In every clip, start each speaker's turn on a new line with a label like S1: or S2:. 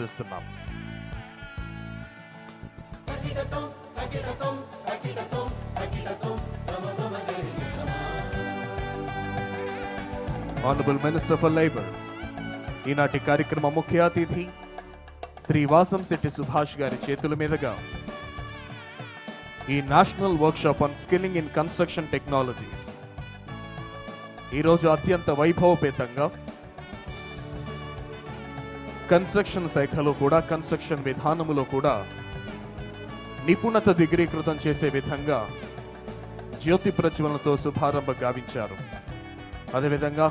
S1: చూస్తున్నాం. Honourable minister for labour ఈనాటి కార్యక్రమ ముఖ్య అతిథి శ్రీ వాసంశెట్టి సుభాష్ గారి చేతుల మీదుగా ఈ national workshop on skilling in construction technologies ఈరోజు అత్యంత వైభవపేతంగా కన్స్ట్రక్షన్ శాఖలో కూడా కన్స్ట్రక్షన్ విధానములో కూడా నిపుణత దిగ్రీకృతం చేసే విధంగా జ్యోతి ప్రజ్వలనతో శుభారంభం గావించారు. అదేవిధంగా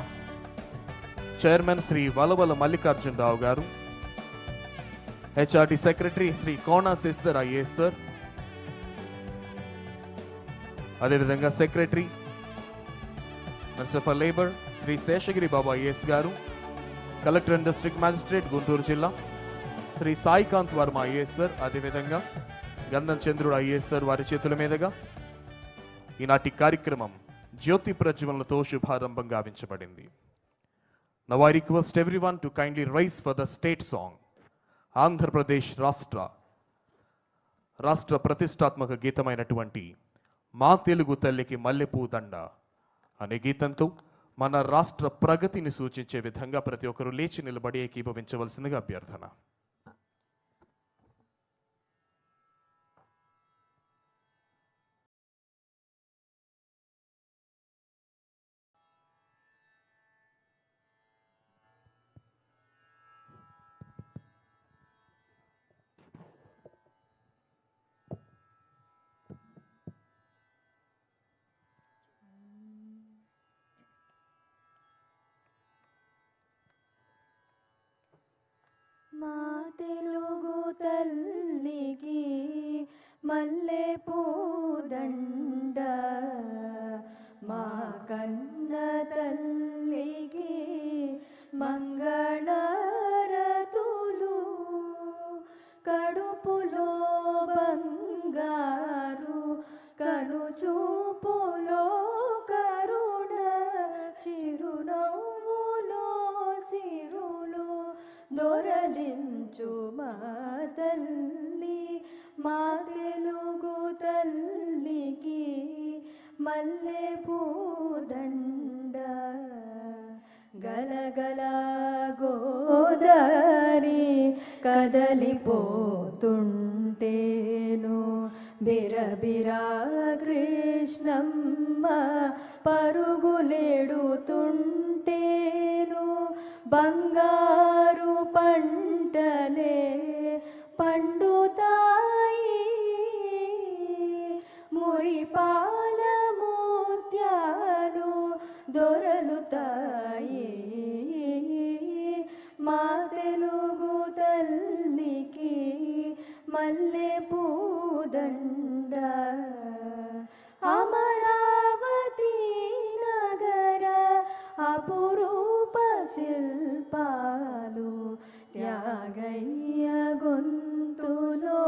S1: chairman Shri Valavala Mallikarjunarao garu, HRD secretary Shri Kona Sasidhar IAS sir, అదేవిధంగా secretary minister for labour Shri Seshagiri Babu IAS garu, collector and district magistrate Guntur జిల్లా శ్రీ సాయికాంత్ వర్మ ఐఏఎస్ సార్, అదేవిధంగా గంధం చంద్రుడు ఐఏఎస్ సార్ వారి చేతుల మీదుగా ఈనాటి కార్యక్రమం జ్యోతి ప్రజ్వలనతో శుభారంభం గావించబడింది. Now I request everyone to kindly rise for the state song. Andhra Pradesh రాష్ట్ర ప్రతిష్టాత్మక గీతమైనటువంటి మా తెలుగు తల్లికి మల్లెపూ దండ అనే గీతంతో మన రాష్ట్ర ప్రగతిని సూచించే విధంగా ప్రతి ఒక్కరూ లేచి నిలబడి ఏకీభవించవలసిందిగా అభ్యర్థన.
S2: మా తెలుగు తల్లికి మల్లెపూ దండ, మా కన్న తల్లికి మంగళారతులు, కడుపులో బంగారు కనుచూపులో కరుణ, చిరునవ్వులో సిరులు దొరలించు మా తల్లి. మా తెలుగు తల్లికి మల్లెపూ దండ. గలగల గోదారి కదలిపోతుంటేను, బిరబిరా కృష్ణమ్మ పరుగులెడుతుంటేను, బంగారు పంటలే పండుతాయి, మురిపాల ముత్యాలు దొరలుతాయి. మా తెలుగు తల్లికి మల్లెపూ దండ. అమరావతి నగర అపురూప శిల్పాలు, త్యాగయ్య గొంతులో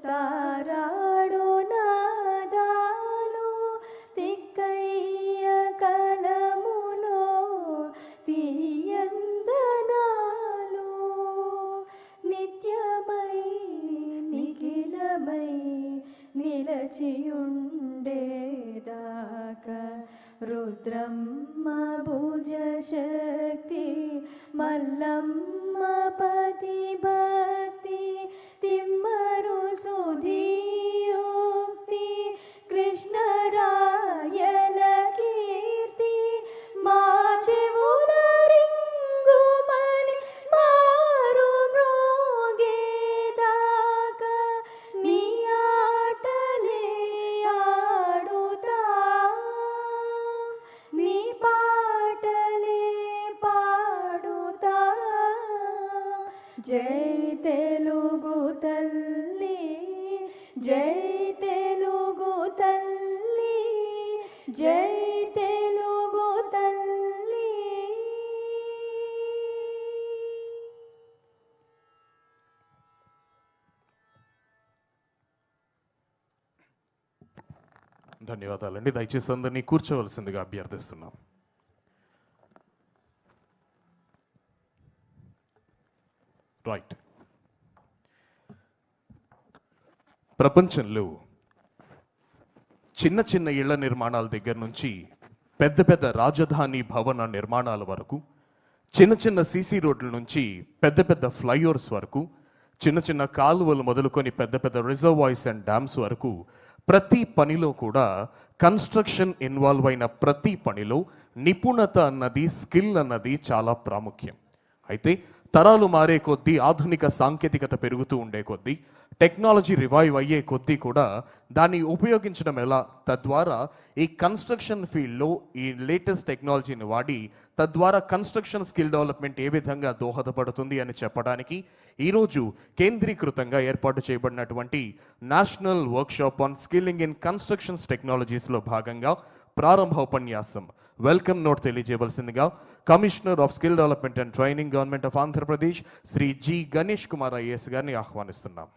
S2: తారాడు నాదాలు, తిక్కయ్య కలములో తీయందనాలు, నిత్యమై నిఖిలమై నిలచియుండేదాకా రుద్రమ్మ భుజ శక్తి, మల్లమ్మ పతి భక్తి, తిమ్మరు సుధీయోక్తి, కృష్ణరాయల కీర్తి, మా చెవుల రింగుమని మారు మ్రోగేదాకా నీ ఆటలే ఆడుతా, నీ పాటలే పాడుతా. జై తెలుగు తల్లి, జై తెలుగు తల్లి, జై తెలుగు తల్లి.
S1: ధన్యవాదాలండి. దయచేసి అందరినీ కూర్చోవలసిందిగా అభ్యర్థిస్తున్నాం. రైట్. ప్రపంచంలో చిన్న చిన్న ఇళ్ల నిర్మాణాల దగ్గర నుంచి పెద్ద పెద్ద రాజధాని భవన నిర్మాణాల వరకు, చిన్న చిన్న సీసీ రోడ్ల నుంచి పెద్ద పెద్ద ఫ్లైఓవర్స్ వరకు, చిన్న చిన్న కాలువలు మొదలుకొని పెద్ద పెద్ద రిజర్వాయర్స్ అండ్ డ్యామ్స్ వరకు ప్రతి పనిలో కూడా కన్స్ట్రక్షన్ ఇన్వాల్వ్ అయిన ప్రతి పనిలో నిపుణత అన్నది, స్కిల్ అన్నది చాలా ప్రాముఖ్యం. అయితే తరాలు మారే కొద్దీ, ఆధునిక సాంకేతికత పెరుగుతూ ఉండే కొద్దీ, టెక్నాలజీ రివైవ్ అయ్యే కొద్దీ కూడా దాన్ని ఉపయోగించడం ఎలా, తద్వారా ఈ కన్స్ట్రక్షన్ ఫీల్డ్లో ఈ లేటెస్ట్ టెక్నాలజీని వాడి తద్వారా కన్స్ట్రక్షన్ స్కిల్ డెవలప్మెంట్ ఏ విధంగా దోహదపడుతుంది అని చెప్పడానికి ఈరోజు కేంద్రీకృతంగా ఏర్పాటు చేయబడినటువంటి national workshop on skilling in constructions టెక్నాలజీస్లో భాగంగా ప్రారంభ ఉపన్యాసం వెల్కమ్ నోట్ తెలియజేయవలసిందిగా commissioner of skill development and training, government of Andhra Pradesh, Shri G Ganesh Kumar IAS గారిని ఆహ్వానిస్తున్నాం.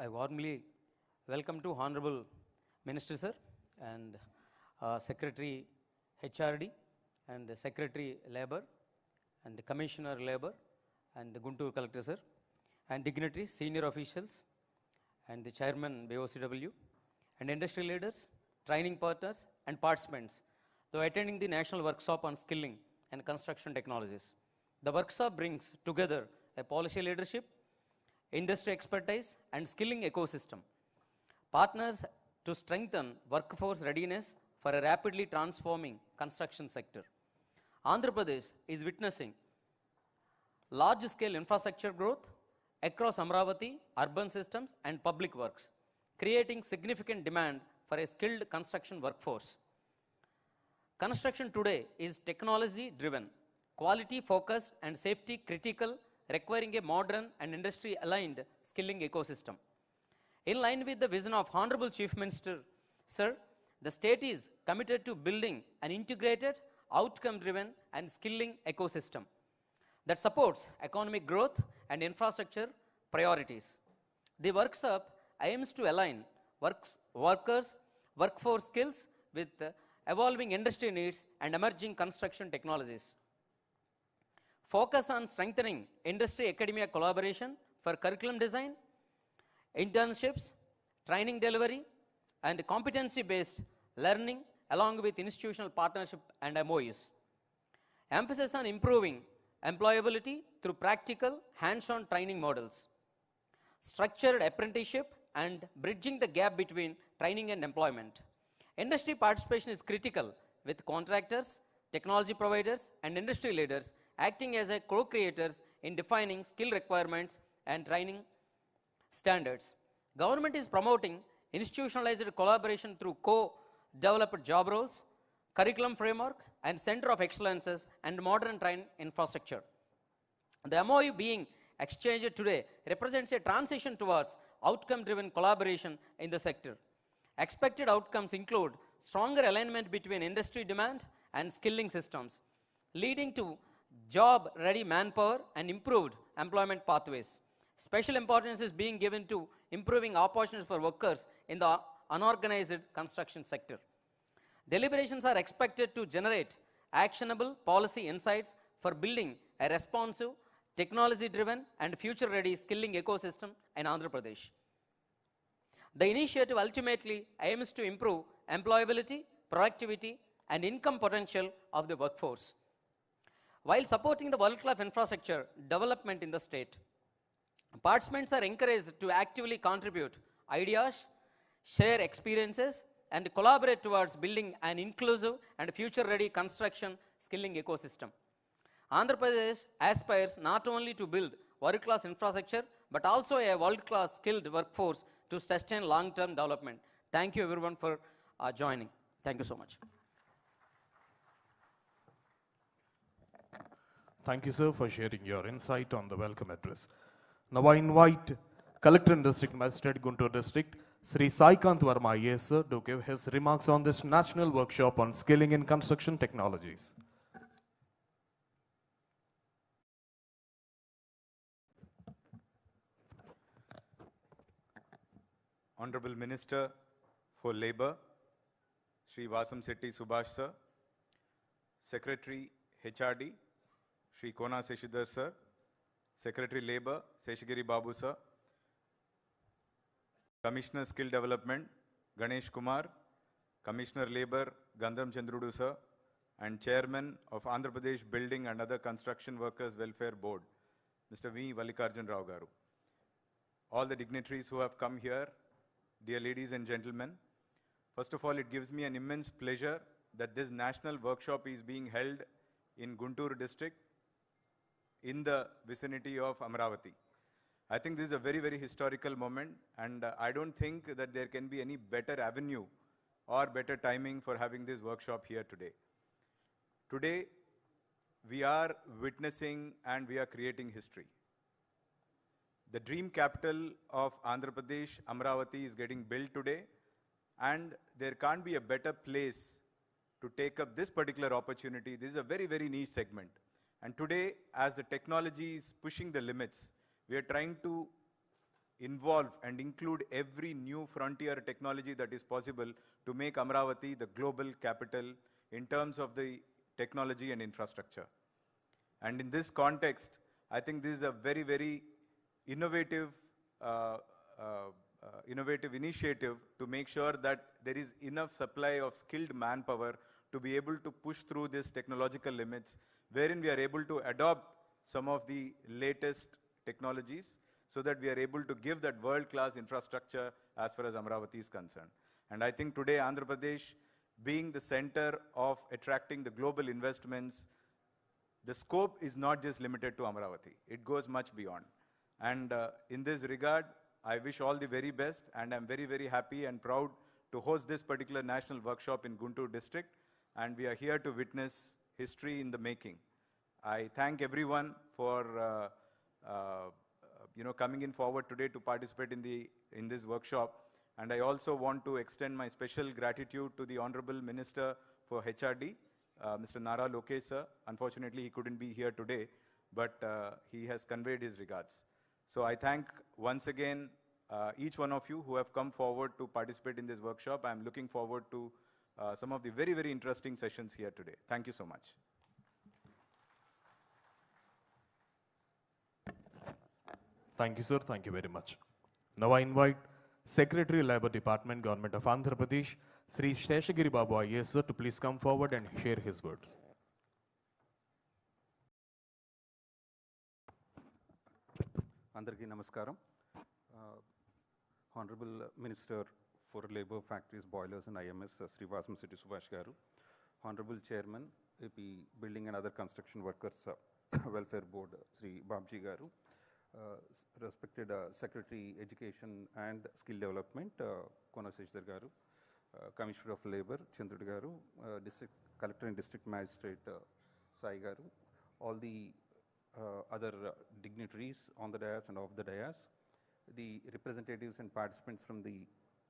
S3: I warmly welcome to Honorable Minister Sir and Secretary HRD and Secretary Labour and Commissioner Labour and Guntur Collector Sir and dignitaries, senior officials and the Chairman BOCW and industry leaders, training partners and participants though attending the National Workshop on Skilling and Construction Technologies. The workshop brings together a policy leadership, industry expertise and skilling ecosystem, partners to strengthen workforce readiness for a rapidly transforming construction sector. Andhra Pradesh is witnessing large-scale infrastructure growth across Amravati, urban systems and public works, creating significant demand for a skilled construction workforce. Construction today is technology-driven, quality-focused and safety-critical, requiring a modern and industry-aligned skilling ecosystem. In line with the vision of Honorable Chief Minister, Sir, the state is committed to building an integrated, outcome-driven and skilling ecosystem that supports economic growth and infrastructure priorities. The workshop aims to align workers' workforce skills with evolving industry needs and emerging construction technologies. Focus on strengthening industry-academia collaboration for curriculum design, internships, training delivery, and competency-based learning along with institutional partnership and MOUs. Emphasis on improving employability through practical, hands-on training models. Structured apprenticeship and bridging the gap between training and employment. Industry participation is critical with contractors, technology providers, and industry leaders acting as a co-creators in defining skill requirements and training standards. Government is promoting institutionalized collaboration through co-developed job roles, curriculum framework, and center of excellences and modern train infrastructure. The MOU being exchanged today represents a transition towards outcome-driven collaboration in the sector. Expected outcomes include stronger alignment between industry demand and skilling systems, leading to job-ready manpower and improved employment pathways. Special importance is being given to improving opportunities for workers in the unorganized construction sector. Deliberations are expected to generate actionable policy insights for building a responsive, technology-driven and future-ready skilling ecosystem in Andhra Pradesh. The initiative ultimately aims to improve employability, productivity, and income potential of the workforce, while supporting the world-class infrastructure development in the state. Participants are encouraged to actively contribute ideas, share experiences, and collaborate towards building an inclusive and future-ready construction skilling ecosystem. Andhra Pradesh aspires not only to build world-class infrastructure, but also a world-class skilled workforce to sustain long-term development. Thank you everyone for joining. Thank you so much.
S1: Thank you, sir, for sharing your insight on the welcome address. Now I invite Collector and District Magistrate, Guntur District, Sri Saikanth Verma IAS, sir, to give his remarks on this national workshop on skilling in construction technologies.
S4: Honorable Minister for Labour, Shri Vasam Setti Subhash sir, Secretary HRD, Shri Kona Seshidhar sir, Secretary Labour, Seshagiri Babu sir, Commissioner Skill Development, Ganesh Kumar, Commissioner Labour, Gandham Chandrudu sir, and Chairman of Andhra Pradesh Building and Other Construction Workers Welfare Board, Mr. V. Vallikarjun Rao Garu. All the dignitaries who have come here, dear ladies and gentlemen, first of all, it gives me an immense pleasure that this national workshop is being held in Guntur district in the vicinity of Amravati. I think this is a very, very historical moment, and I don't think that there can be any better avenue or better timing for having this workshop here today. Today, we are witnessing and we are creating history. The dream capital of Andhra Pradesh, Amravati, is getting built today, and there can't be a better place to take up this particular opportunity. This is a very, very niche segment. And today, as the technology is pushing the limits, we are trying to involve and include every new frontier technology that is possible to make Amravati the global capital in terms of the technology and infrastructure. And in this context, I think this is a very, very innovative initiative to make sure that there is enough supply of skilled manpower to be able to push through these technological limits, wherein we are able to adopt some of the latest technologies so that we are able to give that world-class infrastructure as far as Amravati is concerned. And I think today Andhra Pradesh, being the center of attracting the global investments, the scope is not just limited to Amravati. It goes much beyond. And in this regard, I wish all the very best, and I'm very, very happy and proud to host this particular national workshop in Guntur district, and we are here to witness history in the making. I thank everyone for coming in forward today to participate in this workshop, and I also want to extend my special gratitude to the Honorable Minister for HRD, Mr. Nara Lokesh sir. Unfortunately, he couldn't be here today, but he has conveyed his regards. So I thank once again each one of you who have come forward to participate in this workshop. I'm looking forward to some of the very, very interesting sessions here today. Thank you so much.
S1: Thank you, sir. Thank you very much. Now I invite Secretary Labour Department, Government of Andhra Pradesh, Sri Sheshagiri Babu IAS, sir, to please come forward and share his words.
S5: Andarki Namaskaram. Honorable Minister for Labour, Factories, Boilers and IMS, Sri Vasam Setti Subhash Garu. Honorable Chairman, AP Building and Other Construction Workers Welfare Board, Sri Babji Garu. Respected Secretary Education and Skill Development, Kona Seshidhar Garu. Commissioner of Labour, Chandrudu Garu. District Collector and District Magistrate, Sai Garu. All the other dignitaries on the dais and off the dais, the representatives and participants from the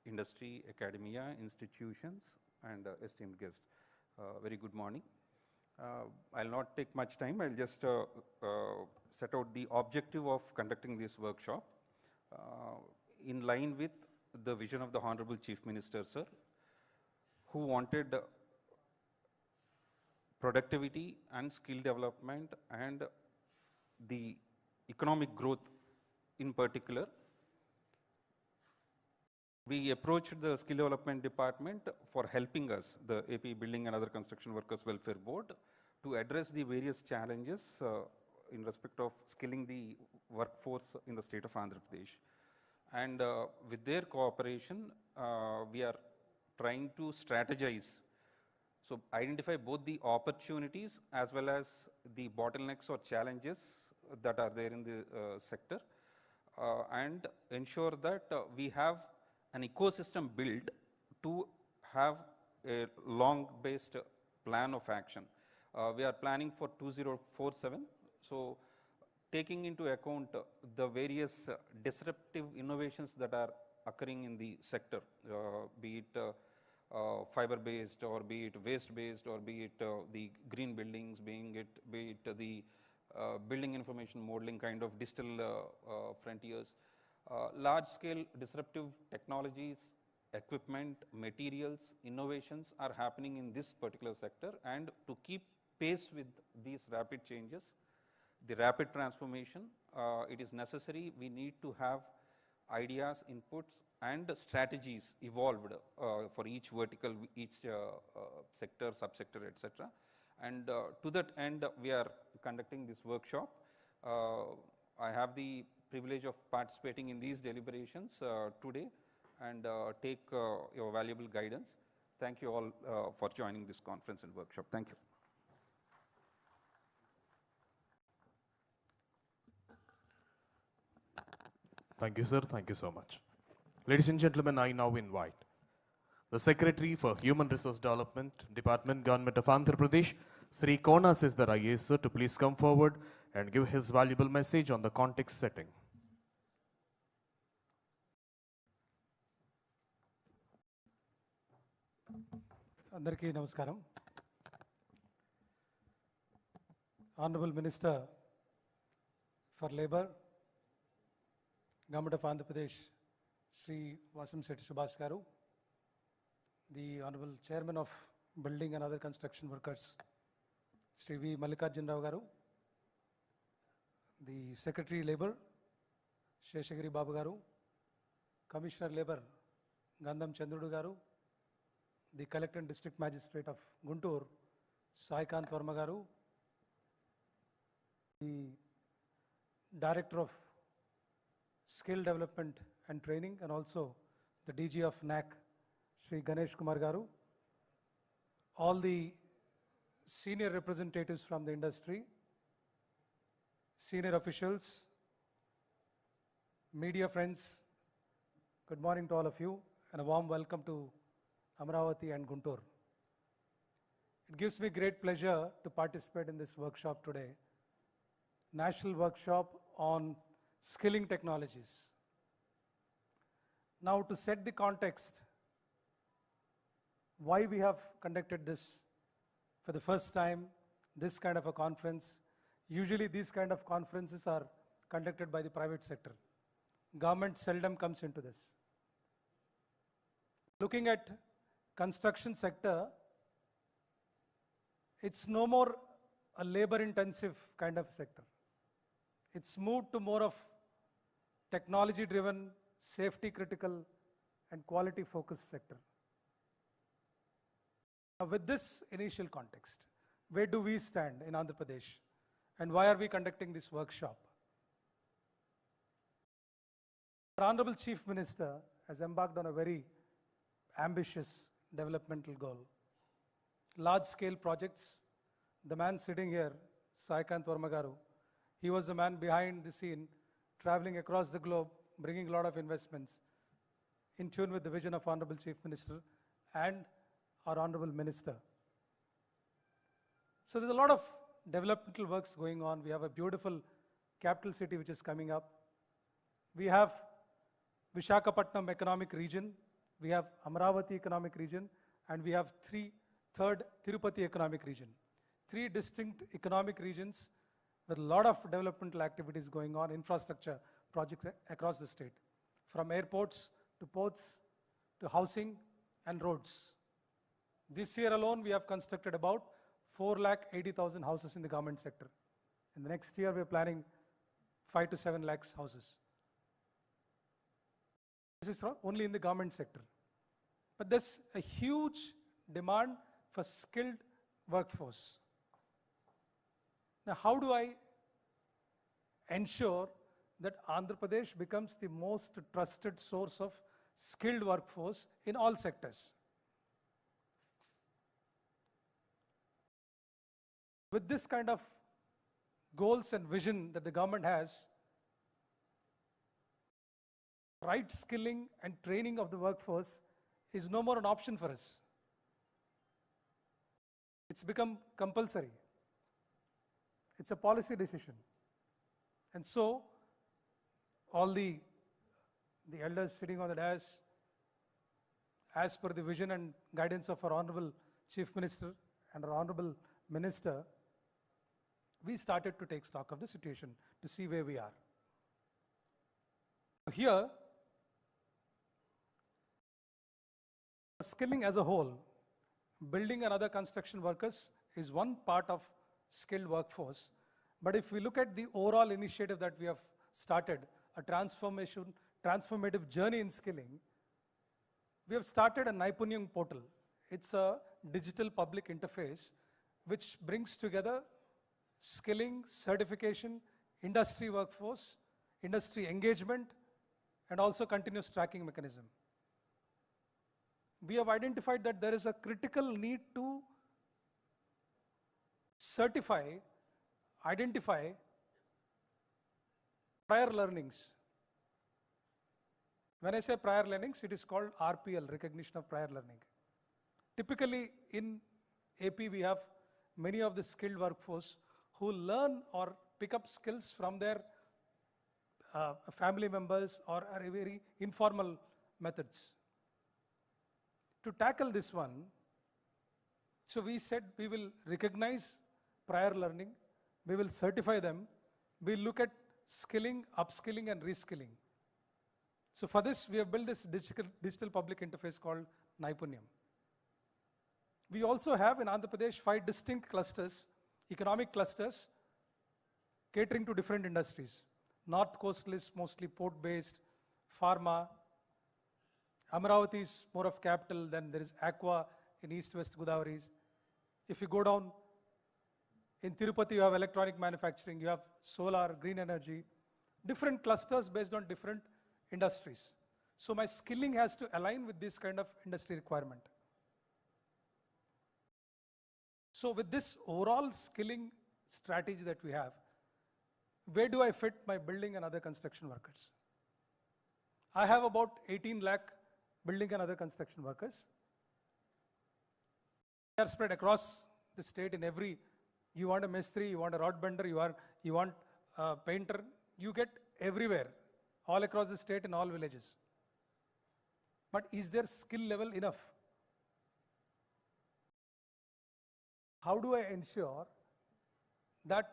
S5: industry, academia, institutions, and esteemed guests. Very good morning. I'll not take much time. I'll just set out the objective of conducting this workshop in line with the vision of the Honorable Chief Minister, sir, who wanted productivity and skill development and the economic growth in particular. We approached the Skill Development Department for helping us, the AP Building and Other Construction Workers Welfare Board, to address the various challenges in respect of skilling the workforce in the state of Andhra Pradesh. And with their cooperation, we are trying to strategize, so identify both the opportunities as well as the bottlenecks or challenges that are there in the sector, and ensure that we have an ecosystem built to have a long-based plan of action. We are planning for 2047. So taking into account the various disruptive innovations that are occurring in the sector, be it fiber-based or be it waste-based or be it the green buildings, be it the building information modeling kind of digital frontiers. Large-scale disruptive technologies equipment, materials, innovations are happening in this particular sector, and to keep pace with these rapid changes, the rapid transformation, it is necessary we need to have ideas, inputs and strategies evolved for each vertical, each sector, subsector, etc. And to that end, we are conducting this workshop. I have the privilege of participating in these deliberations today and take your valuable guidance. Thank you all for joining this conference and workshop. Thank you.
S1: Thank you, sir. Thank you so much. Ladies and gentlemen, I now invite the Secretary for Human Resource Development, Department, Government of Andhra Pradesh, Sri Kona Sesdar IAS, sir, to please come forward and give his valuable message on the context setting.
S6: Andarki Namaskaram. Honorable Minister for Labour, Government of Andhra Pradesh, Sri Vasamsetti Subhash Garu, the Honorable Chairman of Building and Other Construction Workers, Sri V. Mallikarjun Rao Garu, the Secretary Labour, Sheshagiri Babu Garu, Commissioner Labour, Gandham Chandrudu Garu, the Collector and District Magistrate of Guntur, Saikant Varma Garu, the Director of Skill Development and Training, and also the DG of NAC, Sri Ganesh Kumar Garu, all the senior representatives from the industry, senior officials, media friends, good morning to all of you, and a warm welcome to Amravati and Guntur. It gives me great pleasure to participate in this workshop today, National Workshop on Skilling Technologies. Now, to set the context, why we have conducted this for the first time, this kind of a conference. Usually these kind of conferences are conducted by the private sector. Government seldom comes into this. Looking at construction sector, it's no more a labor-intensive kind of sector. It's moved to more of technology-driven, safety-critical, and quality-focused sector. Now, with this initial context, where do we stand in Andhra Pradesh, and why are we conducting this workshop? Our Honorable Chief Minister has embarked on a very ambitious developmental goal. Large-scale projects. The man sitting here, Saikant Varma Garu, he was the man behind the scene, traveling across the globe, bringing a lot of investments, in tune with the vision of Honorable Chief Minister and our Honorable Minister. So there's a lot of developmental works going on. We have a beautiful capital city which is coming up. We have Visakhapatnam Economic Region, we have Amravati Economic Region, and we have third Tirupati Economic Region. Three distinct economic regions with a lot of developmental activities going on, infrastructure projects across the state, from airports to ports to housing and roads. This year alone, we have constructed about 4,80,000 houses in the government sector. In the next year, we are planning 5 to 7 lakhs houses. This is only in the government sector. But there's a huge demand for skilled workforce. Now, how do I ensure that Andhra Pradesh becomes the most trusted source of skilled workforce in all sectors? With this kind of goals and vision that the government has, right skilling and training of the workforce is no more an option for us. It's become compulsory. It's a policy decision. And so, all the elders sitting on the dais, as per the vision and guidance of our Honorable Chief Minister and our Honorable Minister, we started to take stock of the situation to see where we are. Here, skilling as a whole, building and other construction workers is one part of skilled workforce. But if we look at the overall initiative that we have started, a transformative journey in skilling, we have started a Naipunyam portal. It's a digital public interface which brings together skilling, certification, industry workforce, industry engagement, and also continuous tracking mechanism. We have identified that there is a critical need to identify prior learnings. When I say prior learnings, it is called RPL, recognition of prior learning. Typically in AP, we have many of the skilled workforce who learn or pick up skills from their family members or are very informal methods. To tackle this one, so we said we will recognize prior learning, we will certify them, we'll look at skilling, upskilling and reskilling. So for this, we have built this digital public interface called Naipunyam. We also have in Andhra Pradesh 5 distinct clusters, economic clusters, catering to different industries. North coastal is mostly port-based, pharma. Amaravati is more of capital, then there is aqua in east-west Godavaris. If you go down, in Tirupati you have electronic manufacturing, you have solar, green energy, different clusters based on different industries. So my skilling has to align with this kind of industry requirement. So with this overall skilling strategy that we have, where do I fit my building and other construction workers? I have about 18 lakh building and other construction workers. They are spread across the state in every, you want a mestri, you want a rod bender, you want a painter, you get everywhere, all across the state in all villages. But is their skill level enough? How do I ensure that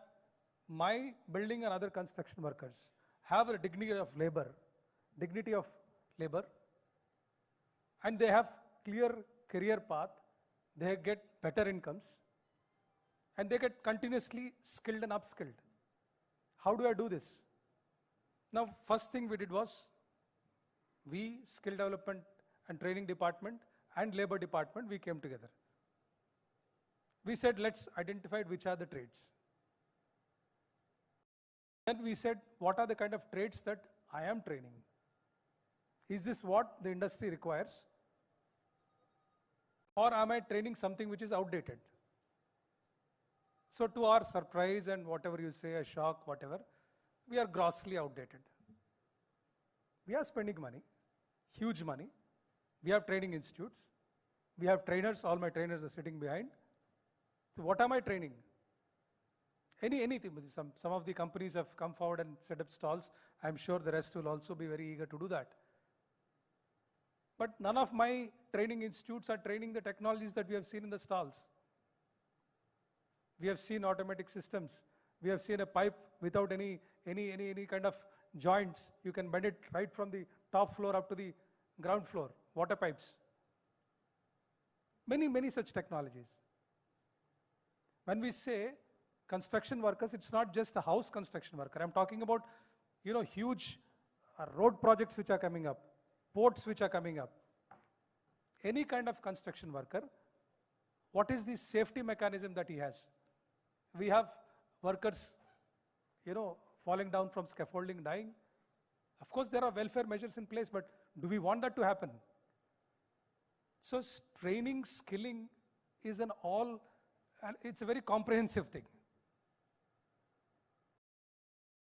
S6: my building and other construction workers have a dignity of labor, and they have clear career path, they get better incomes, and they get continuously skilled and upskilled? How do I do this? Now, first thing we did was, we, skill development and training department and labor department, we came together. We said, let's identify which are the trades. Then we said, what are the kind of trades that I am training? Is this what the industry requires? Or am I training something which is outdated? So to our surprise and whatever you say, a shock, whatever, we are grossly outdated. We are spending money, huge money. We have training institutes. We have trainers, all my trainers are sitting behind. So what am I training? Anything. Some of the companies have come forward and set up stalls. I'm sure the rest will also be very eager to do that. But none of my training institutes are training the technologies that we have seen in the stalls. We have seen automatic systems. We have seen a pipe without any kind of joints. You can bend it right from the top floor up to the ground floor, water pipes. Many such technologies. When we say construction workers, it's not just a house construction worker. I'm talking about, huge road projects which are coming up, ports which are coming up. Any kind of construction worker, what is the safety mechanism that he has? We have workers, falling down from scaffolding, dying. Of course, there are welfare measures in place, but do we want that to happen? So training, skilling is it's a very comprehensive thing.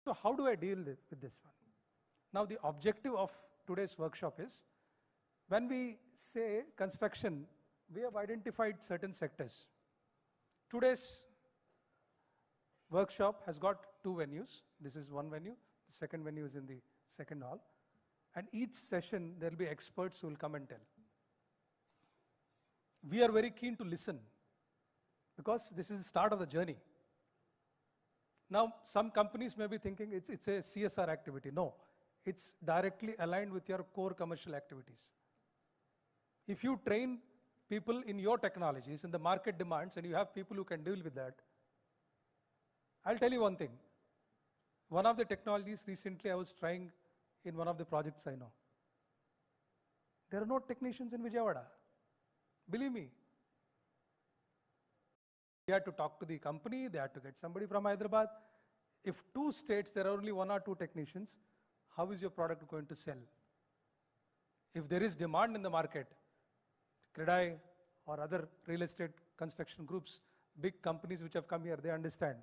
S6: So how do I deal with this one? Now the objective of today's workshop is, when we say construction, we have identified certain sectors. Today's workshop has got 2 venues. This is one venue. The second venue is in the second hall. And each session, there will be experts who will come and tell. We are very keen to listen, because this is the start of the journey. Now, some companies may be thinking it's a CSR activity. No, it's directly aligned with your core commercial activities. If you train people in your technologies and the market demands, and you have people who can deal with that. I'll tell you one thing. One of the technologies recently I was trying in one of the projects I know. There are no technicians in Vijayawada. Believe me. They had to talk to the company, they had to get somebody from Hyderabad. If 2 states, there are only 1 or 2 technicians, how is your product going to sell? If there is demand in the market, Credai or other real estate construction groups, big companies which have come here, they understand.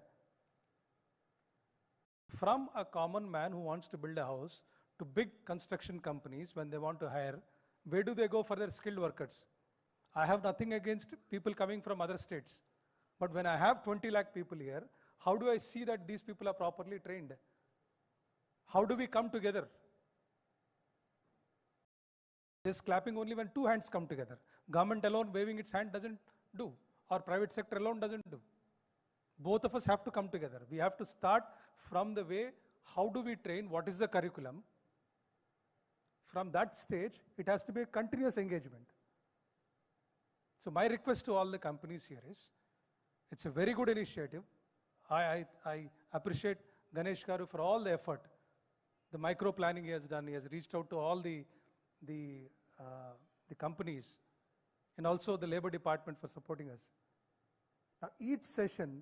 S6: From a common man who wants to build a house to big construction companies, when they want to hire, where do they go for their skilled workers? I have nothing against people coming from other states. But when I have 20 lakh people here, how do I see that these people are properly trained? How do we come together? Just clapping only when 2 hands come together. Government alone waving its hand doesn't do, or private sector alone doesn't do. Both of us have to come together. We have to start from the way, how do we train, what is the curriculum? From that stage, it has to be a continuous engagement. So my request to all the companies here is, it's a very good initiative. I appreciate Ganesh Garu for all the effort. The micro planning he has done, he has reached out to all the companies and also the labor department for supporting us. Now each session,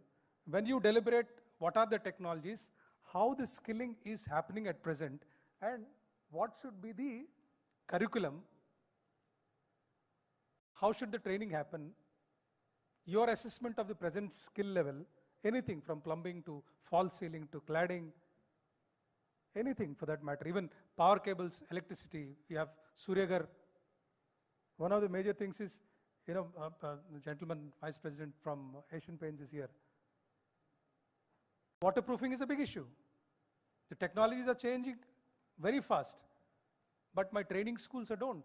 S6: when you deliberate what are the technologies, how the skilling is happening at present, and what should be the curriculum, how should the training happen, your assessment of the present skill level, anything from plumbing to false ceiling to cladding, anything for that matter, even power cables, electricity. We have Suryagar. One of the major things is, the gentleman vice president from Asian Paints is here. Waterproofing is a big issue. The technologies are changing very fast, but my training schools don't.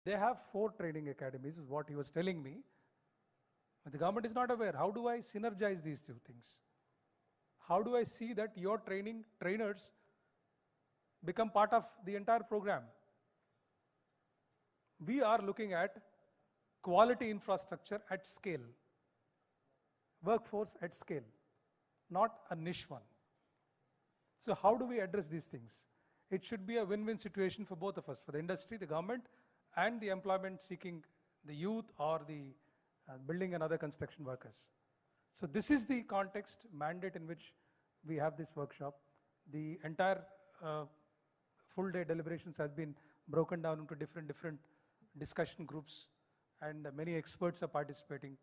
S6: They have 4 training academies, is what he was telling me. But the government is not aware. How do I synergize these 2 things? How do I see that your trainers become part of the entire program? We are looking at quality infrastructure at scale, workforce at scale, not a niche one. So how do we address these things? It should be a win-win situation for both of us, for the industry, the government, and the employment seeking, the youth or the building and other construction workers. So this is the context mandate in which we have this workshop. The entire full day deliberations has been broken down into different discussion groups, and many experts are participating.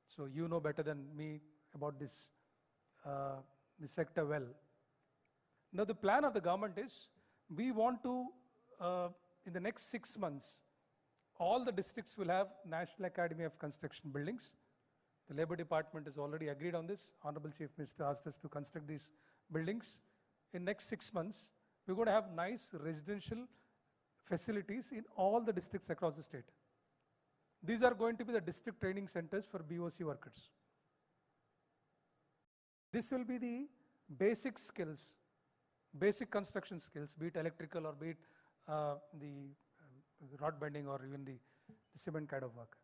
S6: So you know better than me about this sector well. Now the plan of the government is, we want to, in the next 6 months, all the districts will have National Academy of Construction buildings. The Labor Department has already agreed on this. Honorable Chief Minister asked us to construct these buildings. In next 6 months, we're going to have nice residential facilities in all the districts across the state. These are going to be the district training centers for BOC workers. This will be the basic skills, basic construction skills, be it electrical or be it the rod bending or even the cement kind of work.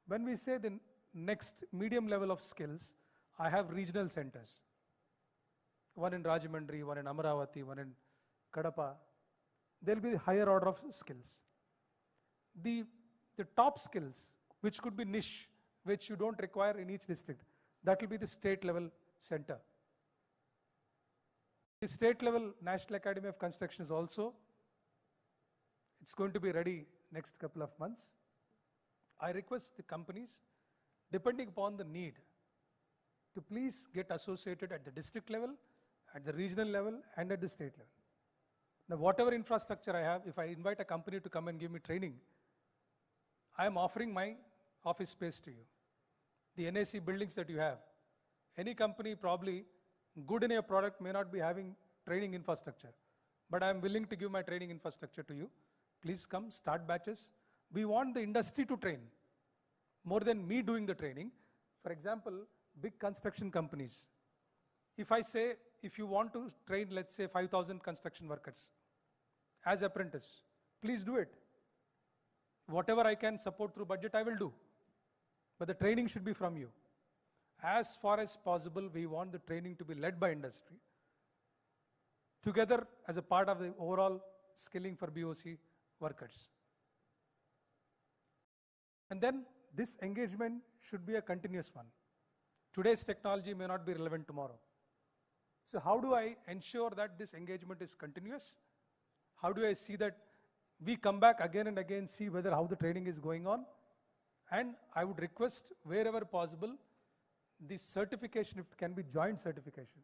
S6: When we say the next medium level of skills, I have regional centers. One in Rajahmundry, one in Amaravati, one in Kadapa. There will be the higher order of skills. The top skills, which could be niche, which you don't require in each district, that will be the state level center. The state level National Academy of Construction is also, it's going to be ready next couple of months. I request the companies, depending upon the need, to please get associated at the district level, at the regional level, and at the state level. Now, whatever infrastructure I have, if I invite a company to come and give me training, I am offering my office space to you. The NAC buildings that you have, any company probably good in your product may not be having training infrastructure, but I am willing to give my training infrastructure to you. Please come, start batches. We want the industry to train more than me doing the training. For example, big construction companies. If I say, if you want to train, let's say 5,000 construction workers as apprentice, please do it. Whatever I can support through budget, I will do. But the training should be from you. As far as possible, we want the training to be led by industry, together as a part of the overall skilling for BOC workers. And then this engagement should be a continuous one. Today's technology may not be relevant tomorrow. So how do I ensure that this engagement is continuous? How do I see that we come back again and again, see whether how the training is going on? And I would request wherever possible, this certification, if it can be joint certification,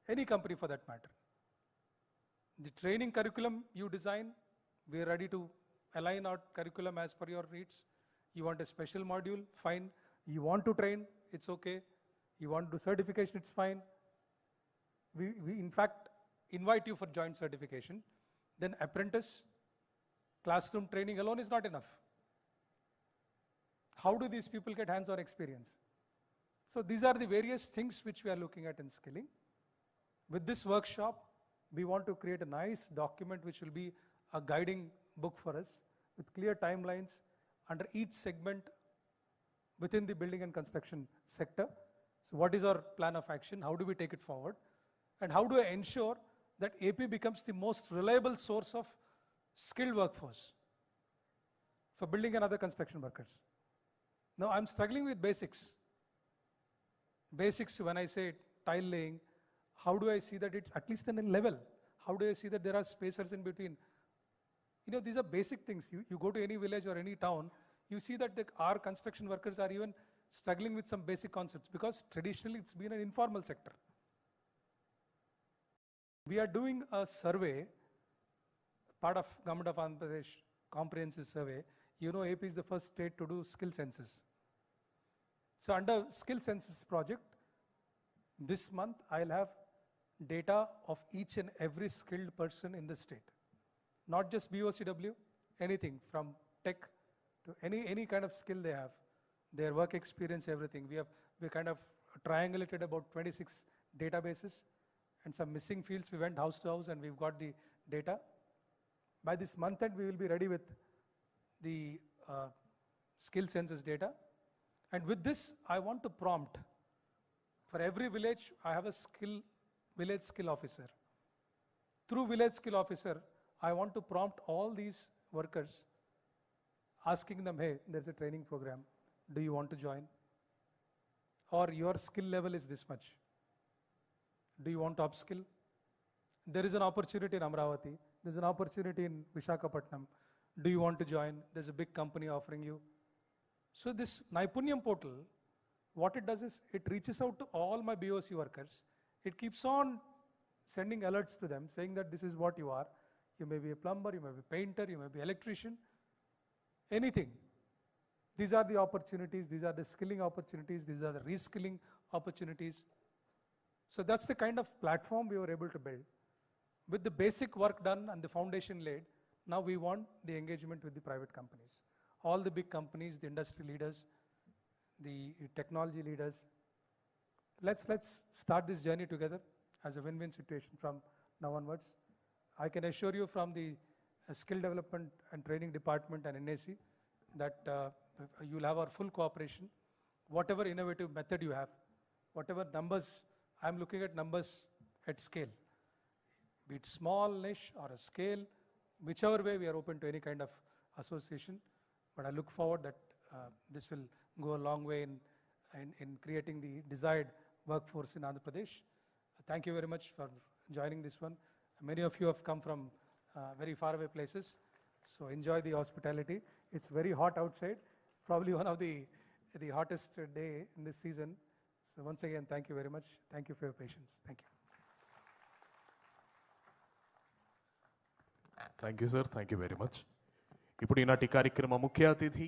S6: any company for that matter. The training curriculum you design, we are ready to align our curriculum as per your needs. You want a special module, fine. You want to train, it's okay. You want to do certification, it's fine. We in fact invite you for joint certification. Then apprentice, classroom training alone is not enough. How do these people get hands-on experience? So these are the various things which we are looking at in skilling. With this workshop, we want to create a nice document which will be a guiding book for us with clear timelines under each segment within the building and construction sector. So what is our plan of action? How do we take it forward? And how do I ensure that AP becomes the most reliable source of skilled workforce for building and other construction workers? Now I'm struggling with basics. Basics, when I say tile laying, how do I see that it's at least in a level? How do I see that there are spacers in between? You know, these are basic things. You go to any village or any town, you see that our construction workers are even struggling with some basic concepts because traditionally it's been an informal sector. We are doing a survey, part of Government of Andhra Pradesh comprehensive survey. You know, AP is the first state to do skill census. So under skill census project, this month I'll have data of each and every skilled person in the state. Not just BOCW, anything from tech to any kind of skill they have, their work experience, everything. We kind of triangulated about 26 databases and some missing fields. We went house to house and we've got the data. By this month end, we will be ready with the skill census data. And with this, I want to prompt. For every village, I have a village skill officer. Through village skill officer, I want to prompt all these workers, asking them, hey, there's a training program. Do you want to join? Or your skill level is this much. Do you want to upskill? There is an opportunity in Amravati. There's an opportunity in Visakhapatnam. Do you want to join? There's a big company offering you. So this Naipunyam portal, what it does is it reaches out to all my BOC workers. It keeps on sending alerts to them saying that this is what you are. You may be a plumber, you may be a painter, you may be an electrician, anything. These are the opportunities, these are the skilling opportunities, these are the reskilling opportunities. So that's the kind of platform we were able to build. With the basic work done and the foundation laid, now we want the engagement with the private companies. All the big companies, the industry leaders, the technology leaders. Let's start this journey together as a win-win situation from now onwards. I can assure you from the skill development and training department and NAC that you'll have our full cooperation. Whatever innovative method you have, whatever numbers, I'm looking at numbers at scale. Be it small, niche, or a scale, whichever way we are open to any kind of association. But I look forward that this will go a long way in creating the desired workforce in Andhra Pradesh. Thank you very much for joining this one. Many of you have come from very far away places, so enjoy the hospitality. It's very hot outside, probably one of the hottest day in this season. So once again, thank you very much. Thank you for your patience. Thank you.
S1: Thank you sir, thank you very much. ఇప్పుడు ఈనాటి కార్యక్రమ ముఖ్య అతిథి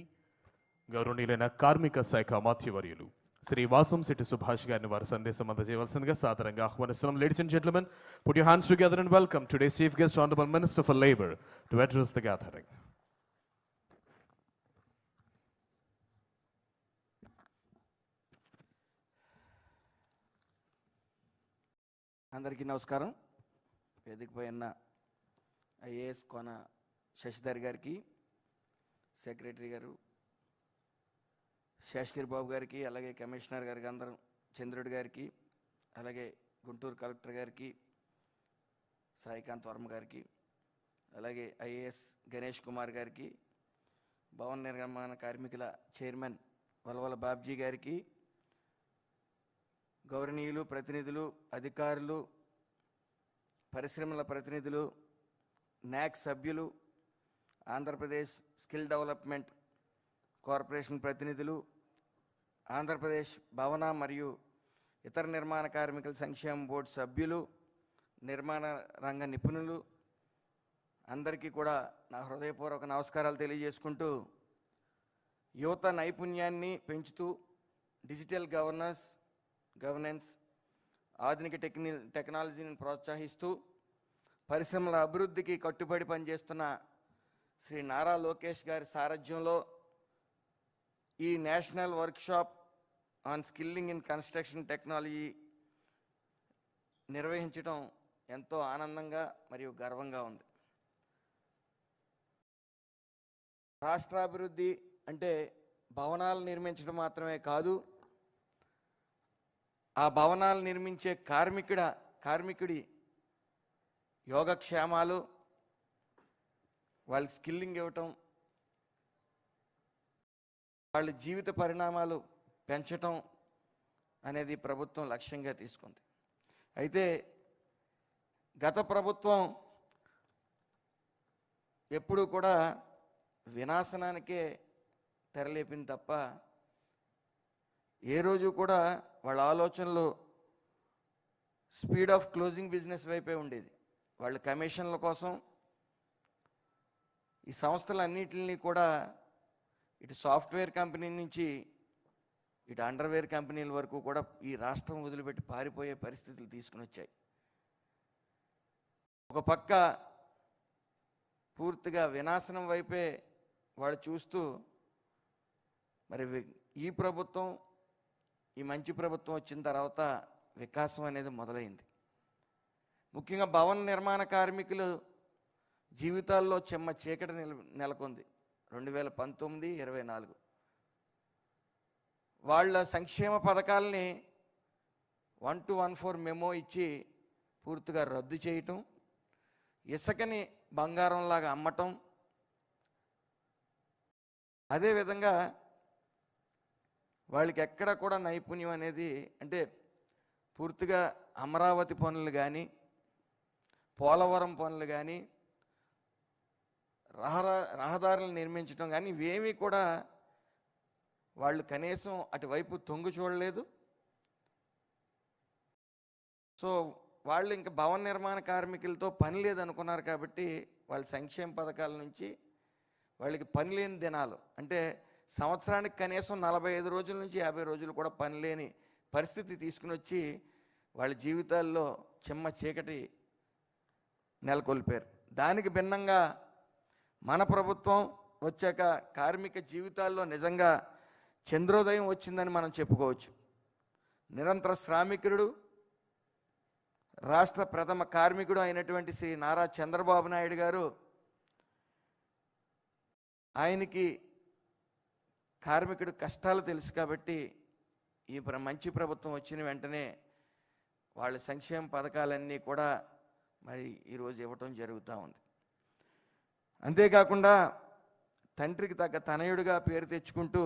S1: గౌరవనీయులైన కార్మిక శాఖ మాధ్యవర్యులు శ్రీ వాసంశెట్టి సుభాష్ గారిని వారి సందేశం అందజేయవలసిందిగా సాదరంగా ఆహ్వానిస్తున్నాం. Ladies and gentlemen, put your hands together and welcome today's chief guest honourable minister for labour to address the gathering.
S7: అందరికీ నమస్కారం. వేదిక పై ఉన్న ఐఏఎస్ కోన శశిధర్ గారికి, సెక్రటరీ గారు, శేషగిరి బాబు గారికి, అలాగే కమిషనర్ గారికి, అందరం చంద్రుడి గారికి, అలాగే గుంటూరు కలెక్టర్ గారికి, సాయికాంత్ వర్మ గారికి, అలాగే ఐఏఎస్ గణేష్ కుమార్ గారికి, భవన నిర్మాణ కార్మికుల చైర్మన్ వలవల బాబ్జీ గారికి, గౌరవనీయులు, ప్రతినిధులు, అధికారులు, పరిశ్రమల ప్రతినిధులు, నాక్ సభ్యులు, ఆంధ్రప్రదేశ్ స్కిల్ డెవలప్మెంట్ కార్పొరేషన్ ప్రతినిధులు, ఆంధ్రప్రదేశ్ భవన మరియు ఇతర నిర్మాణ కార్మికుల సంక్షేమ బోర్డు సభ్యులు, నిర్మాణ రంగ నిపుణులు అందరికీ కూడా నా హృదయపూర్వక నమస్కారాలు తెలియజేసుకుంటూ, యువత నైపుణ్యాన్ని పెంచుతూ డిజిటల్ గవర్నెన్స్, ఆధునిక టెక్నాలజీని ప్రోత్సహిస్తూ పరిశ్రమల అభివృద్ధికి కట్టుబడి పనిచేస్తున్న శ్రీ నారా లోకేష్ గారి సారథ్యంలో ఈ national workshop on skilling in construction technology నిర్వహించడం ఎంతో ఆనందంగా మరియు గర్వంగా ఉంది. రాష్ట్రాభివృద్ధి అంటే భవనాలు నిర్మించడం మాత్రమే కాదు, ఆ భవనాలు నిర్మించే కార్మికుడి యోగక్షేమాలు, వాళ్ళ స్కిల్లింగ్ ఇవ్వటం, వాళ్ళ జీవిత పరిణామాలు పెంచటం అనేది ప్రభుత్వం లక్ష్యంగా తీసుకుంది. అయితే గత ప్రభుత్వం ఎప్పుడూ కూడా వినాశనానికే తెరలేపింది తప్ప ఏ రోజు కూడా వాళ్ళ ఆలోచనలు స్పీడ్ ఆఫ్ క్లోజింగ్ బిజినెస్ వైపే ఉండేది. వాళ్ళ కమిషన్ల కోసం ఈ సంస్థలన్నిటిని కూడా ఇటు సాఫ్ట్వేర్ కంపెనీ నుంచి ఇటు అండర్వేర్ కంపెనీల వరకు కూడా ఈ రాష్ట్రం వదిలిపెట్టి పారిపోయే పరిస్థితులు తీసుకుని వచ్చాయి. ఒక పక్క పూర్తిగా వినాశనం వైపే వాళ్ళు చూస్తూ, మరి ఈ ప్రభుత్వం, ఈ మంచి ప్రభుత్వం వచ్చిన తర్వాత వికాసం అనేది మొదలైంది. ముఖ్యంగా భవన నిర్మాణ కార్మికులు జీవితాల్లో చెమ్మ చీకటి నెలకొంది 2019-24. వాళ్ళ సంక్షేమ పథకాలని 1214 మెమో ఇచ్చి పూర్తిగా రద్దు చేయటం, ఇసుకని బంగారంలాగా అమ్మటం, అదేవిధంగా వాళ్ళకి ఎక్కడ కూడా నైపుణ్యం అనేది, అంటే పూర్తిగా అమరావతి పనులు కానీ, పోలవరం పనులు కానీ, రహదారులు నిర్మించడం కానీ ఇవేమీ కూడా వాళ్ళు కనీసం అటువైపు తొంగు చూడలేదు. సో వాళ్ళు ఇంకా భవన నిర్మాణ కార్మికులతో పని లేదనుకున్నారు కాబట్టి వాళ్ళ సంక్షేమ పథకాల నుంచి వాళ్ళకి పని లేని దినాలు, అంటే సంవత్సరానికి కనీసం 45 రోజుల నుంచి 50 రోజులు కూడా పని లేని పరిస్థితి తీసుకుని వచ్చి వాళ్ళ జీవితాల్లో చెమ్మ చీకటి నెలకొల్పారు. దానికి భిన్నంగా మన ప్రభుత్వం వచ్చాక కార్మిక జీవితాల్లో నిజంగా చంద్రోదయం వచ్చిందని మనం చెప్పుకోవచ్చు. నిరంతర శ్రామికుడు, రాష్ట్ర ప్రథమ కార్మికుడు అయినటువంటి శ్రీ నారా చంద్రబాబు నాయుడు గారు, ఆయనకి కార్మికుడు కష్టాలు తెలుసు కాబట్టి ఈ మంచి ప్రభుత్వం వచ్చిన వెంటనే వాళ్ళ సంక్షేమ పథకాలన్నీ కూడా మరి ఈరోజు ఇవ్వటం జరుగుతూ ఉంది. అంతేకాకుండా తండ్రికి తగ్గ తనయుడిగా పేరు తెచ్చుకుంటూ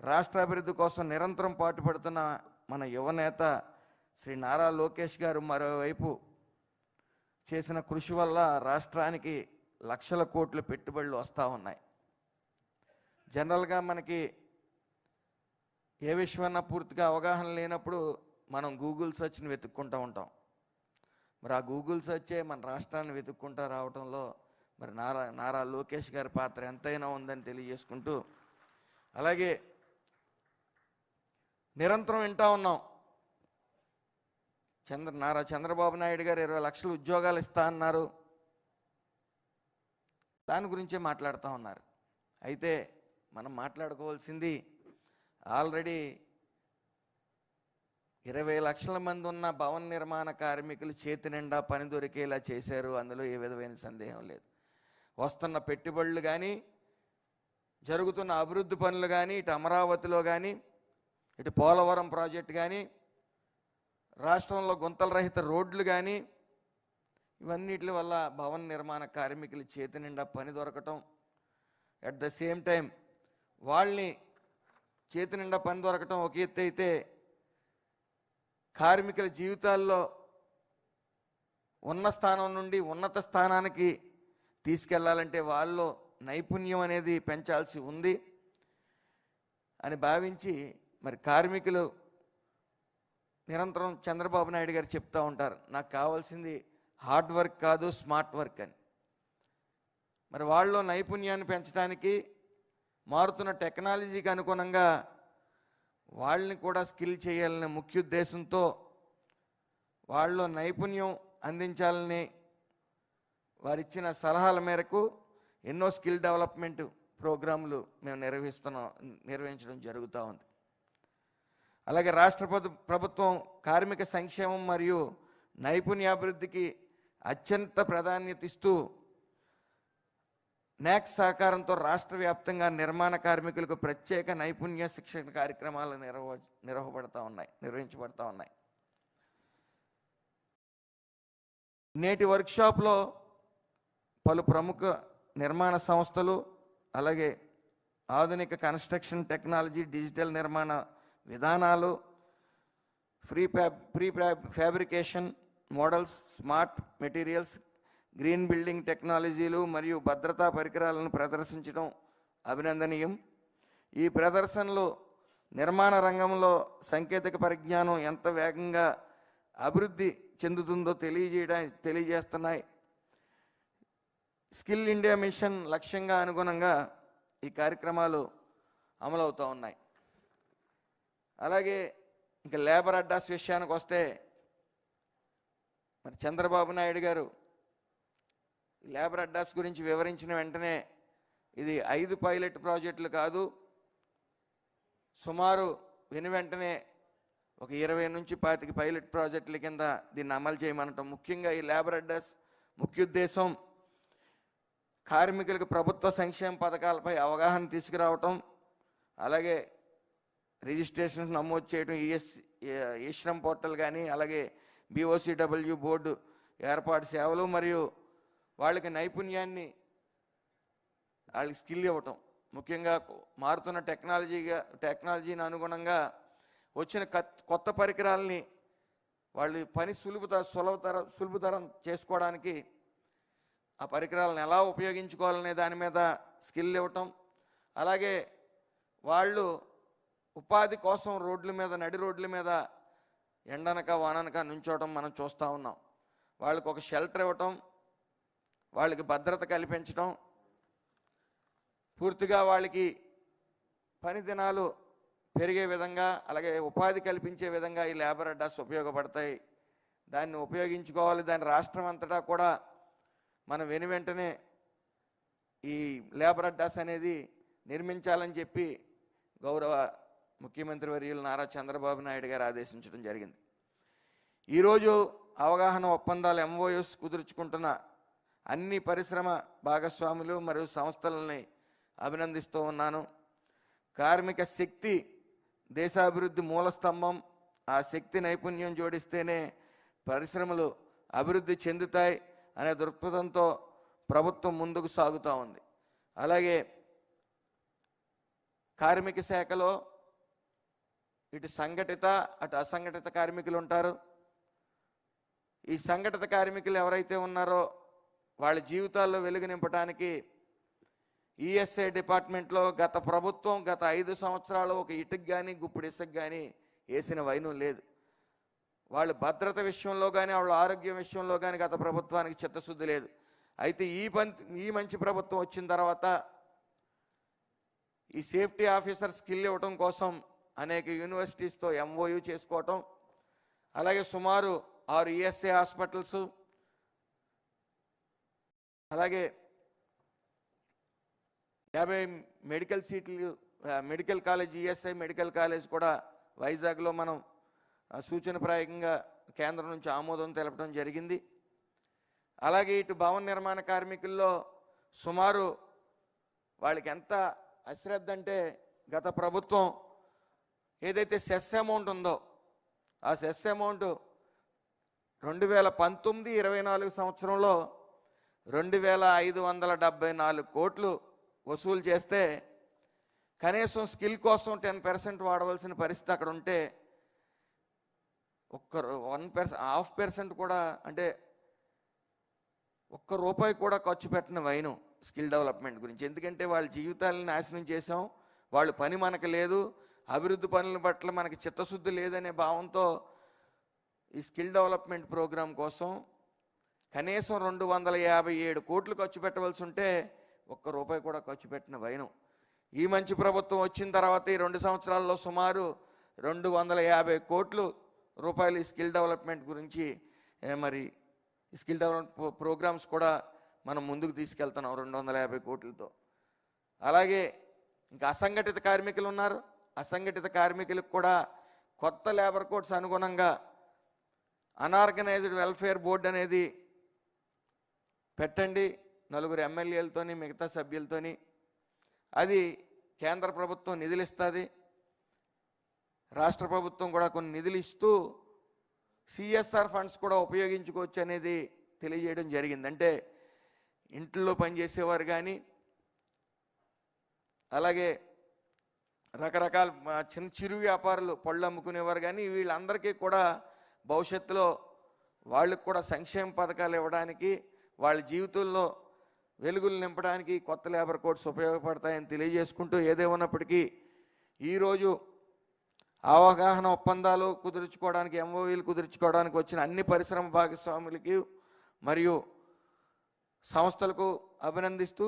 S7: రాష్ట్రాభివృద్ధి కోసం నిరంతరం పాటుపడుతున్న మన యువనేత శ్రీ నారా లోకేష్ గారు మరోవైపు చేసిన కృషి వల్ల రాష్ట్రానికి లక్షల కోట్ల పెట్టుబడులు వస్తూ ఉన్నాయి. జనరల్గా మనకి ఏ విషయమన్నా పూర్తిగా అవగాహన లేనప్పుడు మనం గూగుల్ సెర్చ్ని వెతుక్కుంటూ ఉంటాం. మరి ఆ గూగుల్ సెర్చే మన రాష్ట్రాన్ని వెతుక్కుంటూ రావడంలో మరి నారా లోకేష్ గారి పాత్ర ఎంతైనా ఉందని తెలియజేసుకుంటూ, అలాగే నిరంతరం వింటూ ఉన్నాం నారా చంద్రబాబు నాయుడు గారు 20 లక్షల ఉద్యోగాలు ఇస్తా అన్నారు, దాని గురించే మాట్లాడుతూ ఉన్నారు. అయితే మనం మాట్లాడుకోవాల్సింది ఆల్రెడీ 20 లక్షల మంది ఉన్న భవన నిర్మాణ కార్మికులు చేతి నిండా పని దొరికేలా చేశారు, అందులో ఏ విధమైన సందేహం లేదు. వస్తున్న పెట్టుబడులు కానీ, జరుగుతున్న అభివృద్ధి పనులు కానీ, ఇటు అమరావతిలో కానీ, ఇటు పోలవరం ప్రాజెక్టు కానీ, రాష్ట్రంలో గుంతల రహిత రోడ్లు కానీ, ఇవన్నిటి వల్ల భవన నిర్మాణ కార్మికుల చేతి నిండా పని దొరకటం, అట్ ద సేమ్ టైం వాళ్ళని చేతి నిండా పని దొరకటం ఒక ఎత్తు అయితే, కార్మికుల జీవితాల్లో ఉన్న స్థానం నుండి ఉన్నత స్థానానికి తీసుకెళ్లాలంటే వాళ్ళలో నైపుణ్యం అనేది పెంచాల్సి ఉంది అని భావించి మరి కార్మికులు నిరంతరం చంద్రబాబు నాయుడు గారు చెప్తూ ఉంటారు, నాకు కావాల్సింది హార్డ్ వర్క్ కాదు స్మార్ట్ వర్క్ అని. మరి వాళ్ళలో నైపుణ్యాన్ని పెంచడానికి మారుతున్న టెక్నాలజీకి అనుగుణంగా వాళ్ళని కూడా స్కిల్ చేయాలనే ముఖ్య ఉద్దేశంతో వాళ్ళలో నైపుణ్యం అందించాలని వారిచ్చిన సలహాల మేరకు ఎన్నో స్కిల్ డెవలప్మెంట్ ప్రోగ్రాంలు మేము నిర్వహించడం జరుగుతూ ఉంది. అలాగే రాష్ట్ర ప్రభుత్వం కార్మిక సంక్షేమం మరియు నైపుణ్యాభివృద్ధికి అత్యంత ప్రాధాన్యత ఇస్తూ నాక్ సహకారంతో రాష్ట్ర వ్యాప్తంగా నిర్మాణ కార్మికులకు ప్రత్యేక నైపుణ్య శిక్షణ కార్యక్రమాలు నిర్వహించబడతా ఉన్నాయి. నేటి వర్క్షాప్లో పలు ప్రముఖ నిర్మాణ సంస్థలు, అలాగే ఆధునిక కన్స్ట్రక్షన్ టెక్నాలజీ, డిజిటల్ నిర్మాణ విధానాలు, pre fabrication models, smart materials, green building టెక్నాలజీలు మరియు భద్రతా పరికరాలను ప్రదర్శించడం అభినందనీయం. ఈ ప్రదర్శనలు నిర్మాణ రంగంలో సాంకేతిక పరిజ్ఞానం ఎంత వేగంగా అభివృద్ధి చెందుతుందో తెలియజేస్తున్నాయి. స్కిల్ ఇండియా మిషన్ లక్ష్యంగా అనుగుణంగా ఈ కార్యక్రమాలు అమలవుతూ ఉన్నాయి. అలాగే ఇంకా లేబర్ అడ్డాస్ విషయానికి వస్తే, మరి చంద్రబాబు నాయుడు గారు లేబర్ అడ్డాస్ గురించి వివరించిన వెంటనే ఇది 5 పైలట్ ప్రాజెక్టులు కాదు, సుమారు వెంటనే ఒక 20 నుంచి 25 పైలట్ ప్రాజెక్టుల కింద దీన్ని అమలు చేయమనటం. ముఖ్యంగా ఈ లేబర్ అడ్డాస్ ముఖ్య ఉద్దేశం కార్మికులకు ప్రభుత్వ సంక్షేమ పథకాలపై అవగాహన తీసుకురావటం, అలాగే రిజిస్ట్రేషన్ నమోదు చేయడం, ఈ శ్రమ్ పోర్టల్ కానీ, అలాగే BOCW బోర్డు ఏర్పాటు సేవలు, మరియు వాళ్ళకి నైపుణ్యాన్ని వాళ్ళకి స్కిల్ ఇవ్వటం. ముఖ్యంగా మారుతున్న టెక్నాలజీని అనుగుణంగా వచ్చిన కొత్త పరికరాలని వాళ్ళు పని సులభతరం చేసుకోవడానికి ఆ పరికరాలను ఎలా ఉపయోగించుకోవాలనే దాని మీద స్కిల్ ఇవ్వటం, అలాగే వాళ్ళు ఉపాధి కోసం నడి రోడ్ల మీద ఎండనక వాననక నుంచోవటం మనం చూస్తూ ఉన్నాం. వాళ్ళకి ఒక షెల్టర్ ఇవ్వటం, వాళ్ళకి భద్రత కల్పించడం, పూర్తిగా వాళ్ళకి పని దినాలు పెరిగే విధంగా, అలాగే ఉపాధి కల్పించే విధంగా ఈ లేబర్ అడ్డాస్ ఉపయోగపడతాయి. దాన్ని ఉపయోగించుకోవాలి. దాని రాష్ట్రం అంతటా కూడా మనం వెంటనే ఈ లేబర్ అడ్డాస్ అనేది నిర్మించాలని చెప్పి గౌరవ ముఖ్యమంత్రి వర్యులు నారా చంద్రబాబు నాయుడు గారు ఆదేశించడం జరిగింది. ఈరోజు అవగాహన ఒప్పందాలు MOUs కుదుర్చుకుంటున్న అన్ని పరిశ్రమ భాగస్వాములు మరియు సంస్థలని అభినందిస్తూ ఉన్నాను. కార్మిక శక్తి దేశాభివృద్ధి మూల స్తంభం. ఆ శక్తి నైపుణ్యం జోడిస్తేనే పరిశ్రమలు అభివృద్ధి చెందుతాయి అనే దృక్పథంతో ప్రభుత్వం ముందుకు సాగుతూ ఉంది. అలాగే కార్మిక శాఖలో ఇటు సంఘటిత అటు అసంఘటిత కార్మికులు ఉంటారు. ఈ సంఘటిత కార్మికులు ఎవరైతే ఉన్నారో వాళ్ళ జీవితాల్లో వెలుగు నింపడానికి ESI డిపార్ట్మెంట్లో గత ప్రభుత్వం గత 5 సంవత్సరాలు ఒక ఇటుకు కానీ గుప్పుడు ఇసుకు కానీ వేసిన వైనం లేదు. వాళ్ళు భద్రత విషయంలో కానీ వాళ్ళ ఆరోగ్యం విషయంలో కానీ గత ప్రభుత్వానికి చిత్తశుద్ధి లేదు. అయితే ఈ మంచి ప్రభుత్వం వచ్చిన తర్వాత ఈ సేఫ్టీ ఆఫీసర్ స్కిల్ ఇవ్వటం కోసం అనేక యూనివర్సిటీస్తో MOU చేసుకోవటం, అలాగే సుమారు 6 ESI హాస్పిటల్స్, అలాగే 50 మెడికల్ సీట్లు, medical college ESI medical college కూడా వైజాగ్లో మనం సూచనప్రాయంగా కేంద్రం నుంచి ఆమోదం తెలపడం జరిగింది. అలాగే ఇటు భవన నిర్మాణ కార్మికుల్లో సుమారు వాళ్ళకి ఎంత అశ్రద్ధ అంటే గత ప్రభుత్వం ఏదైతే సెస్ అమౌంట్ ఉందో ఆ సెస్ అమౌంట్ 2019-24 సంవత్సరంలో 2574 కోట్లు వసూలు చేస్తే కనీసం స్కిల్ కోసం 10% వాడవలసిన పరిస్థితి అక్కడ ఉంటే ఒక్క 1% కూడా అంటే ఒక్క రూపాయి కూడా ఖర్చు పెట్టిన వైను స్కిల్ డెవలప్మెంట్ గురించి. ఎందుకంటే వాళ్ళ జీవితాలను నాశనం చేసాం, వాళ్ళు పని మనకు లేదు, అభివృద్ధి పనుల పట్ల మనకి చిత్తశుద్ధి లేదనే భావంతో ఈ స్కిల్ డెవలప్మెంట్ ప్రోగ్రాం కోసం కనీసం 257 కోట్లు ఖర్చు పెట్టవలసి ఉంటే ఒక్క రూపాయి కూడా ఖర్చు పెట్టిన వైను. ఈ మంచి ప్రభుత్వం వచ్చిన తర్వాత ఈ 2 సంవత్సరాల్లో సుమారు 250 కోట్లు రూపాయలు ఈ స్కిల్ డెవలప్మెంట్ గురించి మరి స్కిల్ డెవలప్మెంట్ ప్రోగ్రామ్స్ కూడా మనం ముందుకు తీసుకెళ్తున్నాం 250 కోట్లతో. అలాగే ఇంకా అసంఘటిత కార్మికులు ఉన్నారు, అసంఘటిత కార్మికులకు కూడా కొత్త లేబర్ కోడ్స్ అనుగుణంగా అనార్గనైజ్డ్ వెల్ఫేర్ బోర్డు అనేది పెట్టండి 4 ఎమ్మెల్యేలతోని మిగతా సభ్యులతోని. అది కేంద్ర ప్రభుత్వం నిధులు ఇస్తుంది, రాష్ట్ర ప్రభుత్వం కూడా కొన్ని నిధులు ఇస్తూ సిఎస్ఆర్ ఫండ్స్ కూడా ఉపయోగించుకోవచ్చు అనేది తెలియజేయడం జరిగింది. అంటే ఇంట్లో పనిచేసేవారు కానీ అలాగే రకరకాల చిరు వ్యాపారులు పళ్ళు అమ్ముకునేవారు కానీ వీళ్ళందరికీ కూడా భవిష్యత్తులో వాళ్ళకు కూడా సంక్షేమ పథకాలు ఇవ్వడానికి వాళ్ళ జీవితంలో వెలుగులు నింపడానికి కొత్త లేబర్ కోడ్స్ ఉపయోగపడతాయని తెలియజేసుకుంటూ, ఏదేమన్నప్పటికీ ఈరోజు అవగాహన ఒప్పందాలు కుదుర్చుకోవడానికి ఎంఓయూలు కుదుర్చుకోవడానికి వచ్చిన అన్ని పరిశ్రమ భాగస్వాములకి మరియు సంస్థలకు అభినందిస్తూ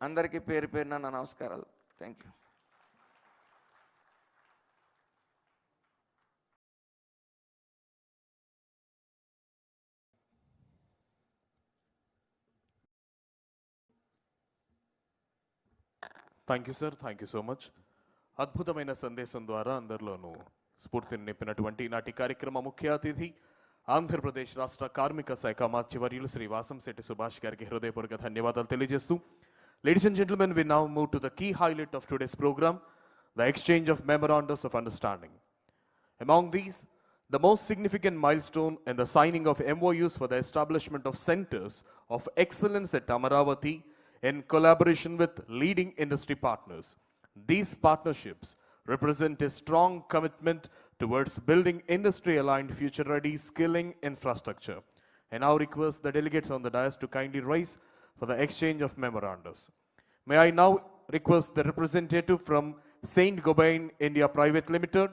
S7: అందరికీ పేరు పేరున నా నమస్కారాలు. Thank you.
S1: Thank you sir, thank you so much. అద్భుతమైన సందేశం ద్వారా అందరిలోనూ స్ఫూర్తిని నింపినటువంటి నాటి కార్యక్రమ ముఖ్య అతిథి ఆంధ్రప్రదేశ్ రాష్ట్ర కార్మిక శాఖ మంత్రివర్యులు శ్రీ వాసంశెట్టి సుభాష్ గారికి హృదయపూర్వక ధన్యవాదాలు తెలియజేస్తూ, ladies and gentlemen, we now move to the key highlight of today's program, the exchange of memorandums of understanding. Among these, the most significant milestone in the signing of MOUs for the establishment of centers of excellence at Amaravati in collaboration with leading industry partners. These partnerships represent a strong commitment towards building industry-aligned, future-ready skilling infrastructure. I now request the delegates on the dais to kindly rise for the exchange of memorandums. May I now request the representative from Saint Gobain India Private Limited,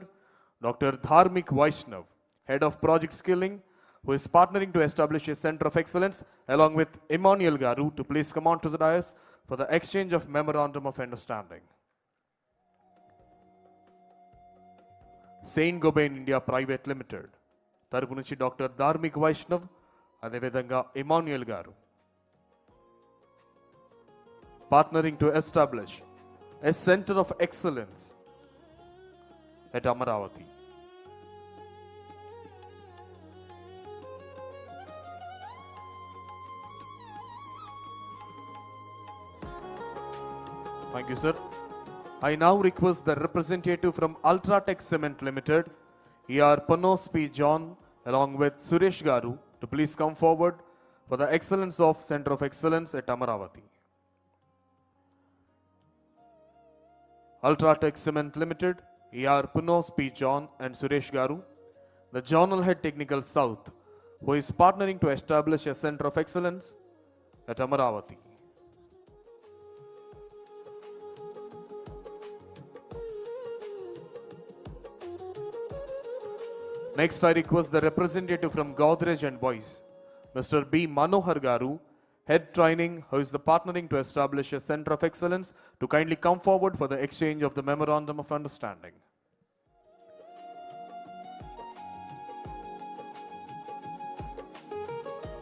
S1: Dr. Dharmik Vaishnav, Head of Project Skilling, who is partnering to establish a center of excellence, along with Emmanuel Garu, to please come on to the dais for the exchange of memorandum of understanding. Saint Gobain India Private Limited తరపు నుంచి doctor Dharmik Vaishnav, అదేవిధంగా ఇమాన్యుయల్ గారు, partnering to establish a center of excellence at Amaravati. Thank you, sir. I now request the representative from Ultratech Cement Limited, E.R. Panos P. John, along with Suresh Garu, to please come forward for the excellence of Center of Excellence at Amaravati. Ultratech Cement Limited, E.R. Panos P. John and Suresh Garu, the Journal Head Technical South, who is partnering to establish a Center of Excellence at Amaravati. Next, I request the representative from Godrej and Boys, Mr. B. Manohar Garu, Head Training, who is the partnering to establish a Center of Excellence, to kindly come forward for the exchange of the Memorandum of Understanding.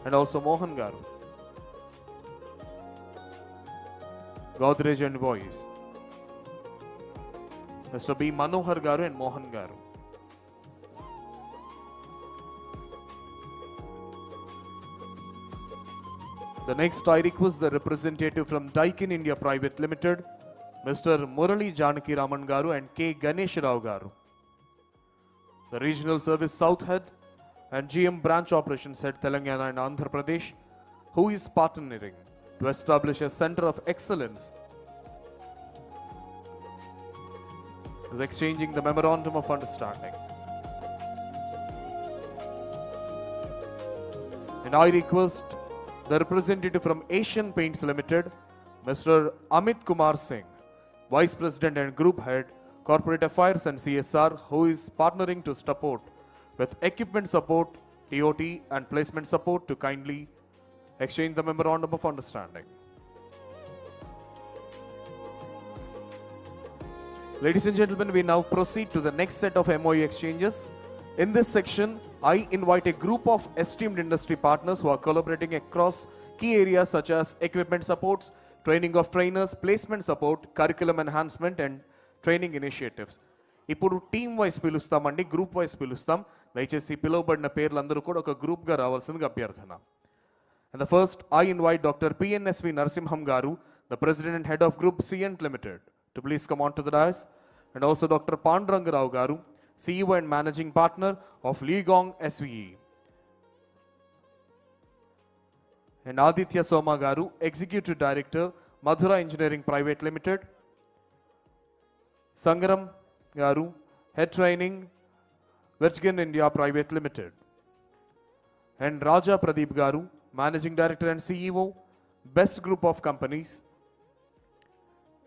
S1: And also Mohan Garu, Godrej and Boys, Mr. B. Manohar Garu and Mohan Garu. The next, I request the representative from Daikin India Private Limited, Mr. Murali Janaki Raman Garu and K. Ganesh Rao Garu. The Regional Service South Head and GM Branch Operations Head Telangana and Andhra Pradesh, who is partnering to establish a center of excellence, is exchanging the Memorandum of Understanding. And I request the representative from Asian Paints Limited, Mr. Amit Kumar Singh, Vice President and Group Head, Corporate Affairs and CSR, who is partnering to support with equipment support, TOT and placement support to kindly exchange the Memorandum of Understanding. Ladies and gentlemen, we now proceed to the next set of MOU exchanges. In this section, I invite a group of esteemed industry partners who are collaborating across key areas such as equipment supports, training of trainers, placement support, curriculum enhancement and training initiatives. ఇప్పుడు team wise పిలుస్తామండి, group vice పిలుస్తాం. దయచేసి పిలువబడిన పేర్లందరూ కూడా ఒక గ్రూప్గా రావాల్సిందిగా అభ్యర్థన. And the first, I invite Dr. PNSV Narasimham Garu, the President and Head of Group Cient Limited, to please come on to the dais. And also Dr. Panduranga Rao Garu, CEO and Managing Partner of Ligong SVE. And Aditya Soma Garu, Executive Director, Madhura Engineering Private Limited. Sangaram Garu, Head Training, Virgin India Private Limited. And Raja Pradeep Garu, Managing Director and CEO, Best Group of Companies.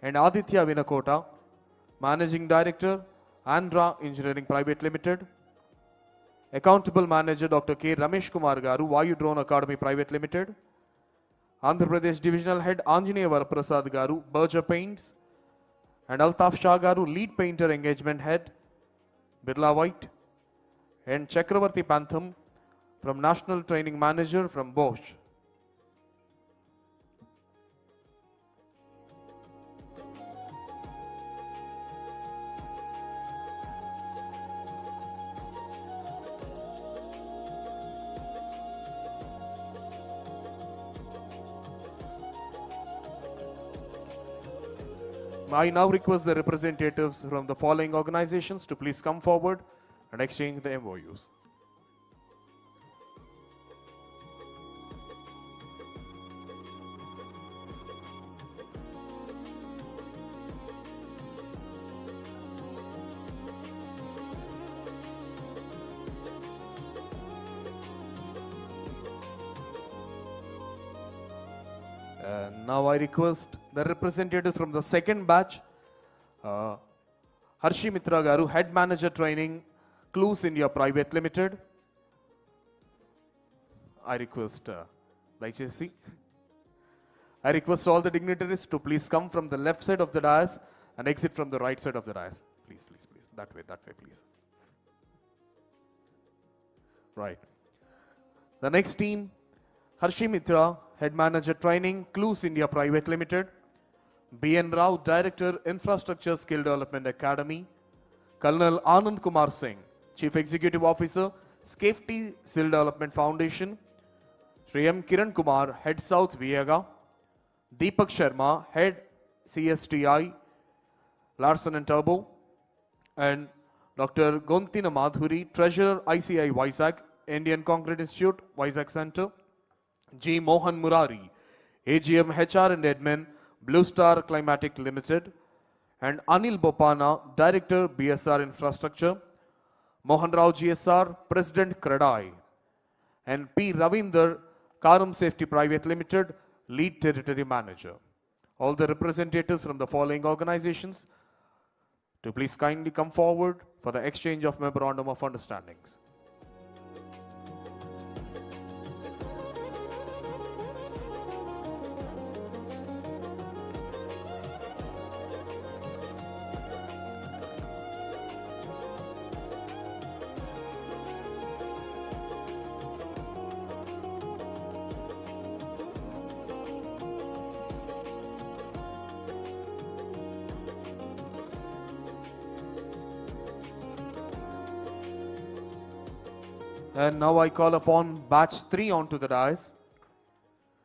S1: And Aditya Vinakota, Managing Director, Andhra Engineering Private Limited. Accountable Manager Dr. K. Ramesh Kumar Garu, Vayu Drone Academy Private Limited. Andhra Pradesh Divisional Head Anjaneya Varaprasad Garu, Berger Paints. And Altaf Shah Garu, Lead Painter Engagement Head, Birla White. And Chakravarti Pantham, from National Training Manager from Bosch. I now request the representatives from the following organizations to please come forward and exchange the MOUs. Now I request the representative from the second batch, Harshi Mitra Garu, Head Manager Training, Clues India Private Limited. I request all the dignitaries to please come from the left side of the dais and exit from the right side of the dais. Please, please, please. That way, please. Right. The next team, Harshi Mitra, Head Manager Training, Clues India Private Limited. B.N. Rao, Director, Infrastructure Skill Development Academy. Colonel Anand Kumar Singh, Chief Executive Officer, Safety Skill Development Foundation. Sri M. Kiran Kumar, Head South Viega. Deepak Sharma, Head CSTI, Larsen and Turbo. And Dr. Gontina Madhuri, Treasurer, ICI Vizag, Indian Concrete Institute, Vizag Center. G. Mohan Murari, AGM HR and Admin, Blue Star Climatic Limited. And Anil Bopana, Director, BSR Infrastructure. Mohan Rao GSR, President, Kradai. And P. Ravinder, Karam Safety Private Limited, Lead Territory Manager. All the representatives from the following organizations to please kindly come forward for the exchange of Memorandum of Understandings. And now I call upon batch 3 onto the dais.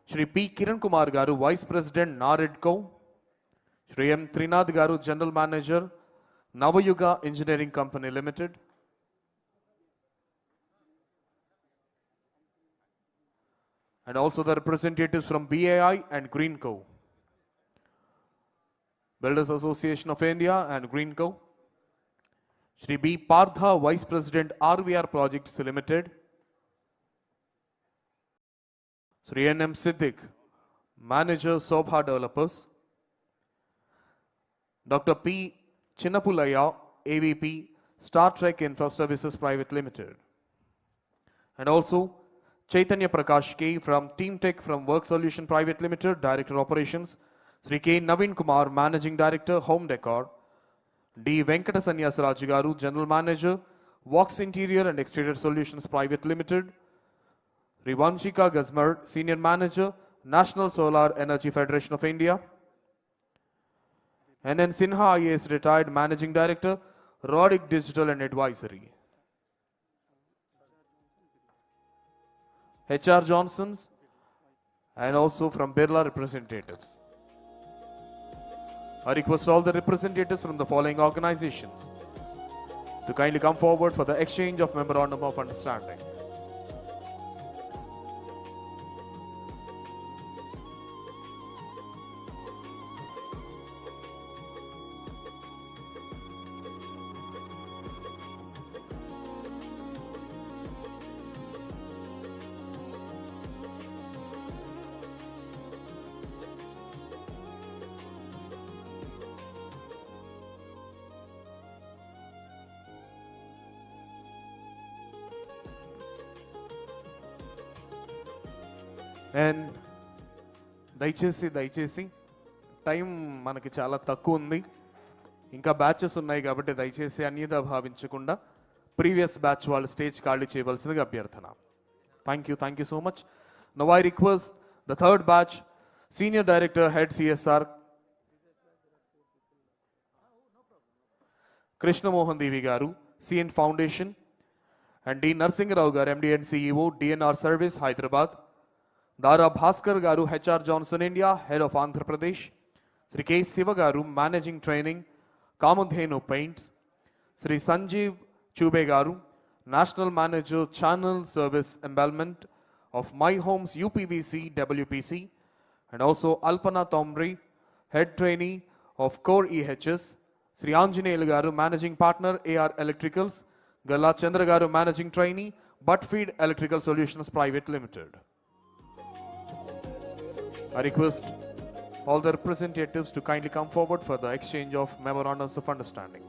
S1: Shri P. Kiran Kumar Garu, Vice President, NAREDCO. Shri M. Trinath Garu, General Manager, Navayuga Engineering Company Limited. And also the representatives from BAI and Greenco. Builders Association of India and Greenco. Shri B. Partha, Vice President, RVR Projects Limited. Shri N. M. Siddiq, Manager, Sobha Developers. Dr. P. Chinnapulaya, AVP, Star Trek Infra Services Private Limited. And also Chaitanya Prakash K. from Team Tech from Work Solution Private Limited, Director Operations. Sri K. Naveen Kumar, Managing Director, Home Decor. D. Venkata Sanyasaraju Garu, General Manager, Vox Interior and Exterior Solutions Private Limited. Rivanshika Gazmar, Senior Manager, National Solar Energy Federation of India. N.N. Sinha IAS, Retired Managing Director, Rodic Digital and Advisory. H.R. Johnson's and also from Birla representatives. I request all the representatives from the following organizations to kindly come forward for the exchange of Memorandum of Understanding. And దయచేసి time మనకి చాలా తక్కువ ఉంది, ఇంకా batches ఉన్నాయి కాబట్టి దయచేసి అన్యదా భావించకుండా ప్రీవియస్ బ్యాచ్ వాళ్ళు స్టేజ్ ఖాళీ చేయవలసిందిగా అభ్యర్థన. Thank you so much. Now I request the third batch senior director head CSR Krishnamohan Devi garu, CN foundation, and D Narasimharao garu, MD and CEO, DNR service Hyderabad. Dara Bhaskar Garu, HR Johnson India, Head of Andhra Pradesh. Sri K. Siva Garu, Managing Training, Kamudhenu Paints. Sri Sanjeev Chube Garu, National Manager, Channel Service Embellment of My Homes UPVC WPC. And also Alpana Tomri, Head Trainee of Core EHS. Sri Anjaneyal Garu, Managing Partner, AR Electricals. Galla Chandra Garu, Managing Trainee, Buttfeed Electrical Solutions Private Limited. I request all the representatives to kindly come forward for the exchange of Memorandums of Understanding.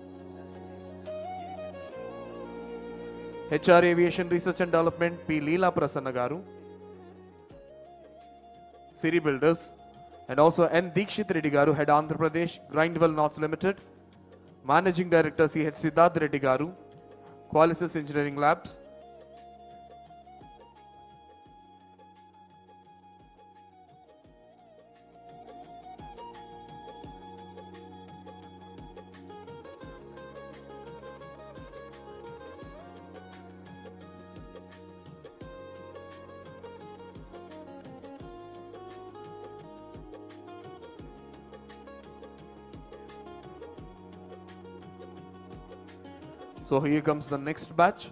S1: HR Aviation Research and Development, P. Leela Prasanna Garu, Siri Builders, and also N. Dikshit Reddy Garu, Head Andhra Pradesh, Grindwell North Limited, Managing Director C.H. Siddharth Reddy Garu, Qualisys Engineering Labs. So here comes the next batch.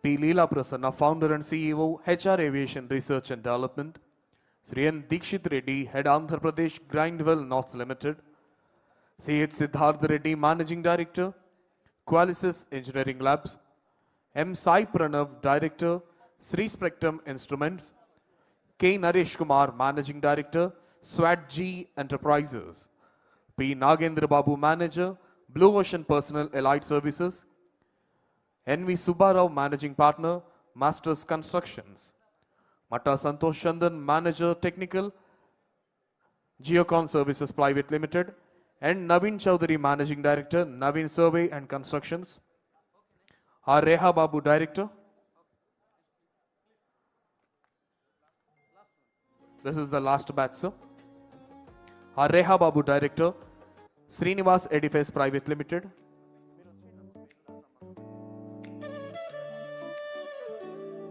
S1: P. Leela Prasanna, Founder and CEO, HR Aviation Research and Development. Sri N. Dikshit Reddy, Head Andhra Pradesh, Grindwell North Limited. C.H. Siddharth Reddy, Managing Director, Qualisys Engineering Labs. M. Sai Pranav, Director, Sri Spectrum Instruments. K. Naresh Kumar, Managing Director, SWAT-G Enterprises. P. Nagendra Babu, Manager, Blue Ocean Personal Allied Services. N.V. Subbarao, Managing Partner, Masters Constructions. Matta Santosh Chandan, Manager, Technical, Geocon Services Private Limited. And Naveen Chowdhury, Managing Director, Naveen Survey and Constructions. R. Reha Babu, Director. This is the last batch, sir. R. Reha Babu, Director, Srinivas Edifice Private Limited.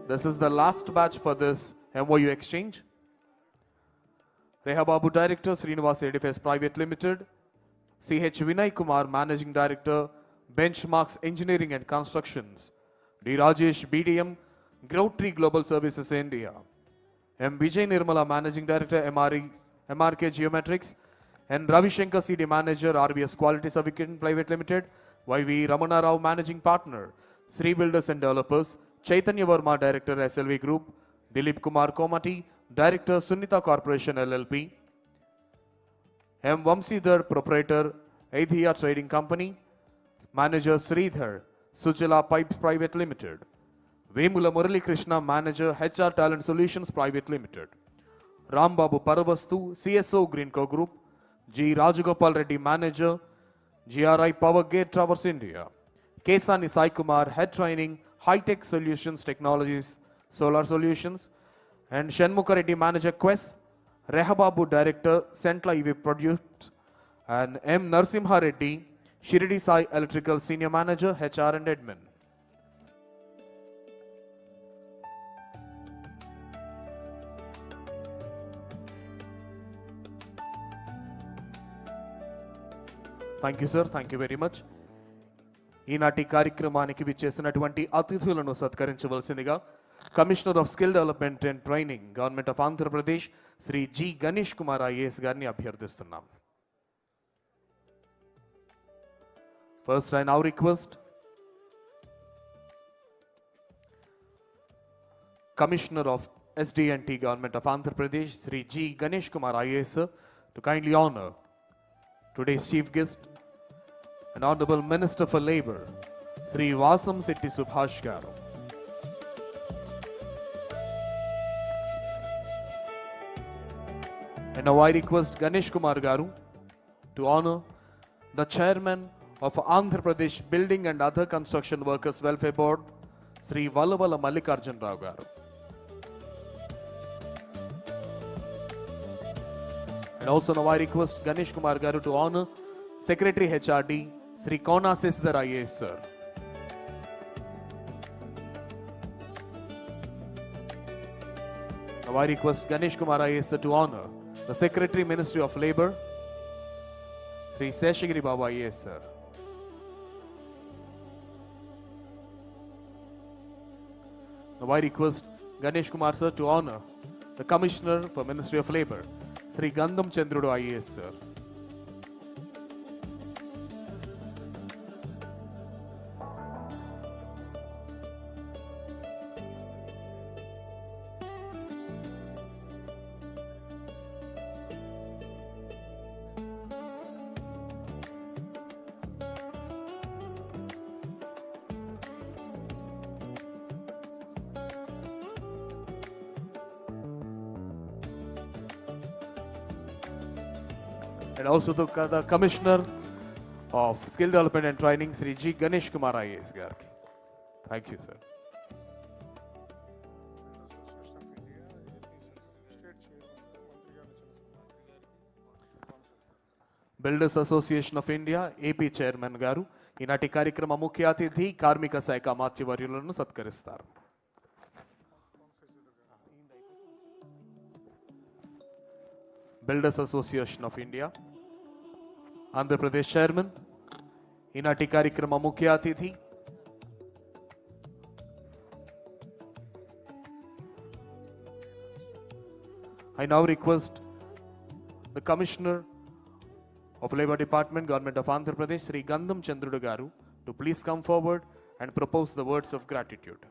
S1: This is the last batch for this MOU exchange. Rehababu Director, Srinivas Edifice Private Limited. CH Vinay Kumar, Managing Director, Benchmarks Engineering and Constructions. D. Rajesh, BDM, Growth Tree Global Services India. M. Vijay Nirmala, Managing Director, MRK Geometrics. N. Ravi Shankar, CD Manager, RBS Quality Services Private Limited. YV Ramana Rao, Managing Partner, Sri Builders and Developers. Chaitanya Verma, Director, SLV Group. Dilip Kumar Komati, Director, Sunnita Corporation LLP. M. Vamsidhar, Proprietor, Aidhiya Trading Company. Manager, Sridhar, Sujala Pipes Private Limited. Vemula Murali Krishna, Manager, HR Talent Solutions Private Limited. Rambabu Paravastu, CSO Greenco Group. G. Rajagopal Reddy, Manager, GRI Power Gate Towers India. Kesani Sai Kumar, Head Training, High Tech Solutions Technologies, Solar Solutions. And Shanmukha Reddy, Manager, Quest. Rehababu, Director, Centla EV Product. And M. Narsimha Reddy, Shirdi Sai Electrical Senior Manager, HR and Admin. Thank you, sir. Thank you very much. ఈనాటి కార్యక్రమానికి విచ్చేసినటువంటి అతిథులను సత్కరించవలసిందిగా commissioner of skill development and training government of Andhra Pradesh Shri G Ganesh Kumar IAS గారిని అభ్యర్థిస్తున్నాం. First, I now request Commissioner of SDNT Government of Andhra Pradesh, Sri G. Ganesh Kumar IAS, sir, to kindly honor today's chief guest and Honorable Minister for Labour, Sri Vasam Setti Subhash Garu. And now I request Ganesh Kumar Garu to honor the Chairman of Andhra Pradesh Building and Other Construction Workers Welfare Board, Sri Vallavala Mallikarjun Rao Garu. And also now I request Ganesh Kumar Garu to honor Secretary HRD, Sri Kona Sesdar IAS, sir. Now I request Ganesh Kumar IAS, sir, to honor the Secretary Ministry of Labour, Sri Seshagiri Baba IAS, sir. Now I request Ganesh Kumar, sir, to honor the Commissioner for Ministry of Labour, Sri Gandham Chandrudu IAS, sir. And also the Commissioner of Skill Development and Training, Sri G. Ganesh Kumar IAS Garki. Thank you, sir. Builders Association of India, AP Chairman Garu, ఈనాటి కార్యక్రమ ముఖ్య అతిథి కార్మిక శాఖ మాత్యవర్యులను సత్కరిస్తారు. Builders Association of India, Andhra Pradesh Chairman, ఈనాటి కార్యక్రమ ముఖ్య అతిథి I now request the Commissioner of Labour Department, Government of Andhra Pradesh, Sri Gandham Chandrudu Garu, to please come forward and propose the words of gratitude.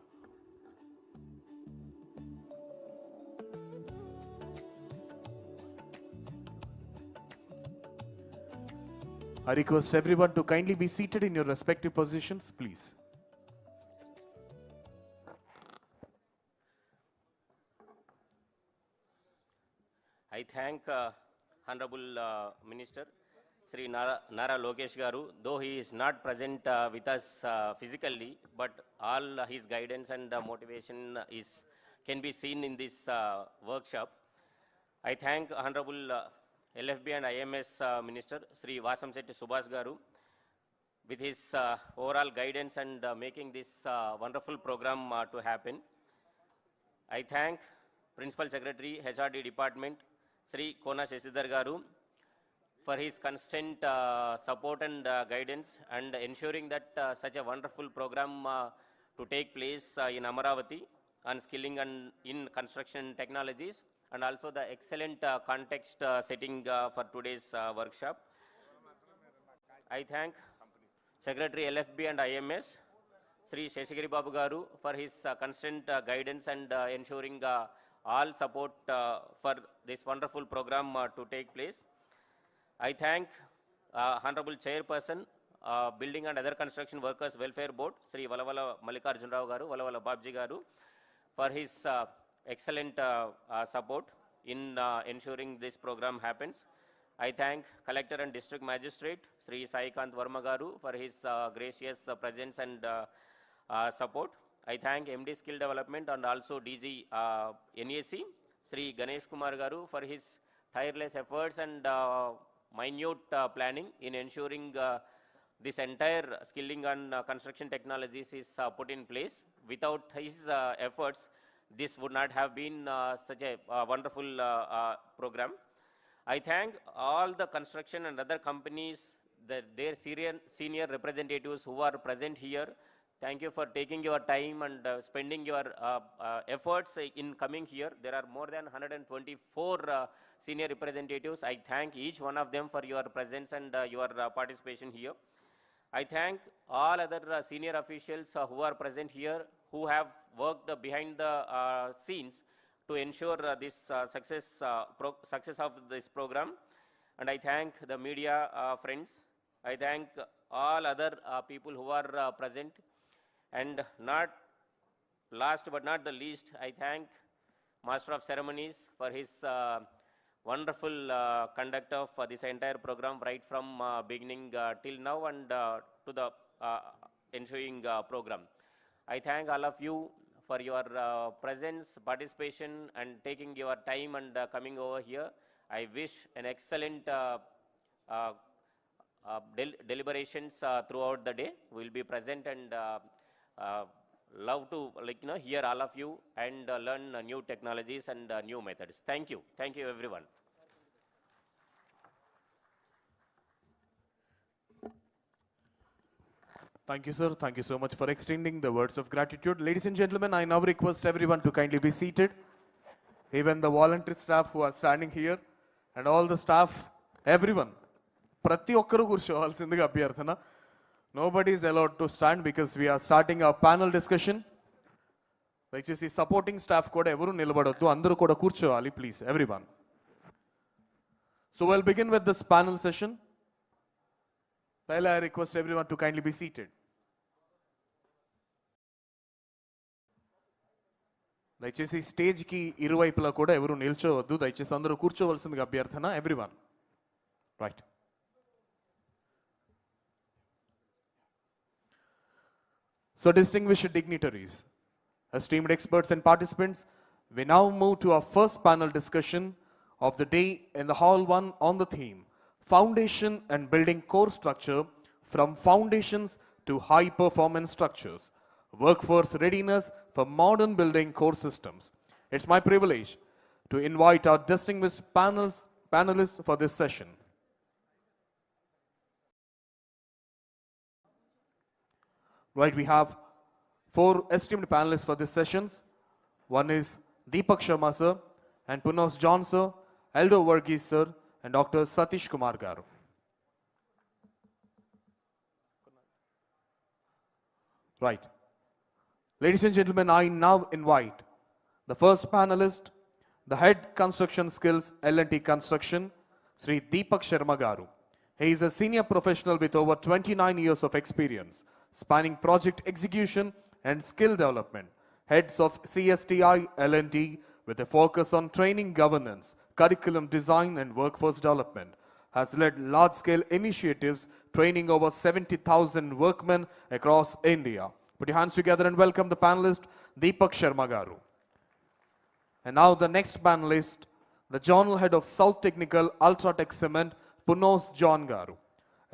S1: I request everyone to kindly be seated in your respective positions, please.
S8: I thank Honorable Minister Sri Nara Lokesh Garu, though he is not present with us physically, but all his guidance and motivation can be seen in this workshop. I thank Honorable LFB and IMS Minister Sri Vasam Setti Subhash Garu with his overall guidance and making this wonderful program to happen. I thank Principal Secretary, HRD Department, Sri Kona Shashidhar Garu, for his constant support and guidance and ensuring that such a wonderful program to take place in Amaravati on skilling and in construction technologies, and also the excellent context setting for today's workshop. I thank Secretary LFB and IMS, Sri Sheshagiri Babu Garu, for his constant guidance and ensuring all support for this wonderful program to take place. I thank Honorable Chairperson, Building and Other Construction Workers Welfare Board, Sri Valavala Mallikarjun Rao Garu, Valavala Babji Garu, for his excellent support in ensuring this program happens. I thank Collector and District Magistrate, Sri Saikant Varma Garu, for his gracious presence and support. I thank MD Skill Development and also DG NAC, Sri Ganesh Kumar Garu, for his tireless efforts and minute planning in ensuring this entire skilling and construction technologies is put in place. Without his efforts, this would not have been such a wonderful program. I thank all the construction and other companies, their senior representatives who are present here. Thank you for taking your time and spending your efforts in coming here. There are more than 124 senior representatives. I thank each one of them for your presence and your participation here. I thank all other senior officials who are present here, who have worked behind the scenes to ensure this success of this program. And I thank the media friends. I thank all other people who are present. And not last but not the least, I thank Master of Ceremonies for his wonderful conduct of this entire program right from beginning till now and to the ensuing program. I thank all of you for your presence, participation, and taking your time and coming over here. I wish an excellent deliberations throughout the day. We'll be present and love to hear all of you and learn new technologies and new methods. Thank you everyone.
S1: Thank you, sir. Thank you so much for extending the words of gratitude. Ladies and gentlemen, I now request everyone to kindly be seated. Even the voluntary staff who are standing here and all the staff, everyone. Prati okkaru kurchovalsindiga abhyarthana. Nobody is allowed to stand because we are starting our panel discussion. దయచేసి supporting staff కూడా ఎవరు నిలబడొద్దు, అందరూ కూడా కూర్చోవాలి, please, everyone. So we'll begin with this panel session. I request everyone to kindly be seated. దయచేసి stage కి ఇరువైపులా కూడా ఎవరు నిల్చోవద్దు, దయచేసి అందరూ కూర్చోవలసిందిగా అభ్యర్థన, everyone. Right. So distinguished dignitaries, esteemed experts and participants, we now move to our first panel discussion of the day in the Hall 1 on the theme, Foundation and Building Core Structure from Foundations to High Performance Structures, Workforce Readiness for Modern Building Core Systems. It's my privilege to invite our distinguished panelists for this session. Right, we have 4 esteemed panelists for this sessions. One is Deepak Sharma sir, and Punos John sir, Eldo Varghese sir, and Dr. Satish Kumar Garu. Right. Ladies and gentlemen, I now invite the first panelist, the Head Construction Skills L&T Construction, Sri Deepak Sharma Garu. He is a senior professional with over 29 years of experience, spanning project execution and skill development, heads of CSTI L&T with a focus on training governance, curriculum design and workforce development, has led large-scale initiatives training over 70,000 workmen across India. Put your hands together and welcome the panelist, Deepak Sharma Garu. And now the next panelist, the Journal Head of South Technical Ultratech Cement, Punos John Garu,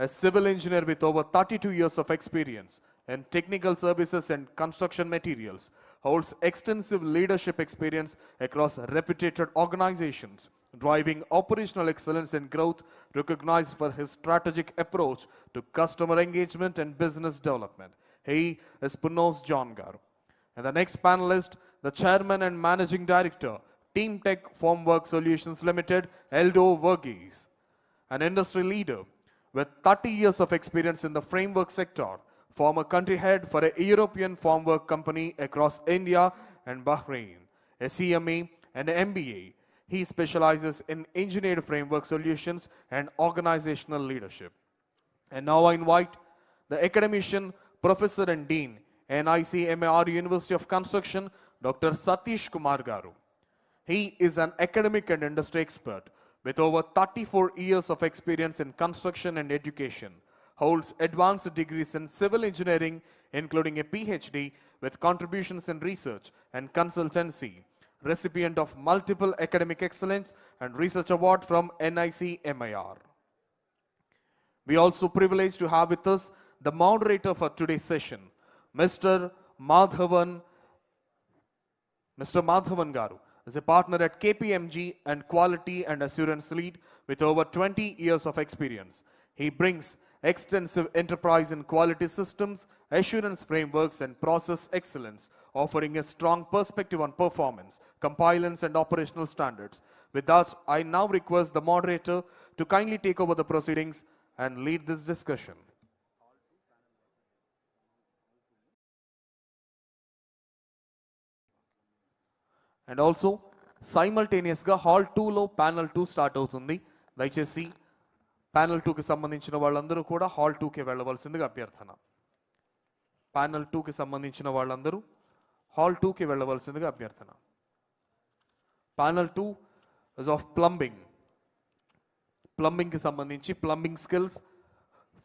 S1: a civil engineer with over 32 years of experience in technical services and construction materials, holds extensive leadership experience across reputed organizations, driving operational excellence and growth, recognized for his strategic approach to customer engagement and business development. He is Punnos John Garu. And the next panelist, the Chairman and Managing Director, Team Tech Formwork Solutions Limited, Eldo Verghese, an industry leader with 30 years of experience in the framework sector, former country head for a European formwork company across India and Bahrain, a CMA and MBA. He specializes in engineered framework solutions and organizational leadership. And now I invite the academician, Professor and Dean, NICMAR University of Construction, Dr. Satish Kumar Garu. He is an academic and industry expert with over 34 years of experience in construction and education, holds advanced degrees in civil engineering, including a PhD with contributions in research and consultancy, recipient of multiple academic excellence and research award from NICMAR. We also privileged to have with us the moderator for today's session, Mr. Madhavan Garu is a partner at KPMG and Quality and Assurance Lead with over 20 years of experience. He brings extensive enterprise in quality systems, assurance frameworks, and process excellence, offering a strong perspective on performance, compliance, and operational standards. With that, I now request the moderator to kindly take over the proceedings and lead this discussion. And also, simultaneous గా hall 2లో panel 2 start అవుతుంది. దయచేసి panel 2కి సంబంధించిన వాళ్ళందరూ కూడా hall 2కి వెళ్ళవలసిందిగా అభ్యర్థన. ప్యానల్ 2కి సంబంధించిన వాళ్ళందరూ హాల్ 2కి వెళ్ళవలసిందిగా అభ్యర్థన. Panel 2 is of plumbing. ప్లంబింగ్కి సంబంధించి plumbing skills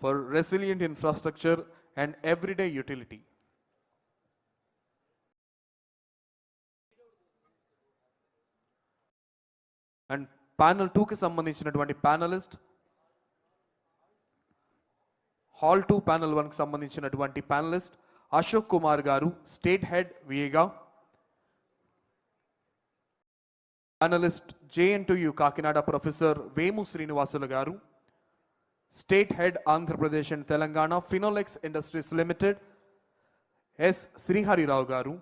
S1: for resilient infrastructure and everyday utility. And panel 2కి సంబంధించినటువంటి ప్యానలిస్ట్ హాల్ 2 ప్యానల్ 1కి సంబంధించినటువంటి panellist Ashok Kumar garu, state head విఏగా. Panelist JNTU Kakinada professor Vemu Srinivasulu garu, state head Andhra Pradesh and Telangana Finolex industries limited S Sriharirao garu,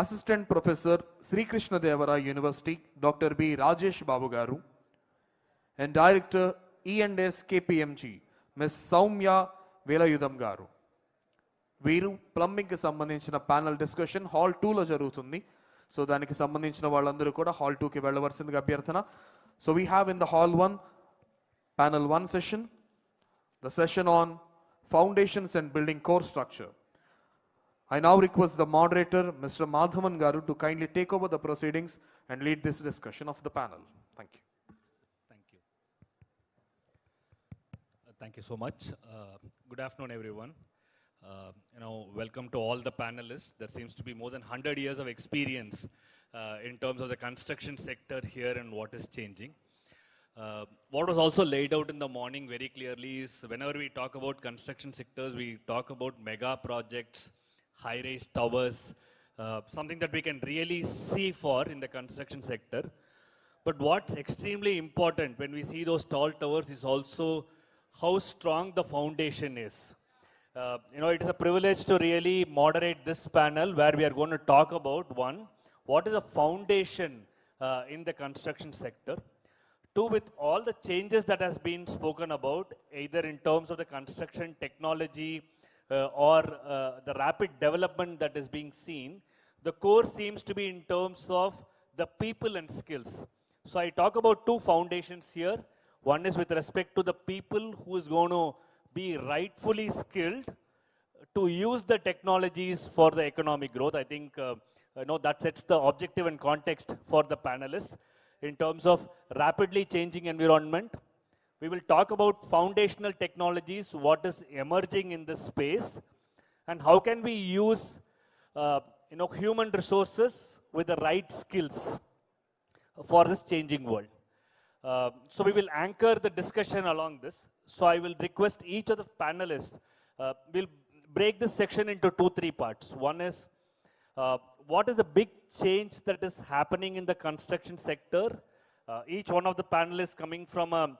S1: assistant professor Sri Krishnadevaraya university doctor B Rajesh Babu garu, and director E&S KPMG miss Soumya Velayudham garu. వీరు ప్లంబింగ్కి సంబంధించిన panel discussion hall 2లో జరుగుతుంది. So దానికి సంబంధించిన వాళ్ళందరూ కూడా హాల్ 2కి వెళ్ళవలసిందిగా అభ్యర్థన. So we have in the hall 1 panel 1 session, the session on foundations and building core structure. I now request the moderator, Mr. Madhavan Garu, to kindly take over the proceedings and lead this discussion of the panel. Thank you.
S9: Thank you. Thank you so much. Good afternoon, everyone. Welcome to all the panelists. There seems to be more than 100 years of experience in terms of the construction sector here and what is changing. What was also laid out in the morning very clearly is whenever we talk about construction sectors, we talk about mega projects, high-rise towers, something that we can really see for in the construction sector. But what's extremely important when we see those tall towers is also how strong the foundation is. It is a privilege to really moderate this panel where we are going to talk about, one, what is a foundation in the construction sector. Two, with all the changes that has been spoken about, either in terms of the construction technology or the rapid development that is being seen, the core seems to be in terms of the people and skills. So I talk about two foundations here. One is with respect to the people who is going to be rightfully skilled to use the technologies for the economic growth. I think that sets the objective and context for the panelists. In terms of rapidly changing environment, we will talk about foundational technologies, what is emerging in this space, and how can we use human resources with the right skills for this changing world. So we will anchor the discussion along this. So I will request each of the panelists, we'll break this section into 2-3 parts. One is What is the big change that is happening in the construction sector? Each one of the panelists coming from a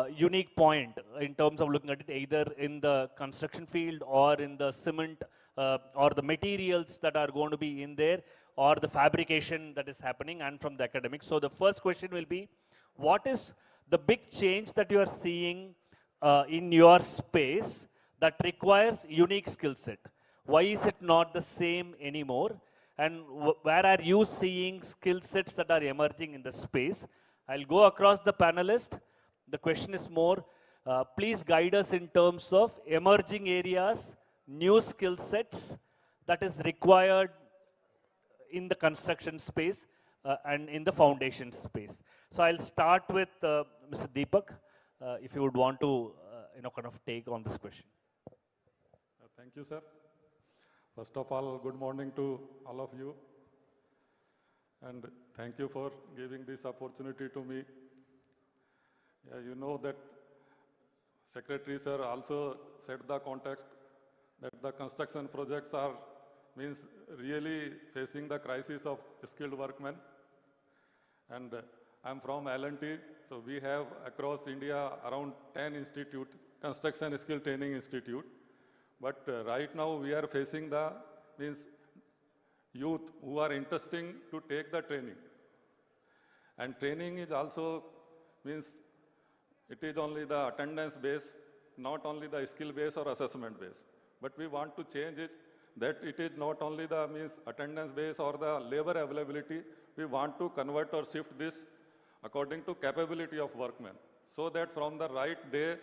S9: unique point in terms of looking at it either in the construction field or in the cement or the materials that are going to be in there or the fabrication that is happening and from the academics. So the first question will be, what is the big change that you are seeing in your space that requires unique skill set? Why is it not the same anymore? And where are you seeing skill sets that are emerging in the space? I'll go across the panelist. The question is more, please guide us in terms of emerging areas, new skill sets that is required in the construction space and in the foundation space. So I'll start with Mr. Deepak, if you would want to kind of take on this question.
S10: Thank you, sir. First of all, good morning to all of you. And thank you for giving this opportunity to me. Yeah, you know that Secretary Sir also set the context that the construction projects are really facing the crisis of skilled workmen. And I'm from L&T, so we have across India around 10 institutes, construction skill training institute. But right now we are facing the youth who are interested to take the training. And training is also it is only the attendance base, not only the skill base or assessment base. But we want to change it, that it is not only the attendance base or the labor availability. We want to convert or shift this according to capability of workmen. So that from the right day,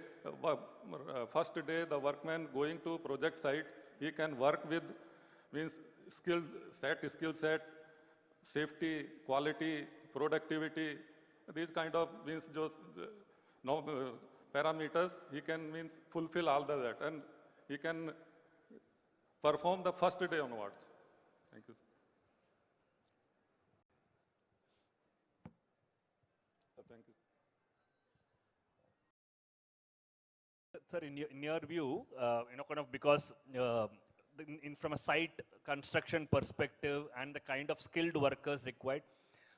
S10: first day, the workman going to project site, he can work with skill set, safety, quality, productivity, these kind of parameters, he can fulfill all that, and he can perform the first day onwards. Thank you. Thank you.
S9: Sir, in your view, because from a site construction perspective and the kind of skilled workers required,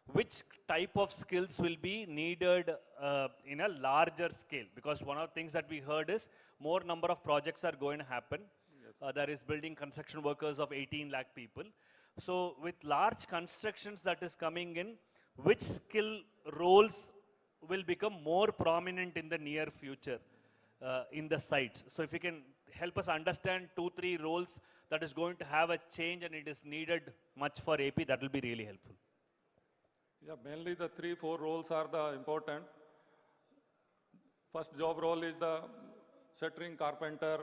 S9: which type of skills will be needed in a larger scale? Because one of the things that we heard is more number of projects are going to happen. Yes. There is building construction workers of 18 lakh people. So with large constructions that is coming in, which skill roles will become more prominent in the near future in the sites? So if you can help us understand 2-3 roles that is going to have a change and it is needed much for AP, that will be really helpful.
S10: Yeah, mainly the 3-4 roles are the important. First job role is the shuttering carpenter,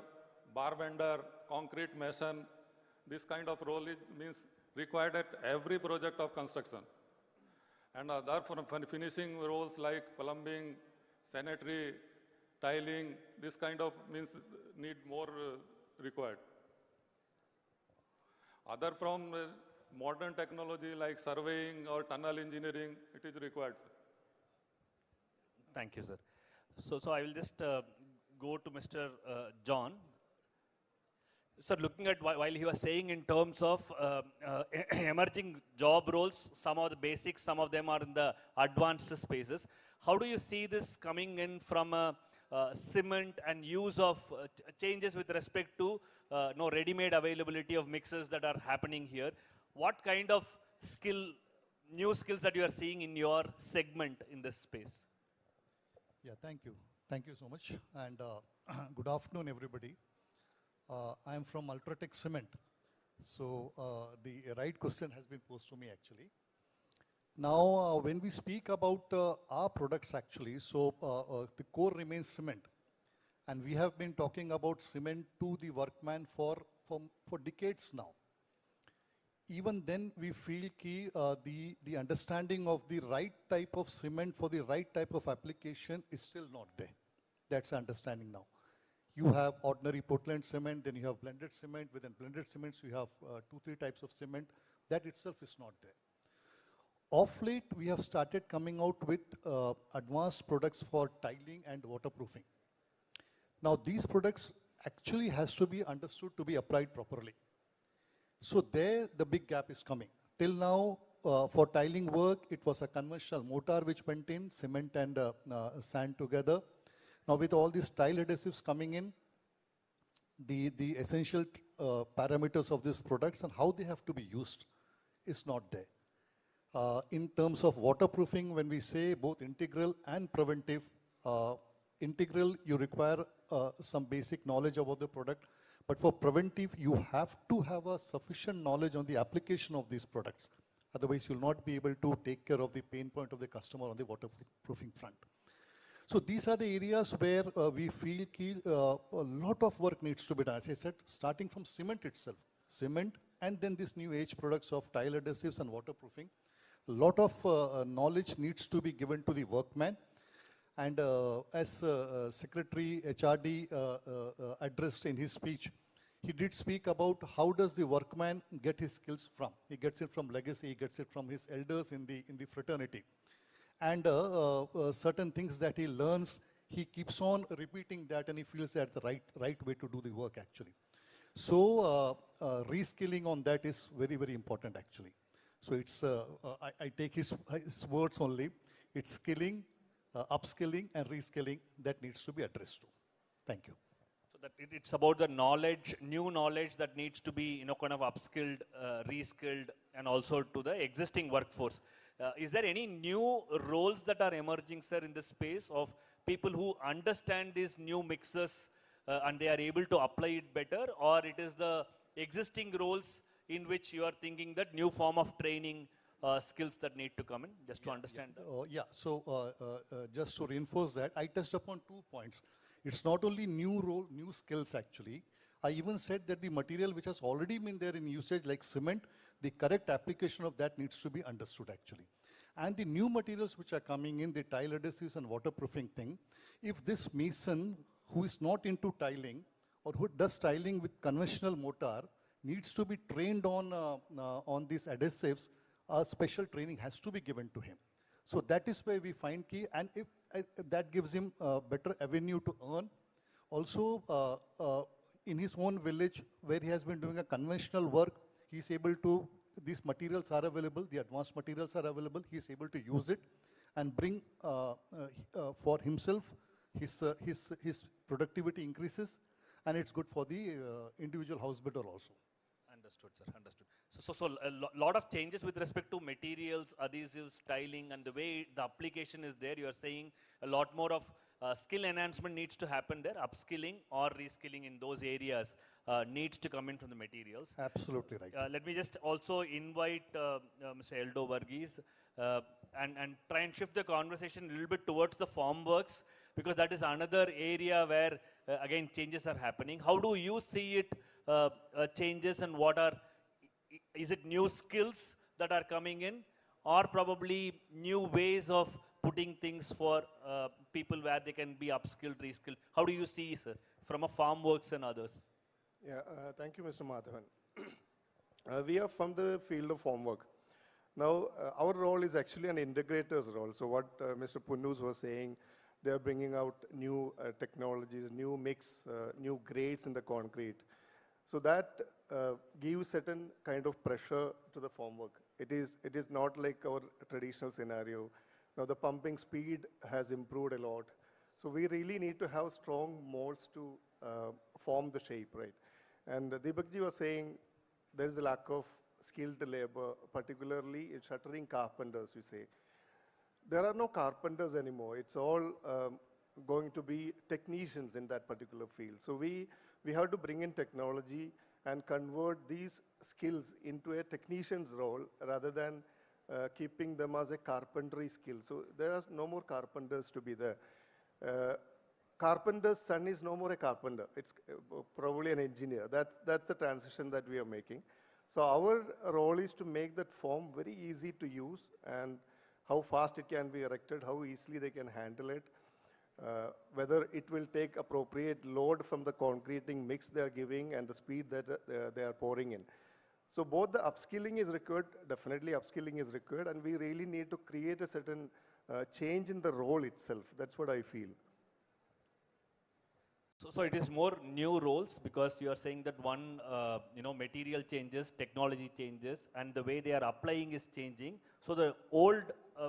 S10: bar bender, concrete mason. This kind of role means required at every project of construction. And other for finishing roles like plumbing, sanitary, tiling, this kind of need more required. Other from modern technology like surveying or tunnel engineering, it is required, sir.
S9: Thank you, sir. So I will just go to Mr. John. Sir, looking at while he was saying in terms of emerging job roles, some of the basics, some of them are in the advanced spaces. How do you see this coming in from cement and use of changes with respect to ready-made availability of mixers that are happening here? What kind of new skills that you are seeing in your segment in this space?
S11: Yeah, thank you. Thank you so much. And good afternoon, everybody. I am from Ultratech Cement. So the right question has been posed to me actually. Now, when we speak about our products actually, so the core remains cement. And we have been talking about cement to the workman for decades now. Even then, we feel the understanding of the right type of cement for the right type of application is still not there. That's the understanding now. You have ordinary Portland cement, then you have blended cement. Within blended cements, you have 2-3 types of cement. That itself is not there. Of late, we have started coming out with advanced products for tiling and waterproofing. Now, these products actually has to be understood to be applied properly. So there, the big gap is coming. Till now, for tiling work, it was a conventional mortar which went in, cement and sand together. Now with all these tile adhesives coming in, the essential parameters of these products and how they have to be used is not there. In terms of waterproofing, when we say both integral and preventive, integral, you require some basic knowledge about the product, but for preventive, you have to have a sufficient knowledge on the application of these products. Otherwise, you'll not be able to take care of the pain point of the customer on the waterproofing front. So these are the areas where we feel a lot of work needs to be done. As I said, starting from cement itself, cement, and then this new age products of tile adhesives and waterproofing. A lot of knowledge needs to be given to the workman. And as Secretary HRD addressed in his speech, he did speak about how does the workman get his skills from. He gets it from legacy, he gets it from his elders in the fraternity. And certain things that he learns, he keeps on repeating that, and he feels that's the right way to do the work actually. So reskilling on that is very, very important actually. So it's, I take his words only, it's skilling, upskilling and reskilling that needs to be addressed to. Thank you.
S9: So that it's about the knowledge, new knowledge that needs to be, kind of upskilled, reskilled, and also to the existing workforce. Is there any new roles that are emerging, sir, in the space of people who understand these new mixes and they are able to apply it better, or it is the existing roles in which you are thinking that new form of training skills that need to come in, just to understand that?
S11: So just to reinforce that, I touched upon 2 points. It's not only new role, new skills actually. I even said that the material which has already been there in usage like cement, the correct application of that needs to be understood actually. And the new materials which are coming in, the tile adhesives and waterproofing thing, if this mason who is not into tiling or who does tiling with conventional mortar needs to be trained on these adhesives, special training has to be given to him. So that is where we find key, and if that gives him a better avenue to earn. Also, in his own village where he has been doing a conventional work, he's able to, these materials are available, the advanced materials are available, he's able to use it and bring for himself, his productivity increases, and it's good for the individual house builder also.
S9: Understood, sir, understood. So a lot of changes with respect to materials, adhesives, styling, and the way the application is there. You are saying a lot more of skill enhancement needs to happen there, upskilling or reskilling in those areas needs to come in from the materials.
S11: Absolutely right.
S9: Let me just also invite Mr. Eldo Varghese and try and shift the conversation a little bit towards the formworks, because that is another area where, again, changes are happening. How do you see it, changes, and what are, is it new skills that are coming in, or probably new ways of putting things for people where they can be upskilled, reskilled? How do you see, sir, from a farm works and others?
S12: Yeah, thank you, Mr. Madhavan. We are from the field of formwork. Now, our role is actually an integrator's role. So what Mr. Punnus was saying, they are bringing out new technologies, new mix, new grades in the concrete. So that gives certain kind of pressure to the formwork. It is not like our traditional scenario. Now the pumping speed has improved a lot. So we really need to have strong molds to form the shape, right? And Deepakji was saying there is a lack of skilled labor, particularly in shuttering carpenters, you say. There are no carpenters anymore. It's all going to be technicians in that particular field. So we have to bring in technology and convert these skills into a technician's role rather than keeping them as a carpentry skill. So there are no more carpenters to be there. Carpenter's son is no more a carpenter. It's probably an engineer. That's the transition that we are making. So our role is to make that form very easy to use, and how fast it can be erected, how easily they can handle it, whether it will take appropriate load from the concreting mix they are giving and the speed that they are pouring in. So both the upskilling is required, definitely upskilling is required, and we really need to create a certain change in the role itself. That's what I feel.
S13: So it is more new roles because you are saying that one, material changes, technology changes, and the way they are applying is changing. So the old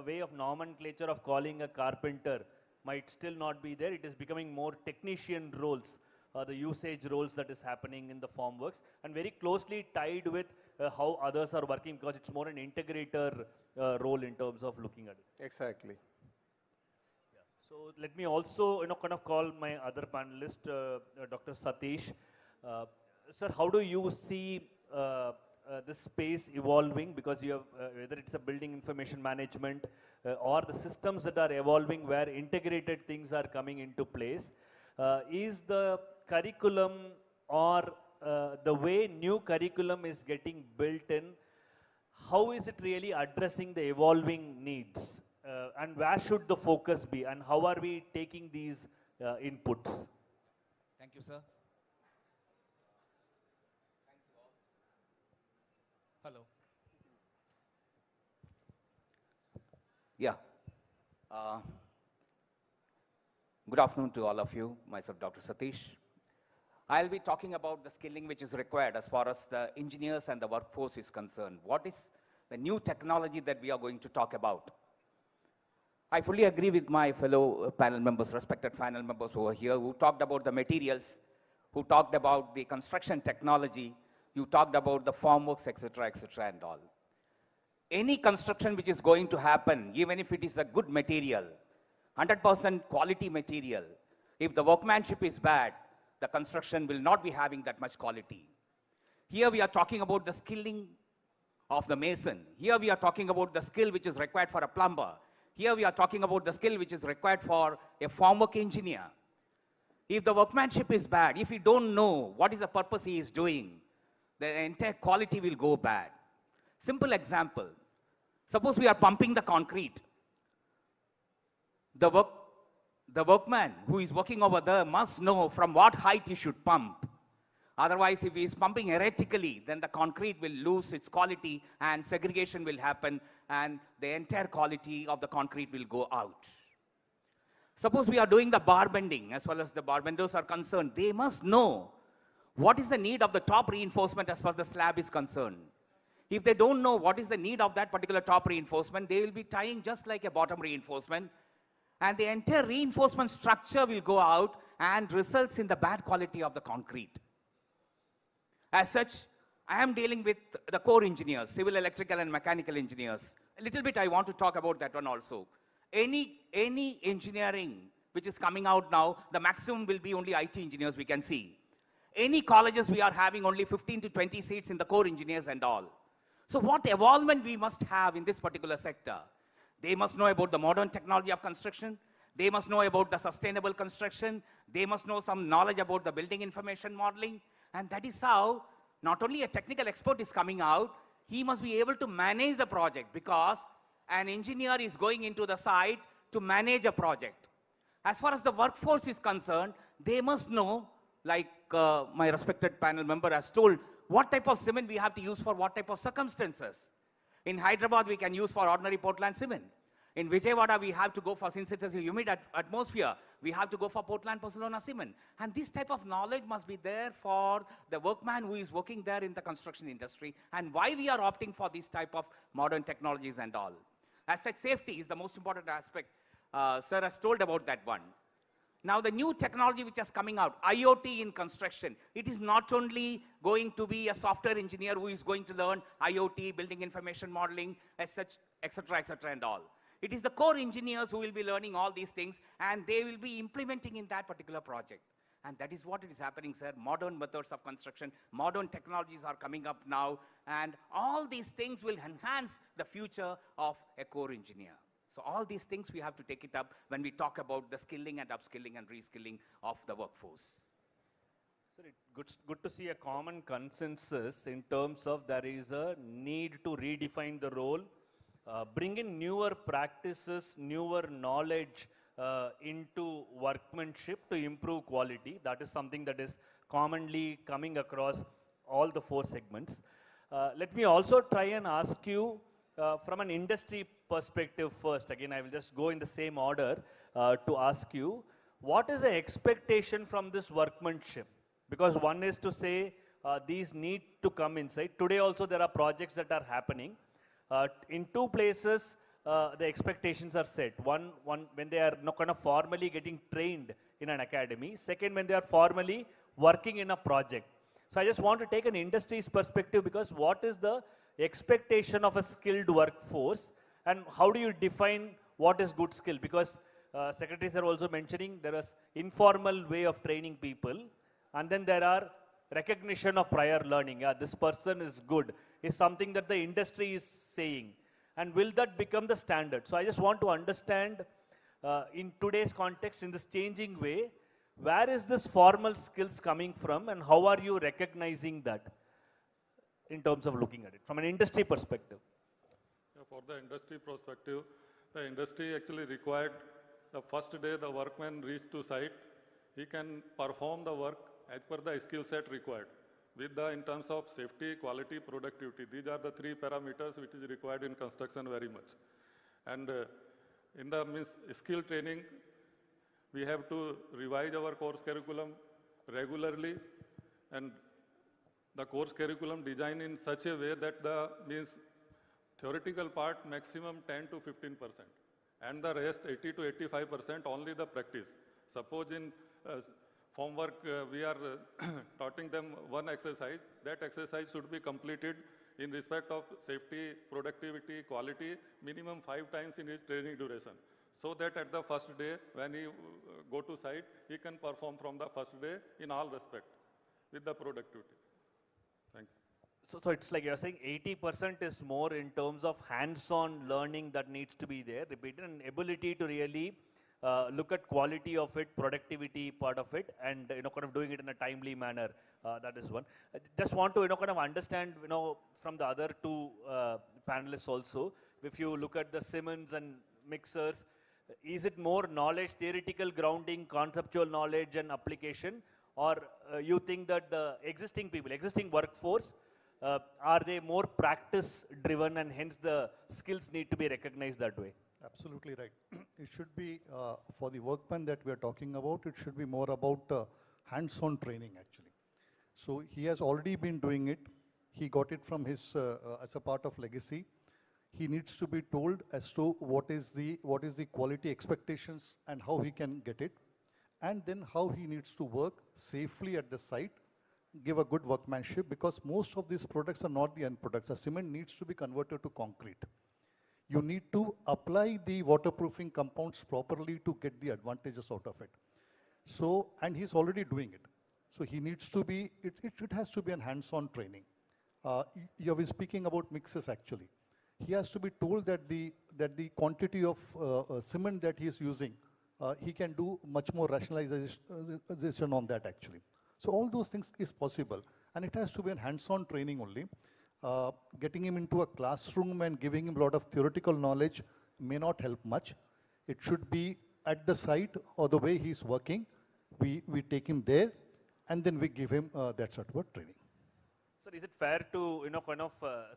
S13: way of nomenclature of calling a carpenter might still not be there. It is becoming more technician roles, the usage roles that is happening in the formworks, and very closely tied with how others are working because it's more an integrator role in terms of looking at it.
S12: Exactly.
S13: So let me also, kind of call my other panelist, Dr. Satish. Sir, how do you see this space evolving? Because you have, whether it's a building information management or the systems that are evolving where integrated things are coming into place. Is the curriculum or the way new curriculum is getting built in, how is it really addressing the evolving needs? And where should the focus be, and how are we taking these inputs?
S14: Thank you, sir. Thank you all. Hello. Yeah. Good afternoon to all of you. Myself, Dr. Satish. I'll be talking about the skilling which is required as far as the engineers and the workforce is concerned. What is the new technology that we are going to talk about? I fully agree with my fellow panel members, respected panel members over here, who talked about the materials, who talked about the construction technology, you talked about the formworks, etc., and all. Any construction which is going to happen, even if it is a good material, 100% quality material, if the workmanship is bad, the construction will not be having that much quality. Here we are talking about the skilling of the mason. Here we are talking about the skill which is required for a plumber. Here we are talking about the skill which is required for a formwork engineer. If the workmanship is bad, if you don't know what is the purpose he is doing, the entire quality will go bad. Simple example. Suppose we are pumping the concrete. The workman who is working over there must know from what height he should pump. Otherwise, if he is pumping erratically, then the concrete will lose its quality and segregation will happen and the entire quality of the concrete will go out. Suppose we are doing the bar bending, as well as the bar benders are concerned, they must know what is the need of the top reinforcement as far as the slab is concerned. If they don't know what is the need of that particular top reinforcement, they will be tying just like a bottom reinforcement, and the entire reinforcement structure will go out and results in the bad quality of the concrete. As such, I am dealing with the core engineers, civil, electrical, and mechanical engineers. A little bit I want to talk about that one also. Any engineering which is coming out now, the maximum will be only IT engineers we can see. Any colleges we are having only 15 to 20 seats in the core engineers and all. So what evolvement we must have in this particular sector? They must know about the modern technology of construction. They must know about the sustainable construction. They must know some knowledge about the building information modeling. And that is how not only a technical expert is coming out, he must be able to manage the project, because an engineer is going into the site to manage a project. As far as the workforce is concerned, they must know, like my respected panel member has told, what type of cement we have to use for what type of circumstances. In Hyderabad, we can use for ordinary Portland cement. In Vijayawada, we have to go for, since it is a humid atmosphere, we have to go for Portland Barcelona cement. And this type of knowledge must be there for the workman who is working there in the construction industry, and why we are opting for this type of modern technologies and all. As such, safety is the most important aspect. Sir has told about that one. Now, the new technology which is coming out, IoT in construction, it is not only going to be a software engineer who is going to learn IoT, building information modeling, as such, etc., and all. It is the core engineers who will be learning all these things, and they will be implementing in that particular project. And that is what is happening, sir. Modern methods of construction, modern technologies are coming up now, and all these things will enhance the future of a core engineer. So all these things we have to take it up when we talk about the skilling and upskilling and reskilling of the workforce.
S13: Sir, it's good to see a common consensus in terms of there is a need to redefine the role, bring in newer practices, newer knowledge into workmanship to improve quality. That is something that is commonly coming across all the 4 segments. Let me also try and ask you from an industry perspective first. Again, I will just go in the same order to ask you, what is the expectation from this workmanship? Because one is to say these need to come inside. Today also there are projects that are happening. In two places, the expectations are set. One when they are kind of formally getting trained in an academy. Second, when they are formally working in a project. So I just want to take an industry's perspective, because what is the expectation of a skilled workforce, and how do you define what is good skill? Because secretaries are also mentioning there is informal way of training people, and then there are recognition of prior learning. Yeah, this person is good, is something that the industry is saying. And will that become the standard? So I just want to understand in today's context, in this changing way, where is this formal skills coming from, and how are you recognizing that in terms of looking at it from an industry perspective?
S10: Yeah, for the industry perspective, the industry actually required the first day the workman reached to site, he can perform the work as per the skill set required. With the, in terms of safety, quality, productivity, these are the three parameters which is required in construction very much. And in the skill training, we have to revise our course curriculum regularly, and the course curriculum designed in such a way that the theoretical part maximum 10 to 15%, and the rest 80 to 85% only the practice. Suppose in form work, we are teaching them one exercise. That exercise should be completed in respect of safety, productivity, quality, minimum 5 times in his training duration. So that at the first day, when he go to site, he can perform from the first day in all respect with the productivity. Thank you.
S13: So it's like you're saying 80% is more in terms of hands-on learning that needs to be there, repeated, and ability to really look at quality of it, productivity part of it, and kind of doing it in a timely manner. That is one. I just want to kind of understand from the other two panelists also. If you look at the Siemens and mixers, is it more knowledge, theoretical grounding, conceptual knowledge and application, or you think that the existing people, existing workforce, are they more practice driven, and hence the skills need to be recognized that way?
S11: Absolutely right. It should be, for the workman that we are talking about, it should be more about hands-on training actually. So he has already been doing it. He got it from his, as a part of legacy. He needs to be told as to what is the quality expectations and how he can get it, and then how he needs to work safely at the site, give a good workmanship, because most of these products are not the end products. A cement needs to be converted to concrete. You need to apply the waterproofing compounds properly to get the advantages out of it. So, and he's already doing it. So he needs to be, it has to be a hands-on training. You were speaking about mixes actually. He has to be told that the quantity of cement that he is using, he can do much more rationalization on that actually. So all those things is possible, and it has to be a hands-on training only. Getting him into a classroom and giving him a lot of theoretical knowledge may not help much. It should be at the site or the way he's working. We take him there, and then we give him that sort of training.
S13: Sir, is it fair to kind of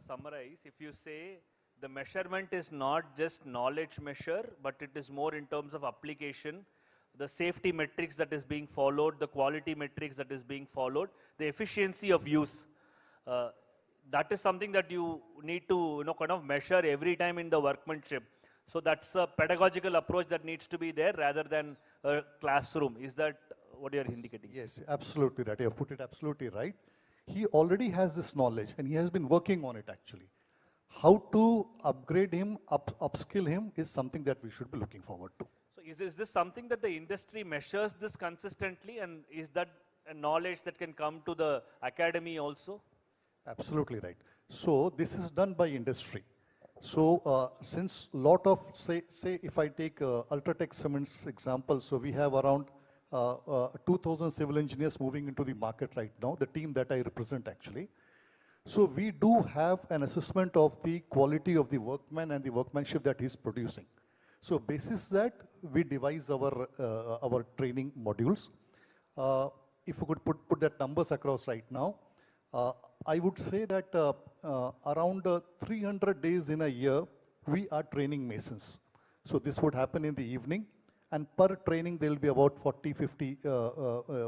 S13: summarize if you say the measurement is not just knowledge measure, but it is more in terms of application, the safety metrics that is being followed, the quality metrics that is being followed, the efficiency of use. That is something that you need to kind of measure every time in the workmanship. So that's a pedagogical approach that needs to be there rather than a classroom. Is that what you're indicating?
S11: Yes, absolutely right. You have put it absolutely right. He already has this knowledge and he has been working on it actually. How to upgrade him, upskill him is something that we should be looking forward to.
S13: So is this something that the industry measures this consistently, and is that a knowledge that can come to the academy also?
S11: Absolutely right. So this is done by industry. So since lot of, say if I take Ultratech Cements example, so we have around 2,000 civil engineers moving into the market right now, the team that I represent actually. So we do have an assessment of the quality of the workman and the workmanship that he's producing. So basis that, we devise our training modules. If you could put that numbers across right now, I would say that around 300 days in a year, we are training masons. So this would happen in the evening, And per training, there will be about 40, 50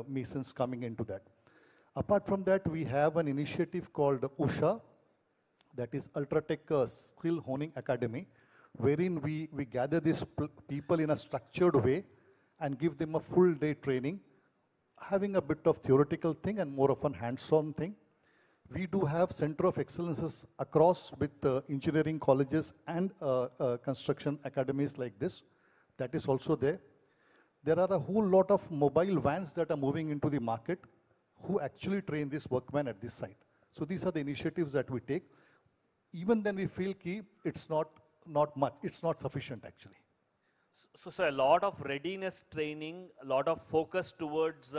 S11: masons coming into that. Apart from that, we have an initiative called USHA, that is Ultratech Skill Honing Academy, wherein we gather these people in a structured way and give them a full day training, having a bit of theoretical thing and more of a hands-on thing. We do have Center of Excellences across with engineering colleges and construction academies like this. That is also there. There are a whole lot of mobile vans that are moving into the market who actually train this workman at this site. So these are the initiatives that we take. Even then we feel key, it's not much, it's not sufficient actually.
S13: So a lot of readiness training, a lot of focus towards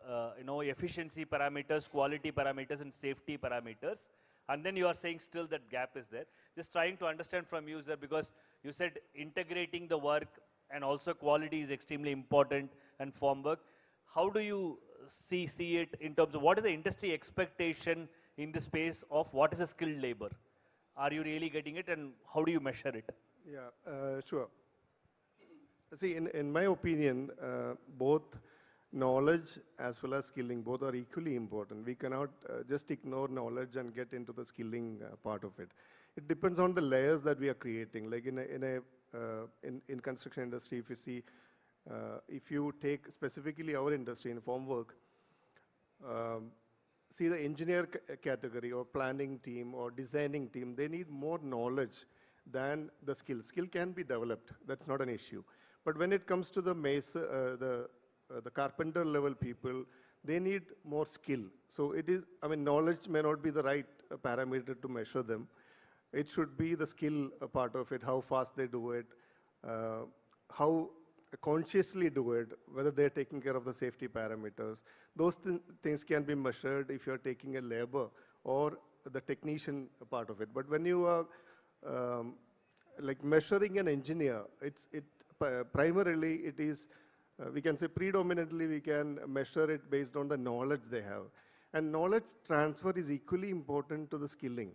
S13: efficiency parameters, quality parameters, and safety parameters. And then you are saying still that gap is there. Just trying to understand from you, sir, because you said integrating the work and also quality is extremely important and form work. How do you see it in terms of what is the industry expectation in the space of what is a skilled labor? Are you really getting it, and how do you measure it?
S12: Yeah, sure. See, in my opinion, both knowledge as well as skilling, both are equally important. We cannot just ignore knowledge and get into the skilling part of it. It depends on the layers that we are creating. Like in construction industry, if you see, if you take specifically our industry in formwork, see the engineer category or planning team or designing team, they need more knowledge than the skill. Skill can be developed, that's not an issue. But when it comes to the the carpenter level people, they need more skill. So it is, I mean, knowledge may not be the right parameter to measure them. It should be the skill part of it, how fast they do it, how consciously do it, whether they're taking care of the safety parameters. Those things can be measured if you're taking a labor or the technician part of it. But when you are like measuring an engineer, primarily it is, we can say predominantly we can measure it based on the knowledge they have. And knowledge transfer is equally important to the skilling.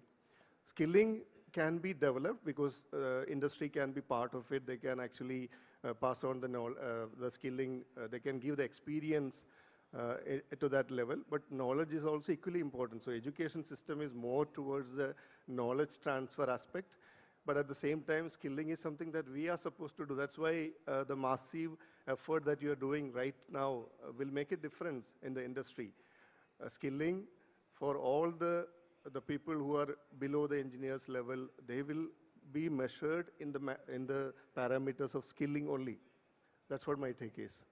S12: Skilling can be developed because industry can be part of it. They can actually pass on the skilling. They can give the experience to that level. But knowledge is also equally important. So education system is more towards the knowledge transfer aspect. But at the same time, skilling is something that we are supposed to do. That's why the massive effort that you are doing right now will make a difference in the industry. Skilling for all the people who are below the engineers level, they will be measured in the parameters of skilling only. That's what my take is.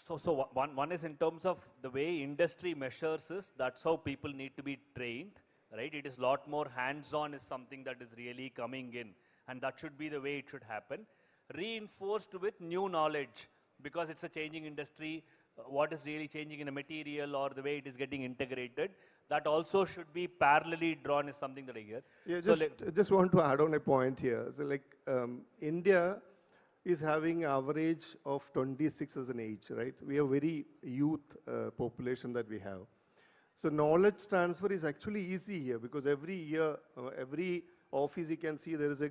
S13: So one is in terms of the way industry measures is, that's how people need to be trained, right? It is a lot more hands-on is something that is really coming in, and that should be the way it should happen. Reinforced with new knowledge, because it's a changing industry, what is really changing in a material or the way it is getting integrated, that also should be parallelly drawn is something that I hear.
S12: Yeah,
S13: so
S12: just want to add on a point here. So like India is having average of 26 as an age, right? We have very youth population that we have. So knowledge transfer is actually easy here because every year, every office you can see there is a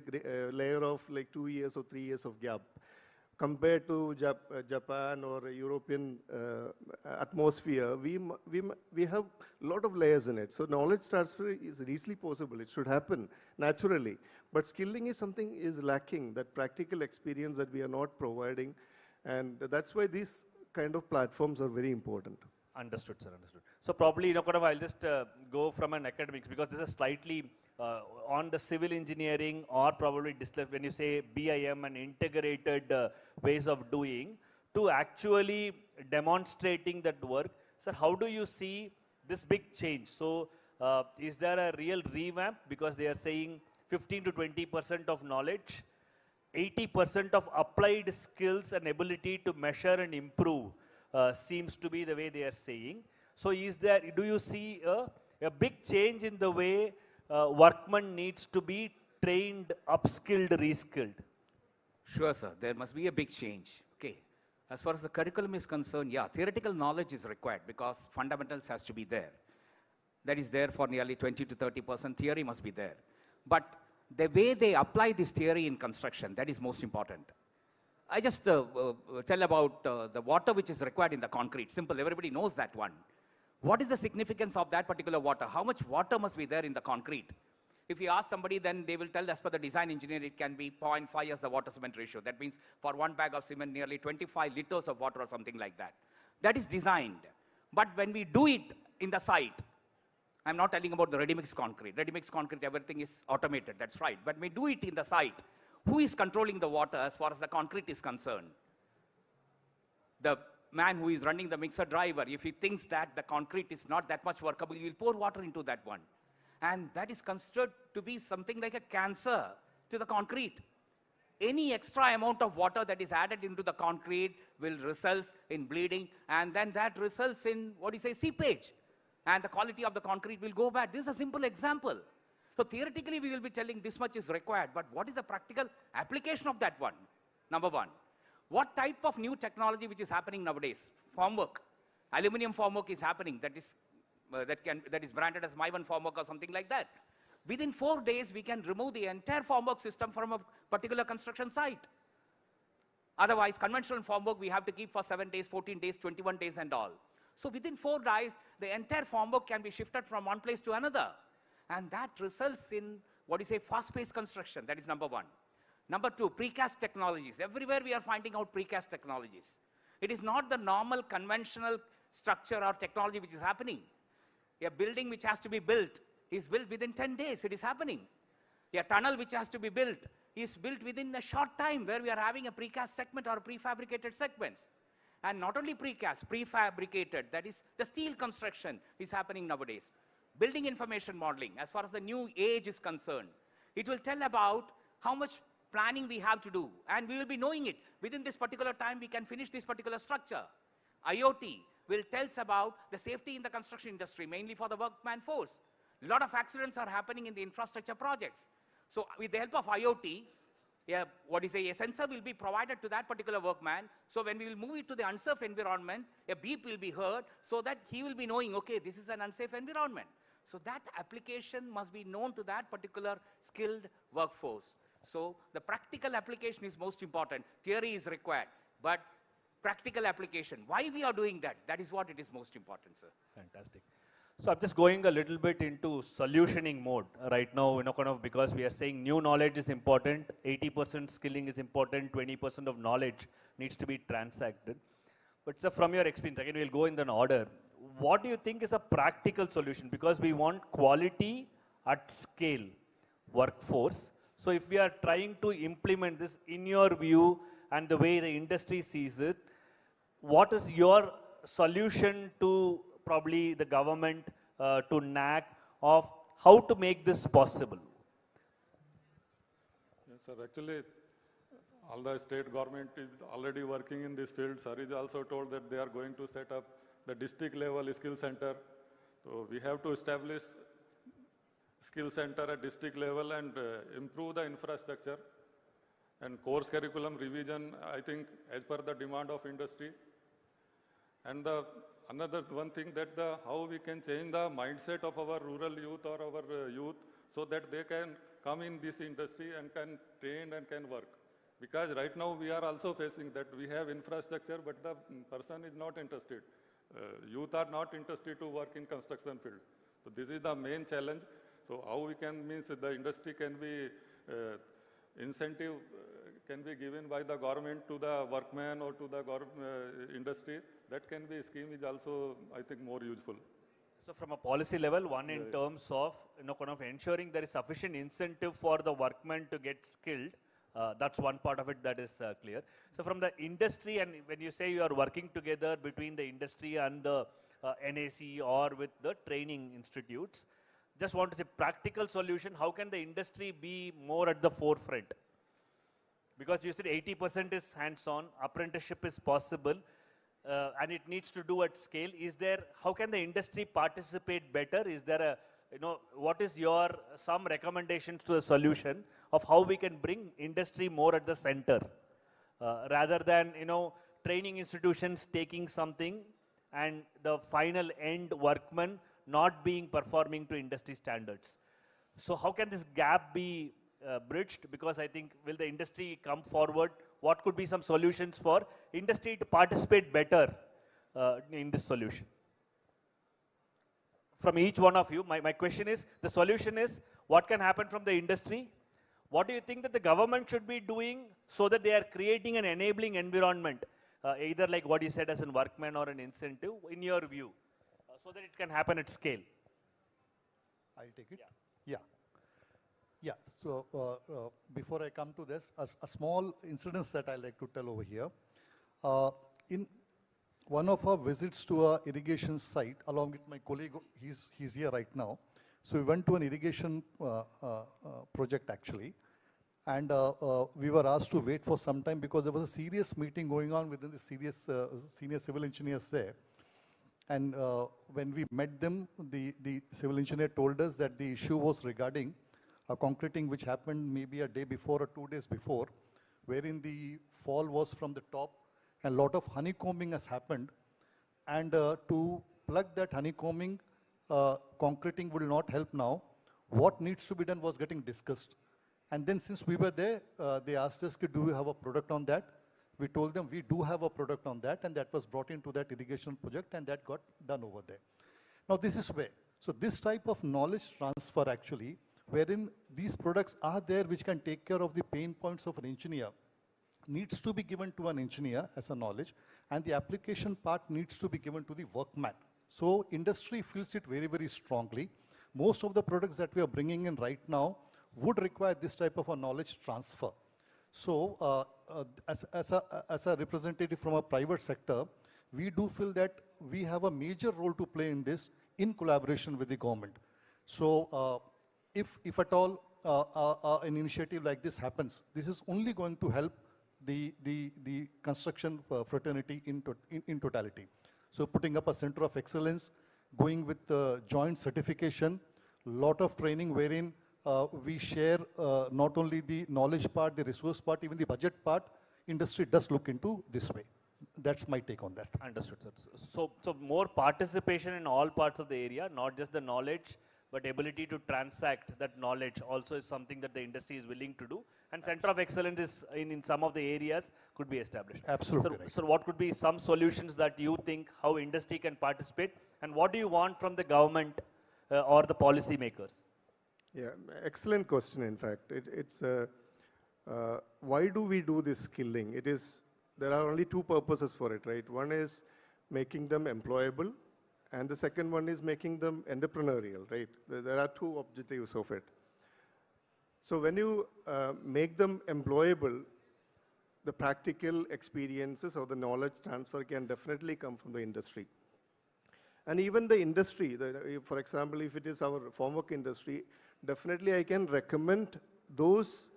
S12: layer of like 2 years or 3 years of gap. Compared to Japan or European atmosphere, we have a lot of layers in it. So knowledge transfer is easily possible. It should happen naturally. But skilling is something is lacking, that practical experience that we are not providing. And that's why these kind of platforms are very important.
S13: Understood, sir, understood. So probably, I'll just go from an academics, because this is slightly on the civil engineering or probably when you say BIM and integrated ways of doing, to actually demonstrating that work. Sir, how do you see this big change? So is there a real revamp? Because they are saying 15 to 20% of knowledge, 80% of applied skills and ability to measure and improve seems to be the way they are saying. So do you see a big change in the way workman needs to be trained, upskilled, reskilled?
S14: Sure, sir. There must be a big change. Okay. As far as the curriculum is concerned, yeah, theoretical knowledge is required because fundamentals has to be there. That is there for nearly 20 to 30%. Theory must be there. But the way they apply this theory in construction, that is most important. I just tell about the water which is required in the concrete. Simple, everybody knows that one. What is the significance of that particular water? How much water must be there in the concrete? If you ask somebody, then they will tell, as per the design engineer, it can be 0.5 as the water cement ratio. That means for one bag of cement, nearly 25 liters of water or something like that. That is designed. But when we do it in the site, I'm not telling about the ready-mix concrete. Ready-mix concrete, everything is automated, that's right. But when we do it in the site, who is controlling the water as far as the concrete is concerned? The man who is running the mixer driver, if he thinks that the concrete is not that much workable, he will pour water into that one. And that is considered to be something like a cancer to the concrete. Any extra amount of water that is added into the concrete will result in bleeding, and then that results in, seepage. And the quality of the concrete will go bad. This is a simple example. So theoretically, we will be telling this much is required, but what is the practical application of that one? Number one, what type of new technology which is happening nowadays? Formwork, aluminum formwork is happening. That is branded as My1 formwork or something like that. Within 4 days, we can remove the entire formwork system from a particular construction site. Otherwise, conventional formwork we have to keep for 7 days, 14 days, 21 days and all. So within 4 days, the entire formwork can be shifted from one place to another. And that results in, fast-paced construction. That is number one. Number two, precast technologies. Everywhere we are finding out precast technologies. It is not the normal conventional structure or technology which is happening. A building which has to be built is built within 10 days. It is happening. A tunnel which has to be built is built within a short time, where we are having a precast segment or prefabricated segments. And not only precast, prefabricated, that is the steel construction is happening nowadays. Building information modeling, as far as the new age is concerned, it will tell about how much planning we have to do, and we will be knowing it. Within this particular time, we can finish this particular structure. IoT will tell us about the safety in the construction industry, mainly for the workman force. A lot of accidents are happening in the infrastructure projects. So with the help of IoT, a sensor will be provided to that particular workman. So when we will move it to the unsafe environment, a beep will be heard, so that he will be knowing, okay, this is an unsafe environment. So that application must be known to that particular skilled workforce. So the practical application is most important. Theory is required, but practical application. Why we are doing that? That is what it is most important, sir.
S13: Fantastic. So I'm just going a little bit into solutioning mode right now, because we are saying new knowledge is important, 80% skilling is important, 20% of knowledge needs to be transacted. But sir, from your experience, again, we'll go in an order. What do you think is a practical solution? Because we want quality at scale workforce. So if we are trying to implement this in your view and the way the industry sees it, what is your solution to probably the government, to NAC, of how to make this possible?
S10: Yes, sir. Actually, all the state government is already working in this field. Sir is also told that they are going to set up the district level skill center. So we have to establish skill center at district level and improve the infrastructure and course curriculum revision, I think, as per the demand of industry. And another one thing, that how we can change the mindset of our rural youth or our youth, so that they can come in this industry and can train and can work. Because right now we are also facing that we have infrastructure, but the person is not interested. Youth are not interested to work in construction field. So this is the main challenge. So how we can, means the industry can be, incentive can be given by the government to the workman or to the industry. That can be, scheme is also, I think, more useful.
S13: So from a policy level, one in terms of ensuring there is sufficient incentive for the workmen to get skilled. That's one part of it that is clear. So from the industry, and when you say you are working together between the industry and the NAC or with the training institutes, just want to say practical solution, how can the industry be more at the forefront? Because you said 80% is hands-on, apprenticeship is possible, and it needs to do at scale. Is there, how can the industry participate better? Is there a, what is your, some recommendations to a solution of how we can bring industry more at the center, rather than, training institutions taking something and the final end workman not being performing to industry standards? So how can this gap be bridged? Because I think, will the industry come forward? What could be some solutions for industry to participate better in this solution? From each one of you, my question is, the solution is, what can happen from the industry? What do you think that the government should be doing so that they are creating an enabling environment, either like what you said as a workman or an incentive, in your view, so that it can happen at scale?
S11: I'll take it. Yeah. So before I come to this, a small incident that I like to tell over here. In one of our visits to a irrigation site, along with my colleague, he's here right now. So we went to an irrigation project actually, and we were asked to wait for some time because there was a serious meeting going on within the senior civil engineers there. And when we met them, the civil engineer told us that the issue was regarding a concreting which happened maybe a day before or 2 days before, wherein the fall was from the top and a lot of honeycombing has happened. And to plug that honeycombing, concreting will not help now. What needs to be done was getting discussed. And then since we were there, they asked us, do we have a product on that? We told them we do have a product on that, and that was brought into that irrigation project, and that got done over there. Now this is where, so this type of knowledge transfer actually, wherein these products are there which can take care of the pain points of an engineer, needs to be given to an engineer as a knowledge, and the application part needs to be given to the workman. So industry feels it very, very strongly. Most of the products that we are bringing in right now would require this type of a knowledge transfer. So as a representative from a private sector, we do feel that we have a major role to play in this in collaboration with the government. So if at all an initiative like this happens, this is only going to help the construction fraternity in totality. So putting up a center of excellence, going with joint certification, lot of training wherein we share not only the knowledge part, the resource part, even the budget part. Industry does look into this way. That's my take on that.
S13: Understood, sir. So more participation in all parts of the area, not just the knowledge, but ability to transact that knowledge also is something that the industry is willing to do. And center of excellence is in some of the areas could be established.
S11: Absolutely right.
S13: So what could be some solutions that you think how industry can participate, and what do you want from the government or the policy makers?
S12: Yeah, excellent question. In fact, why do we do this skilling? There are only two purposes for it, right? One is making them employable, and the second one is making them entrepreneurial, right? There are two objectives of it. So when you make them employable, the practical experiences or the knowledge transfer can definitely come from the industry. And even the industry, for example, if it is our formwork industry, definitely I can recommend those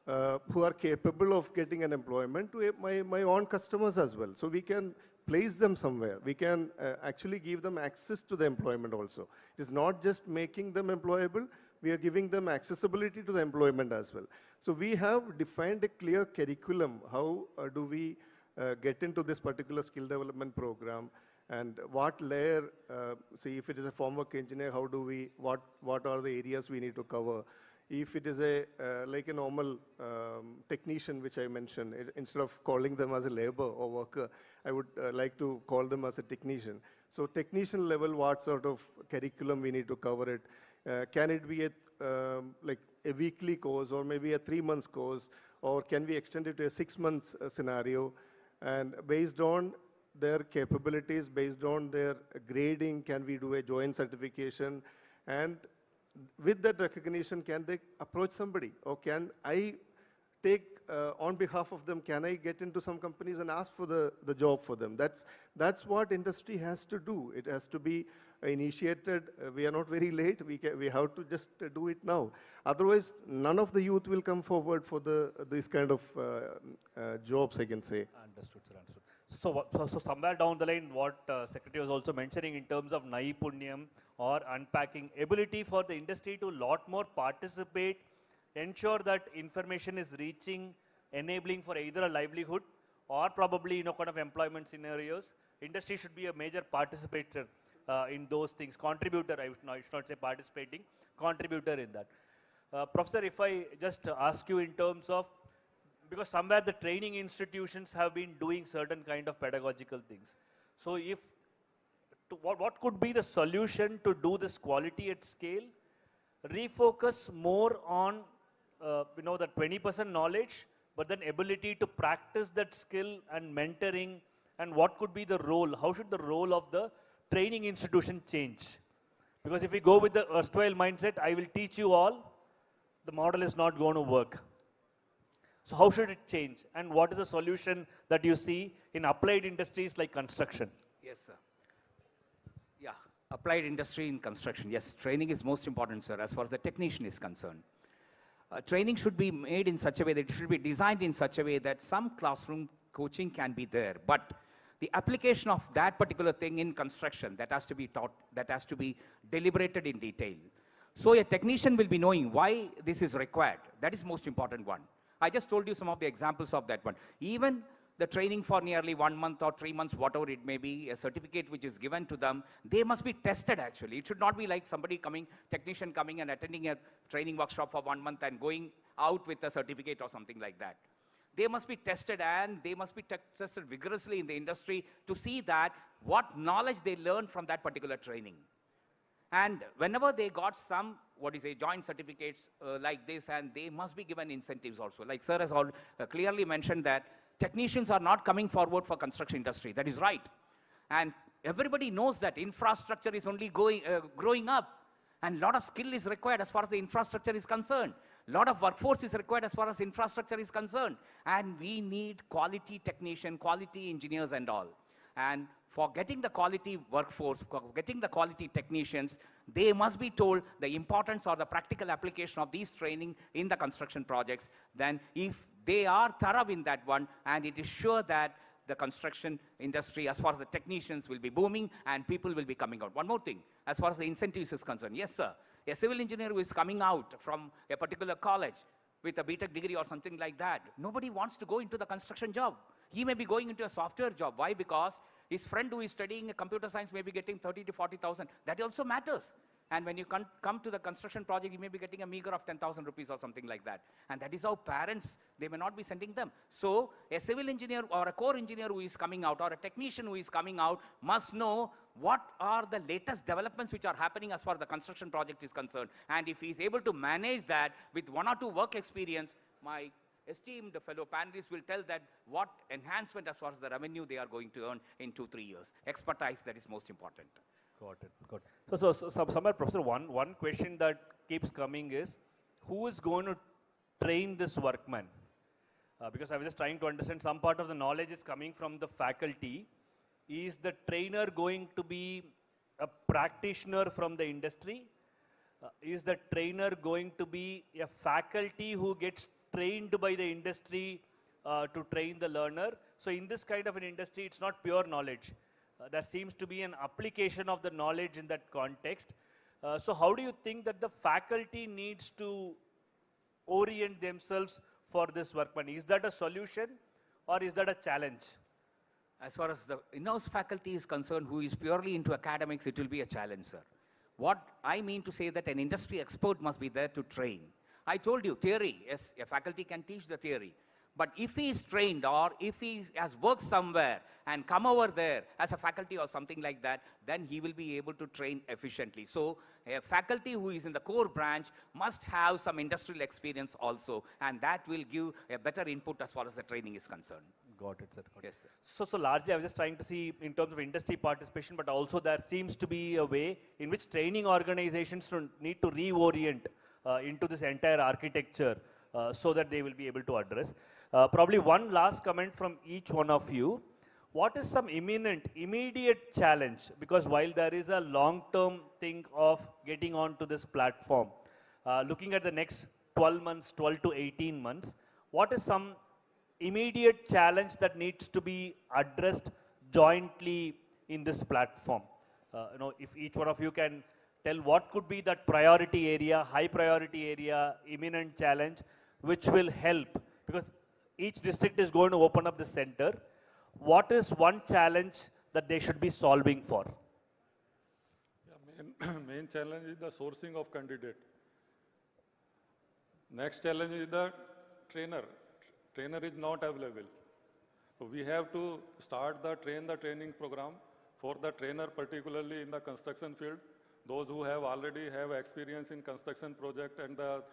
S12: who are capable of getting an employment to my own customers as well. So we can place them somewhere. We can actually give them access to the employment also. It's not just making them employable, we are giving them accessibility to the employment as well. So we have defined a clear curriculum. How do we get into this particular skill development program? And what layer, say if it is a formwork engineer, how do we, what are the areas we need to cover? If it is like a normal technician, which I mentioned, instead of calling them as a labor or worker, I would like to call them as a technician. So technician level, what sort of curriculum we need to cover it? Can it be like a weekly course or maybe a 3 months course, or can we extend it to a 6 months scenario? And based on their capabilities, based on their grading, can we do a joint certification? And with that recognition, can they approach somebody? Or can I take, on behalf of them, can I get into some companies and ask for the job for them? That's what industry has to do. It has to be initiated. We are not very late. We have to just do it now. Otherwise, none of the youth will come forward for this kind of jobs, I can say.
S13: Understood, sir. Understood. So somewhere down the line, what Secretary was also mentioning in terms of naipunyam or unpacking, ability for the industry to lot more participate, ensure that information is reaching, enabling for either a livelihood or probably kind of employment scenarios. Industry should be a major participator in those things, contributor. I should not say participating, contributor in that. Professor, if I just ask you in terms of, because somewhere the training institutions have been doing certain kind of pedagogical things. So if, what could be the solution to do this quality at scale? Refocus more on, the 20% knowledge, but then ability to practice that skill and mentoring, and what could be the role? How should the role of the training institution change? Because if we go with the erstwhile mindset, I will teach you all, the model is not going to work. So how should it change? And what is the solution that you see in applied industries like construction?
S14: Yes, sir. Yeah, applied industry in construction. Yes, training is most important, sir, as far as the technician is concerned. Training should be made in such a way that it should be designed in such a way that some classroom coaching can be there, but the application of that particular thing in construction, that has to be taught, that has to be deliberated in detail. So a technician will be knowing why this is required. That is most important one. I just told you some of the examples of that one. Even the training for nearly 1 month or 3 months, whatever it may be, a certificate which is given to them, they must be tested actually. It should not be like somebody coming, technician coming and attending a training workshop for 1 month and going out with a certificate or something like that. They must be tested, and they must be tested vigorously in the industry to see that what knowledge they learned from that particular training. And whenever they got some, joint certificates like this, and they must be given incentives also. Like sir has clearly mentioned that technicians are not coming forward for construction industry. That is right. And everybody knows that infrastructure is only growing up, and a lot of skill is required as far as the infrastructure is concerned. A lot of workforce is required as far as infrastructure is concerned. And we need quality technician, quality engineers and all. And for getting the quality workforce, for getting the quality technicians, they must be told the importance or the practical application of these training in the construction projects. Then if they are thorough in that one, and it is sure that the construction industry, as far as the technicians, will be booming and people will be coming out. One more thing, as far as the incentives is concerned. Yes, sir. A civil engineer who is coming out from a particular college with a BTech degree or something like that, nobody wants to go into the construction job. He may be going into a software job. Why? Because his friend who is studying computer science may be getting 30 to 40,000. That also matters. And when you come to the construction project, you may be getting a meager of 10,000 rupees or something like that. And that is how parents, they may not be sending them. So a civil engineer or a core engineer who is coming out, or a technician who is coming out, must know what are the latest developments which are happening as far as the construction project is concerned. And if he is able to manage that with 1 or 2 work experience, my esteemed fellow panelists will tell that what enhancement as far as the revenue they are going to earn in 2-3 years. Expertise, that is most important.
S13: Got it. Got it. So somewhere, Professor, one question that keeps coming is, who is going to train this workman? Because I was just trying to understand, some part of the knowledge is coming from the faculty. Is the trainer going to be a practitioner from the industry? Is the trainer going to be a faculty who gets trained by the industry to train the learner? So in this kind of an industry, it's not pure knowledge. There seems to be an application of the knowledge in that context. So how do you think that the faculty needs to orient themselves for this workman? Is that a solution or is that a challenge?
S14: As far as the in-house faculty is concerned, who is purely into academics, it will be a challenge, sir. What I mean to say that an industry expert must be there to train. I told you, theory, yes, a faculty can teach the theory. But if he is trained, or if he has worked somewhere and come over there as a faculty or something like that, then he will be able to train efficiently. So a faculty who is in the core branch must have some industrial experience also, and that will give a better input as far as the training is concerned.
S13: Got it, sir. Got
S14: yes,
S13: it. So largely I was just trying to see in terms of industry participation, but also there seems to be a way in which training organizations need to reorient into this entire architecture so that they will be able to address. Probably one last comment from each one of you. What is some immediate challenge? Because while there is a long-term thing of getting onto this platform, looking at the next 12 months, 12 to 18 months, what is some immediate challenge that needs to be addressed jointly in this platform? If each one of you can tell what could be that priority area, high priority area, imminent challenge, which will help, because each district is going to open up the center. What is one challenge that they should be solving for?
S10: Yeah, main challenge is the sourcing of candidate. Next challenge is the trainer. Trainer is not available. So we have to start the training program for the trainer, particularly in the construction field. Those who have already have experience in construction project and the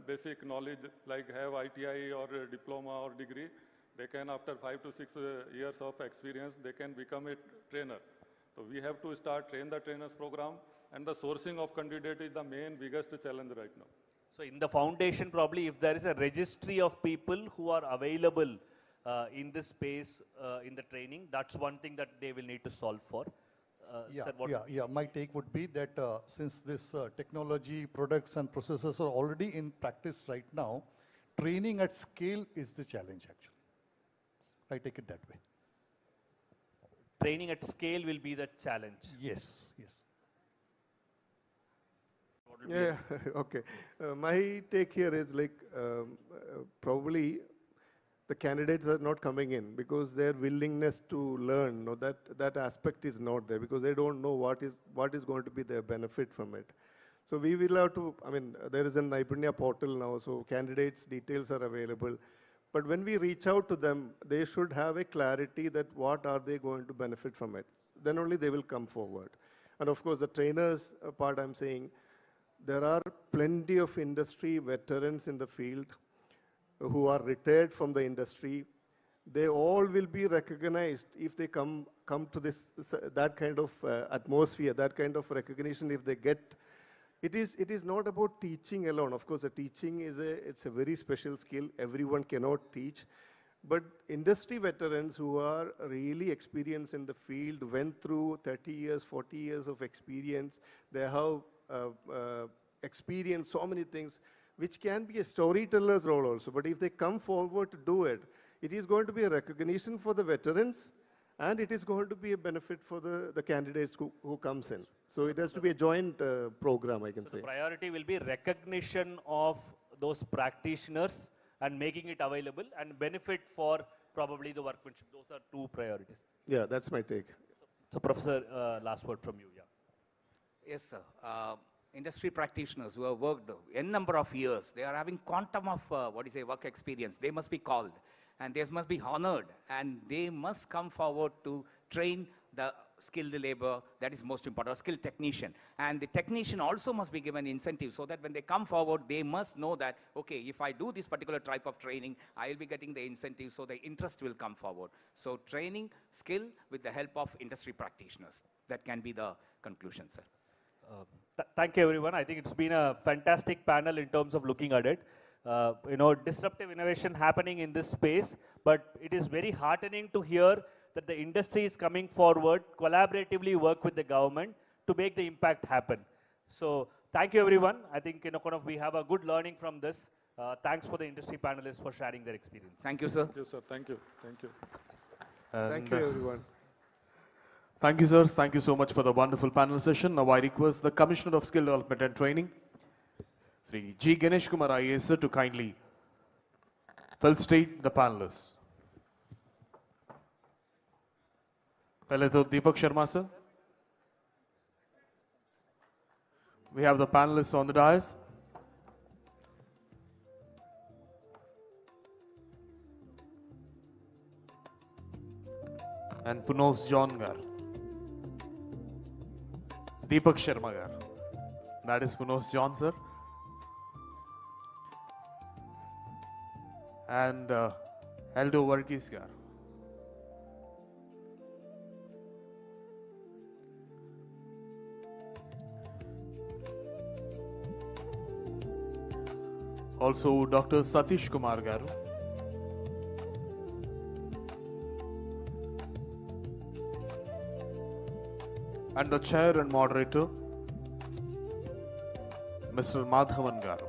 S10: basic knowledge like have ITI or a diploma or degree, they can after 5 to 6 years of experience, they can become a trainer. So we have to train the trainers program, and the sourcing of candidate is the main biggest challenge right now.
S13: So in the foundation, probably if there is a registry of people who are available in this space in the training, that's one thing that they will need to solve for. Sir, what
S11: My take would be that since this technology, products and processes are already in practice right now, training at scale is the challenge actually. I take it that way.
S13: Training at scale will be the challenge.
S11: Yes, yes.
S12: Yeah, okay. My take here is like probably the candidates are not coming in because their willingness to learn, no, that aspect is not there because they don't know what is going to be their benefit from it. So we will have to, I mean, there is an Naipunya portal now, so candidates' details are available. But when we reach out to them, they should have a clarity that what are they going to benefit from it. Then only they will come forward. And of course, the trainers part I'm saying, there are plenty of industry veterans in the field who are retired from the industry. They all will be recognized if they come to that kind of atmosphere, that kind of recognition if they get. It is not about teaching alone. Of course, the teaching it's a very special skill. Everyone cannot teach. But industry veterans who are really experienced in the field, went through 30 years, 40 years of experience, they have experienced so many things, which can be a storyteller's role also. But if they come forward to do it, it is going to be a recognition for the veterans, and it is going to be a benefit for the candidates who comes in. So it has to be a joint program, I can say.
S13: The priority will be recognition of those practitioners and making it available and benefit for probably the workmanship. Those are two priorities.
S12: Yeah, that's my take.
S13: So Professor, last word from you. Yeah.
S14: Yes, sir. Industry practitioners who have worked n number of years, they are having quantum of work experience. They must be called and they must be honored, and they must come forward to train the skilled labor, that is most important, or skilled technician. And the technician also must be given incentive so that when they come forward, they must know that, okay, if I do this particular type of training, I will be getting the incentive, so the interest will come forward. So training, skill with the help of industry practitioners. That can be the conclusion, sir.
S13: Thank you, everyone. I think it's been a fantastic panel in terms of looking at it. Disruptive innovation happening in this space, but it is very heartening to hear that the industry is coming forward, collaboratively work with the government to make the impact happen. So thank you, everyone. I think we have a good learning from this. Thanks for the industry panelists for sharing their experience.
S14: Thank you, sir.
S10: Thank you, sir. Thank you. Thank you.
S12: Thank you, everyone.
S1: Thank you, sirs. Thank you so much for the wonderful panel session. Now I request the Commissioner of Skill Development and Training, Sri G. Ganesh Kumar IAS, sir, to kindly felicitate the panelists. Pehle to Deepak Sharma, sir. We have the panelists on the dais. And Punos John Gar. Deepak Sharma Gar. That is Punos John, sir. And Aldo Varghese Gar. Also Dr. Satish Kumar Garu. And the chair and moderator, Mr. Madhavan Garu.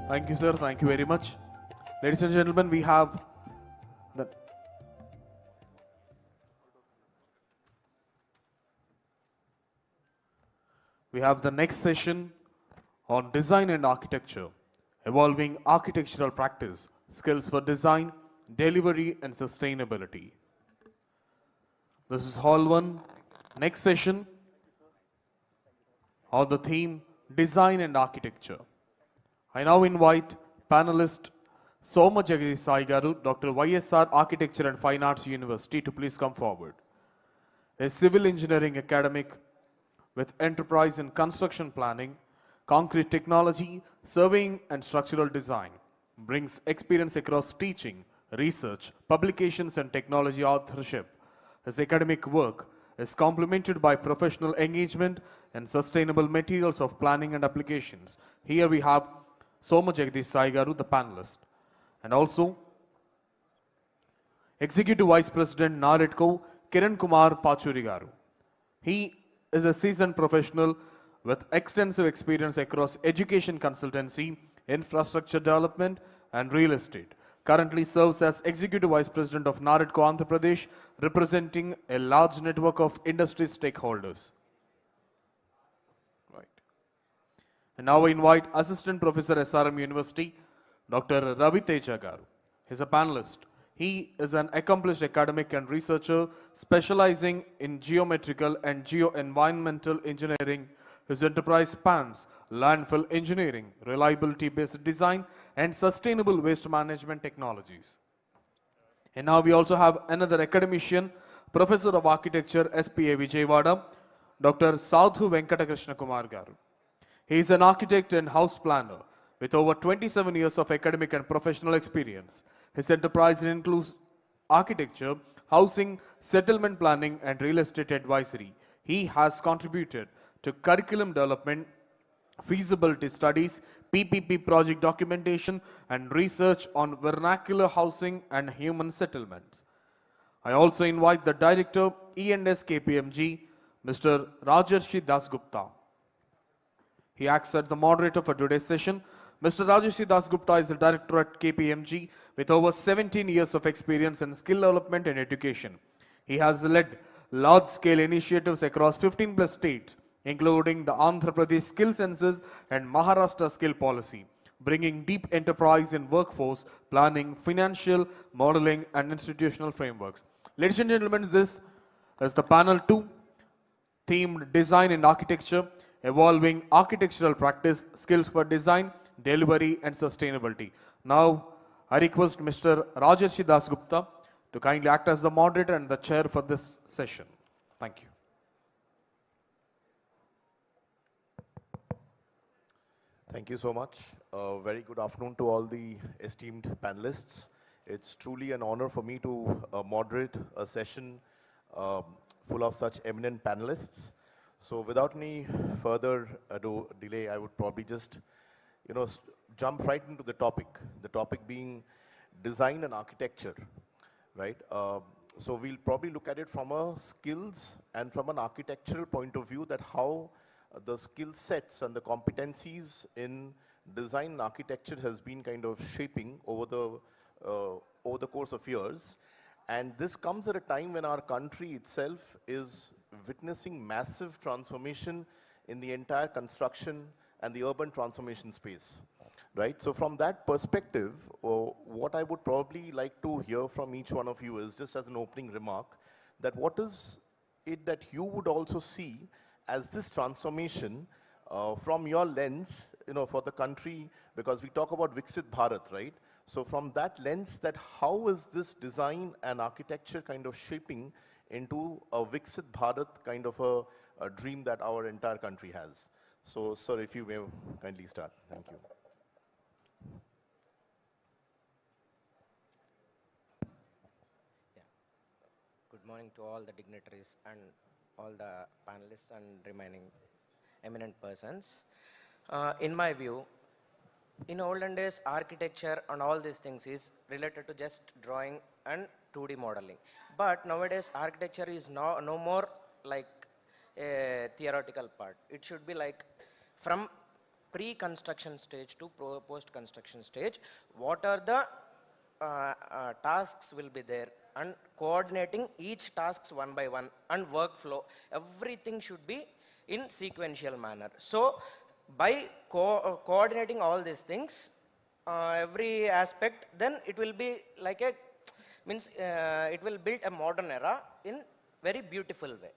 S1: Thank you, sir. Thank you very much. Ladies and gentlemen, we have the next session on design and architecture, evolving architectural practice, skills for design, delivery, and sustainability. This is Hall 1. Next session on the theme Design and Architecture. I now invite panelist Soma Jagadish Sai Garu, Dr. YSR Architecture and Fine Arts University, to please come forward. A civil engineering academic with enterprise in construction planning, concrete technology, surveying and structural design, brings experience across teaching, research, publications and technology authorship. His academic work is complemented by professional engagement and sustainable materials of planning and applications. Here we have Soma Jagadish Sai Garu, the panelist. And also, Executive Vice President NAREDCO, Kiran Kumar Pachuri Garu. He is a seasoned professional with extensive experience across education consultancy, infrastructure development, and real estate. Currently serves as Executive Vice President of NAREDCO Andhra Pradesh, representing a large network of industry stakeholders. Right. And now I invite Assistant Professor SRM University, Dr. Ravi Teja Garu. He's a panelist. He is an accomplished academic and researcher specializing in geometrical and geo-environmental engineering. His enterprise spans landfill engineering, reliability-based design, and sustainable waste management technologies. And now we also have another academician, Professor of Architecture, SPA Vijayawada, Dr. Sadhu Venkatakrishna Kumar Garu. He is an architect and house planner with over 27 years of academic and professional experience. His enterprise includes architecture, housing, settlement planning, and real estate advisory. He has contributed to curriculum development, feasibility studies, PPP project documentation, and research on vernacular housing and human settlements. I also invite the Director, E&S KPMG, Mr. Rajarshi Dasgupta. He acts as the moderator for today's session. Mr. Rajarshi Dasgupta is the Director at KPMG with over 17 years of experience in skill development and education. He has led large-scale initiatives across 15 plus states, including the Andhra Pradesh Skill Census and Maharashtra Skill Policy, bringing deep enterprise in workforce planning, financial modeling, and institutional frameworks. Ladies and gentlemen, this is the panel 2, themed Design and Architecture, evolving architectural practice, skills for design, delivery, and sustainability. Now, I request Mr. Rajarshi Dasgupta to kindly act as the moderator and the chair for this session. Thank you.
S15: Thank you so much. Very good afternoon to all the esteemed panelists. It's truly an honor for me to moderate a session full of such eminent panelists. So without any further delay, I would probably just, jump right into the topic being design and architecture, right? So we'll probably look at it from a skills and from an architectural point of view, that how the skill sets and the competencies in design and architecture has been kind of shaping over the course of years. And this comes at a time when our country itself is witnessing massive transformation in the entire construction and the urban transformation space, right? So from that perspective, what I would probably like to hear from each one of you is, just as an opening remark, that what is it that you would also see as this transformation from your lens, for the country, because we talk about Viksit Bharat, right? So from that lens, that how is this design and architecture kind of shaping into a Viksit Bharat kind of a dream that our entire country has? So, sir, if you may kindly start. Thank you.
S16: Good morning to all the dignitaries and all the panelists and remaining eminent persons. In my view, in olden days, architecture and all these things is related to just drawing and 2D modeling. But nowadays, architecture is no more like a theoretical part. It should be like from pre-construction stage to post-construction stage, what are the tasks will be there, and coordinating each tasks one by one, and workflow, everything should be in sequential manner. So by coordinating all these things, every aspect, then it will be like a, means it will build a modern era in very beautiful way.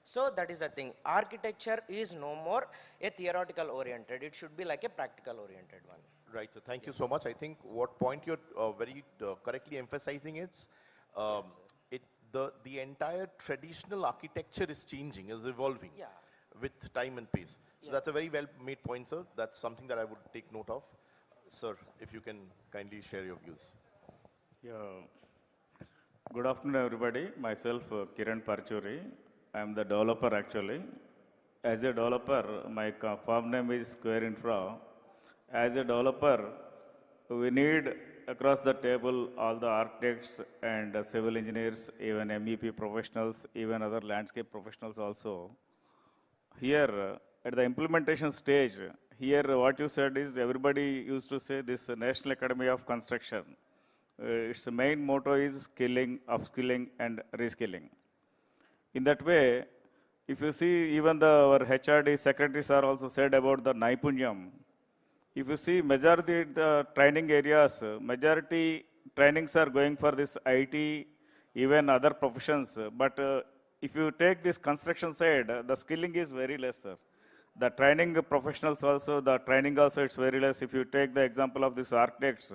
S16: So that is the thing. Architecture is no more a theoretical oriented. It should be like a practical oriented one.
S15: Right, so thank you so much. I think what point you're very correctly emphasizing is the entire traditional architecture is changing, is evolving with time and pace. So that's a very well made point, sir. That's something that I would take note of. Sir, if you can kindly share your views.
S17: Yeah. Good afternoon, everybody. Myself, Kiran Parchuri. I am the developer actually. As a developer, my firm name is Square Infra. As a developer, we need across the table all the architects and civil engineers, even MEP professionals, even other landscape professionals also. Here, at the implementation stage, here what you said is everybody used to say this National Academy of Construction. Its main motto is skilling, upskilling, and reskilling. In that way, if you see even our HRD secretaries are also said about the Naipunyam. If you see majority the training areas, majority trainings are going for this IT, even other professions. But if you take this construction side, the skilling is very less, sir. The training professionals also, the training also it's very less. If you take the example of these architects,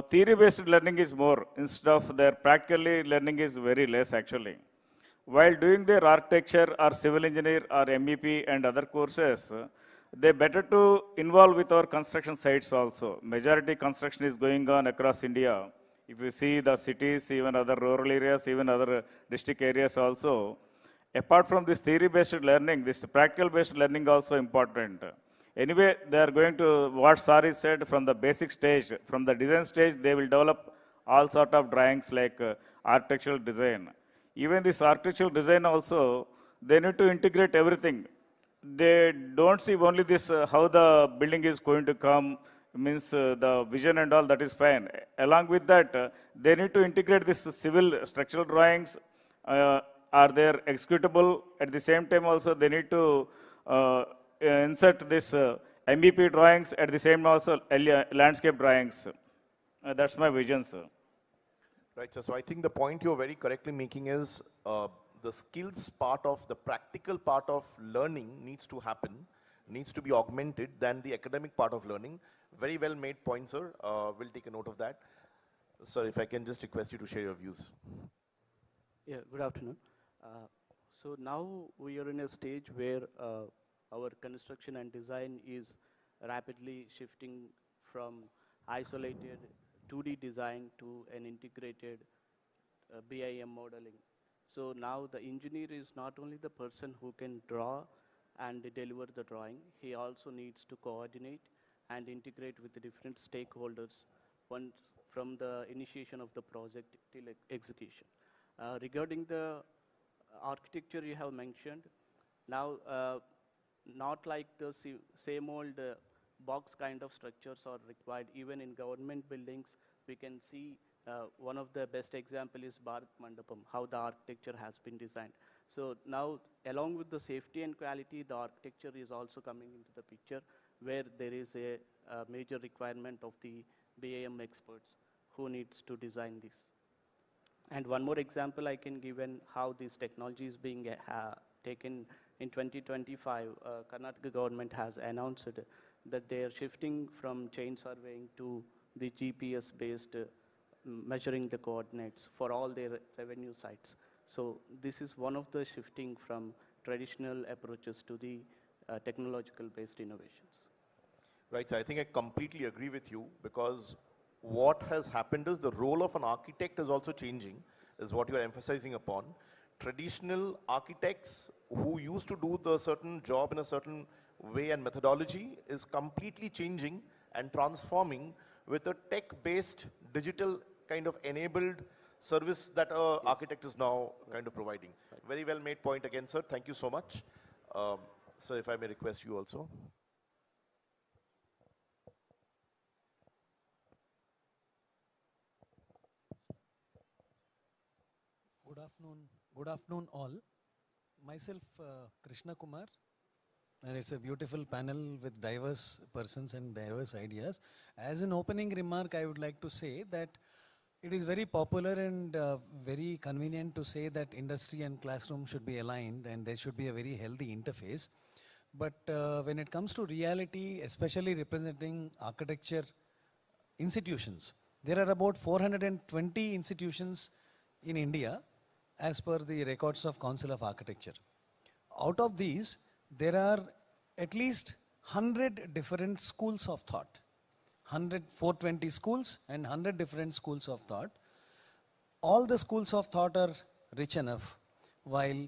S17: theory-based learning is more. Instead of their practically learning is very less actually. While doing their architecture or civil engineer or MEP and other courses, they better to involve with our construction sites also. Majority construction is going on across India. If you see the cities, even other rural areas, even other district areas also, apart from this theory-based learning, this practical-based learning also important. Anyway, they are going to, what Sari said, from the basic stage, from the design stage, they will develop all sort of drawings like architectural design. Even this architectural design also, they need to integrate everything. They don't see only this, how the building is going to come, means the vision and all, that is fine. Along with that, they need to integrate this civil structural drawings, are they executable? At the same time also, they need to insert this MEP drawings, at the same also landscape drawings. That's my vision, sir.
S15: Right, sir. So I think the point you're very correctly making is the skills part of, the practical part of learning needs to happen, needs to be augmented than the academic part of learning. Very well made point, sir. We'll take a note of that. Sir, if I can just request you to share your views.
S18: Yeah, good afternoon. So now we are in a stage where our construction and design is rapidly shifting from isolated 2D design to an integrated BIM modeling. So now the engineer is not only the person who can draw and deliver the drawing, he also needs to coordinate and integrate with the different stakeholders once from the initiation of the project till execution. Regarding the architecture you have mentioned, now not like the same old box kind of structures are required. Even in government buildings, we can see one of the best example is Bharat Mandapam, how the architecture has been designed. So now, along with the safety and quality, the architecture is also coming into the picture, where there is a major requirement of the BIM experts who needs to design this. And one more example I can give in how this technology is being taken in 2025. Karnataka government has announced that they are shifting from chain surveying to the GPS-based measuring the coordinates for all their revenue sites. So this is one of the shifting from traditional approaches to the technological-based innovations.
S15: Right, so I think I completely agree with you, because what has happened is the role of an architect is also changing, is what you're emphasizing upon. Traditional architects who used to do the certain job in a certain way and methodology is completely changing and transforming with a tech-based, digital kind of enabled service that an architect is now kind of providing. Very well made point again, sir. Thank you so much. Sir, if I may request you also.
S19: Good afternoon all. Myself, Krishna Kumar. and it's a beautiful panel with diverse persons and diverse ideas. As an opening remark, I would like to say that it is very popular and very convenient to say that industry and classroom should be aligned and there should be a very healthy interface. But when it comes to reality, especially representing architecture institutions, there are about 420 institutions in India as per the records of Council of Architecture. Out of these, there are at least 100 different schools of thought. 420 schools and 100 different schools of thought. All the schools of thought are rich enough, while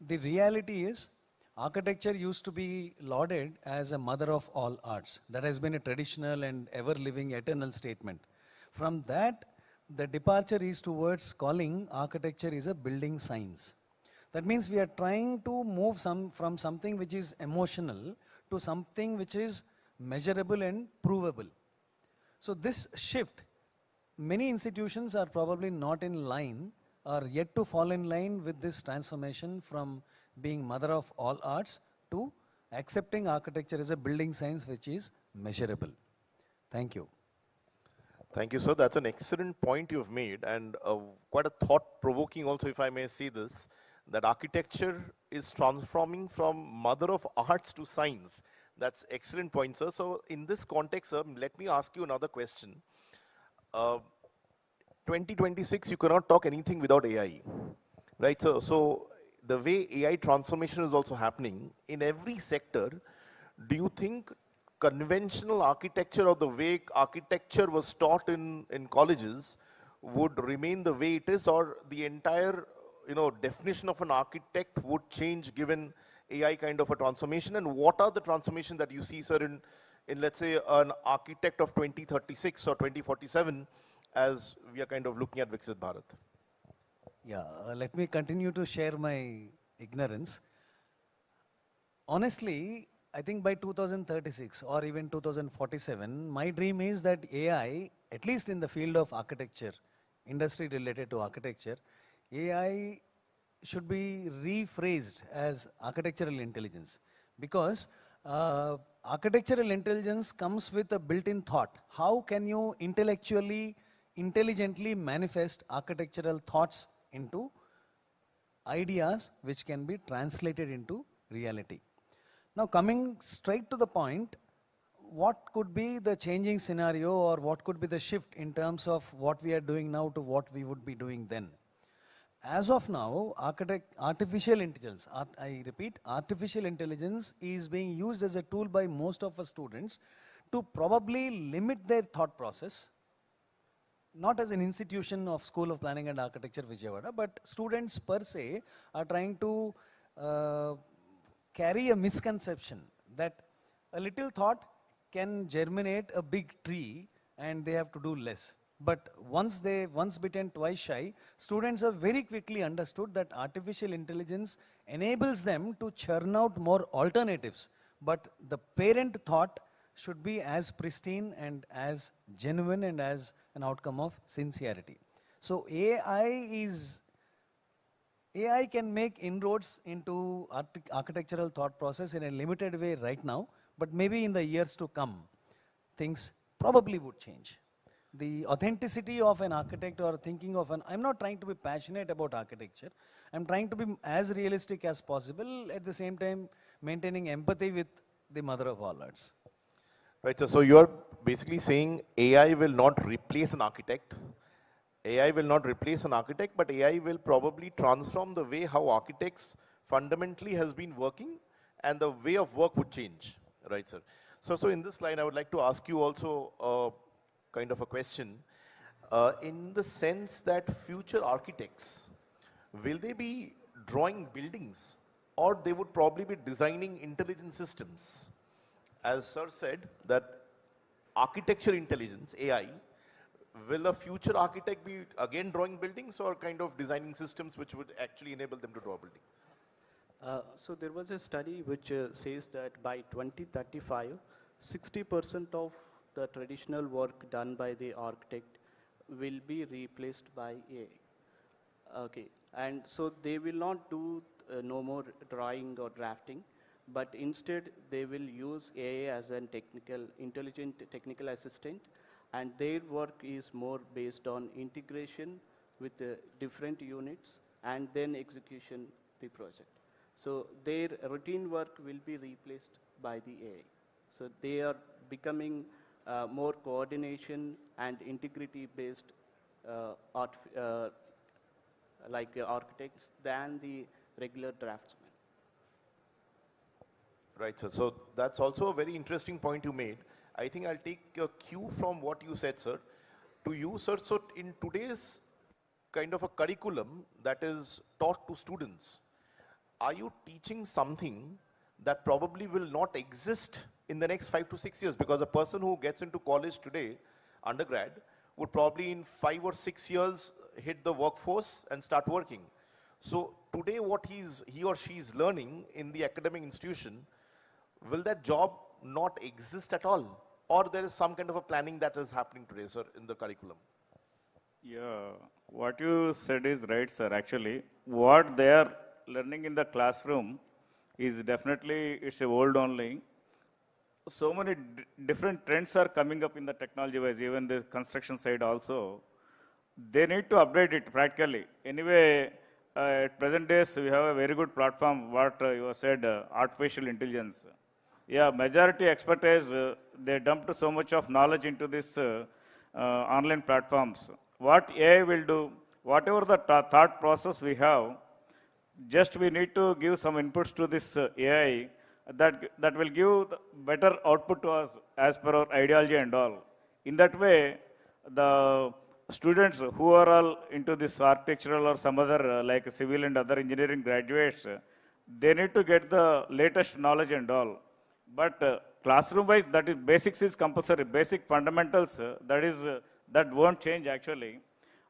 S19: the reality is architecture used to be lauded as a mother of all arts. That has been a traditional and ever-living eternal statement. From that, the departure is towards calling architecture is a building science. That means we are trying to move from something which is emotional to something which is measurable and provable. So this shift, many institutions are probably not in line or yet to fall in line with this transformation from being mother of all arts to accepting architecture as a building science which is measurable. Thank you.
S15: Thank you, sir. That's an excellent point you've made, and quite a thought-provoking also, if I may say this, that architecture is transforming from mother of arts to science. That's excellent point, sir. So in this context, sir, let me ask you another question. 2026, you cannot talk anything without AI, right? So the way AI transformation is also happening in every sector, do you think conventional architecture or the way architecture was taught in colleges would remain the way it is, or the entire definition of an architect would change given AI kind of a transformation? And what are the transformations that you see, sir, in let's say an architect of 2036 or 2047 as we are kind of looking at Viksit Bharat?
S19: Yeah, let me continue to share my ignorance. Honestly, I think by 2036 or even 2047, my dream is that AI, at least in the field of architecture, industry related to architecture, AI should be rephrased as architectural intelligence, because architectural intelligence comes with a built-in thought. How can you intelligently manifest architectural thoughts into ideas which can be translated into reality? Now, coming straight to the point, what could be the changing scenario, or what could be the shift in terms of what we are doing now to what we would be doing then? As of now, artificial intelligence, I repeat, artificial intelligence is being used as a tool by most of us students to probably limit their thought process, not as an institution of School of Planning and Architecture, Vijayawada, but students per se are trying to carry a misconception that a little thought can germinate a big tree and they have to do less. But once bitten, twice shy, students have very quickly understood that artificial intelligence enables them to churn out more alternatives. But the parent thought should be as pristine and as genuine and as an outcome of sincerity. So AI can make inroads into architectural thought process in a limited way right now, but maybe in the years to come, things probably would change. The authenticity of an architect or thinking of I'm not trying to be passionate about architecture. I'm trying to be as realistic as possible, at the same time maintaining empathy with the mother of all arts.
S15: Right, so you're basically saying AI will not replace an architect. AI will not replace an architect, but AI will probably transform the way how architects fundamentally has been working, and the way of work would change, right, sir? So in this line, I would like to ask you also kind of a question, in the sense that future architects, will they be drawing buildings, or they would probably be designing intelligent systems? As sir said, that architecture intelligence, AI, will a future architect be again drawing buildings or kind of designing systems which would actually enable them to draw buildings?
S18: So there was a study which says that by 2035, 60% of the traditional work done by the architect will be replaced by AI. Okay, and so they will not do no more drawing or drafting, but instead they will use AI as an intelligent technical assistant, and their work is more based on integration with the different units and then execution the project. So their routine work will be replaced by the AI. So they are becoming more coordination and integrity based architects than the regular draftsmen.
S15: Right, sir. So that's also a very interesting point you made. I think I'll take a cue from what you said, sir, to you, sir. So in today's kind of a curriculum that is taught to students, are you teaching something that probably will not exist in the next 5 to 6 years? Because a person who gets into college today, undergrad, would probably in 5 or 6 years hit the workforce and start working. So today what he or she is learning in the academic institution, will that job not exist at all? Or there is some kind of a planning that is happening today, sir, in the curriculum?
S17: Yeah, what you said is right, sir. Actually, what they are learning in the classroom is definitely, it's a old only. So many different trends are coming up in the technology wise, even the construction side also. They need to update it practically. Anyway, at present days, we have a very good platform, what you have said, artificial intelligence. Yeah, majority expertise, they dumped so much of knowledge into this online platforms. What AI will do, whatever the thought process we have, just we need to give some inputs to this AI that will give better output to us as per our ideology and all. In that way, the students who are all into this architectural or some other like civil and other engineering graduates, they need to get the latest knowledge and all. But classroom-wise, that is basics is compulsory. Basic fundamentals, that won't change actually.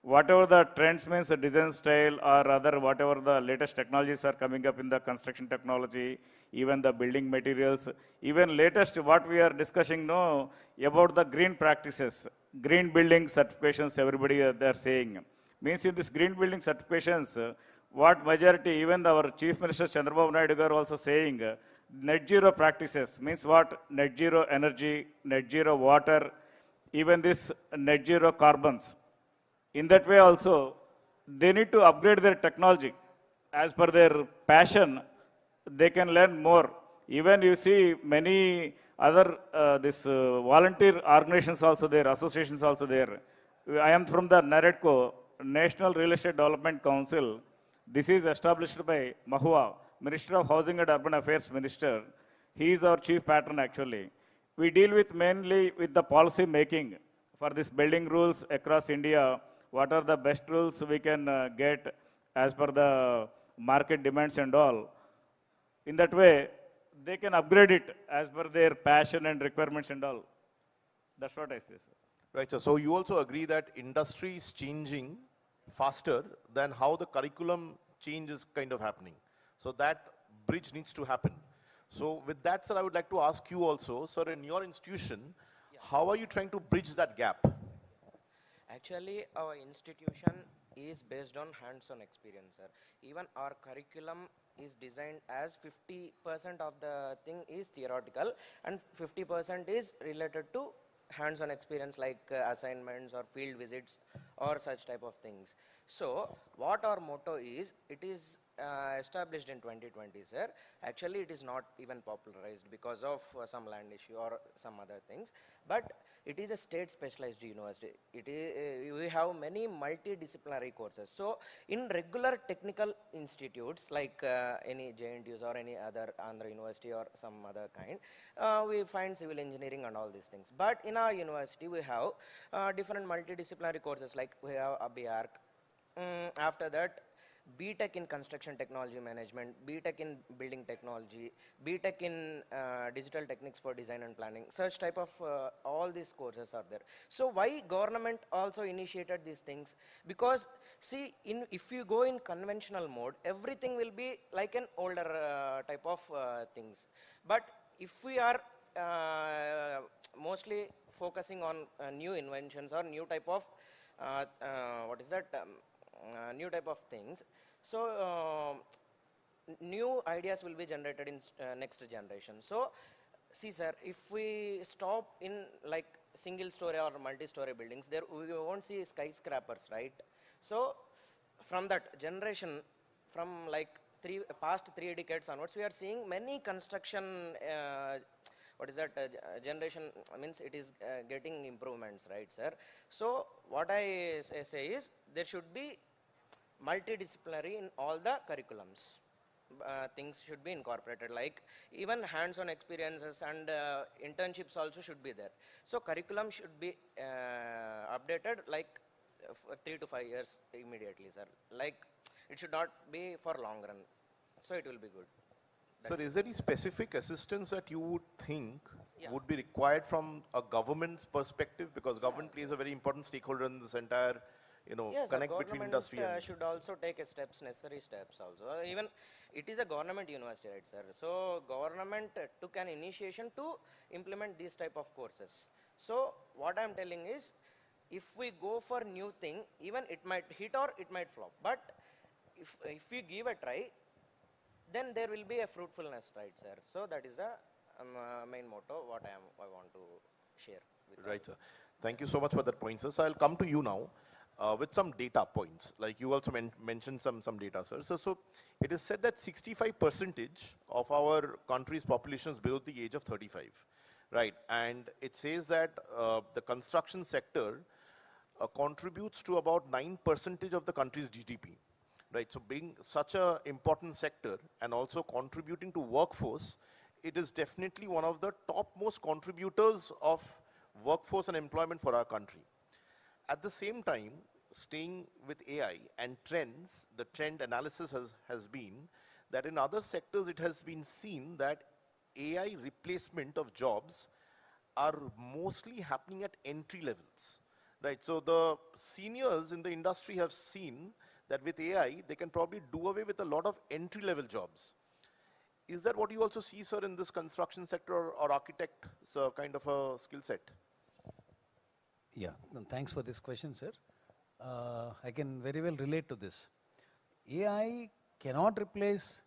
S17: Whatever the trends means, the design style or other whatever the latest technologies are coming up in the construction technology, even the building materials, even latest what we are discussing now about the green practices, green building certifications, everybody they are saying. Means in this green building certifications, what majority, even our Chief Minister Chandrababu Naidu garu also saying, net zero practices, means what? Net zero energy, net zero water, even this net zero carbons. In that way also, they need to upgrade their technology. As per their passion, they can learn more. Even you see many other volunteer organizations also there, associations also there. I am from the NAREDCO, National Real Estate Development Council. This is established by Mahua, Minister of Housing and Urban Affairs Minister. He is our chief patron actually. We deal with mainly with the policy making for this building rules across India. What are the best rules we can get as per the market demands and all. In that way, they can upgrade it as per their passion and requirements and all. That's what I say, sir.
S15: Right, sir. So you also agree that industry is changing faster than how the curriculum change is kind of happening. So that bridge needs to happen. So with that, sir, I would like to ask you also, sir, in your institution, how are you trying to bridge that gap?
S16: Actually, our institution is based on hands-on experience, sir. Even our curriculum is designed as 50% of the thing is theoretical and 50% is related to hands-on experience like assignments or field visits or such type of things. So what our motto is, it is established in 2020, sir. Actually, it is not even popularized because of some land issue or some other things. But it is a state specialized university. It is, we have many multidisciplinary courses. So in regular technical institutes like any JNTUs or any other Andhra University or some other kind, we find civil engineering and all these things. But in our university, we have different multidisciplinary courses like we have ABARC. After that, BTech in Construction Technology Management, BTech in Building Technology, BTech in Digital Techniques for Design and Planning, such type of all these courses are there. So why government also initiated these things? Because see, if you go in conventional mode, everything will be like an older type of things. But if we are mostly focusing on new inventions or new type of new type of things. So new ideas will be generated in next generation. So, see sir, if we stop in like single story or multi-story buildings, there we won't see skyscrapers, right? So, from that generation, from like past 3 decades onwards, we are seeing many construction what is that generation means it is getting improvements, right sir? So what I say is there should be multidisciplinary in all the curriculums. Things should be incorporated, like even hands-on experiences and internships also should be there. So curriculum should be updated like 3 to 5 years immediately sir, like it should not be for long run, so it will be good.
S15: Sir, is there any specific assistance that you would think would be required from a government's perspective? Because government plays a very important stakeholder in this entire,
S16: Yes,
S15: connect between industry and...
S16: should also take necessary steps also. Even it is a government university, right sir? So government took an initiation to implement these type of courses. So what I am telling is, if we go for new thing, even it might hit or it might flop. But if we give a try, then there will be a fruitfulness, right sir? So that is the main motto what I want to share with
S15: Right, sir. Thank you so much for that point, sir. So I'll come to you now with some data points. Like you also mentioned some data, sir. So it is said that 65% of our country's population is below the age of 35, right? And it says that the construction sector contributes to about 9% of the country's GDP. Right, so being such an important sector and also contributing to workforce, it is definitely one of the topmost contributors of workforce and employment for our country. At the same time, staying with AI and trends, the trend analysis has been that in other sectors it has been seen that AI replacement of jobs are mostly happening at entry levels. Right, so the seniors in the industry have seen that with AI, they can probably do away with a lot of entry-level jobs. Is that what you also see, sir, in this construction sector or architect kind of a skill set?
S19: Yeah, thanks for this question, sir. I can very well relate to this. AI can replace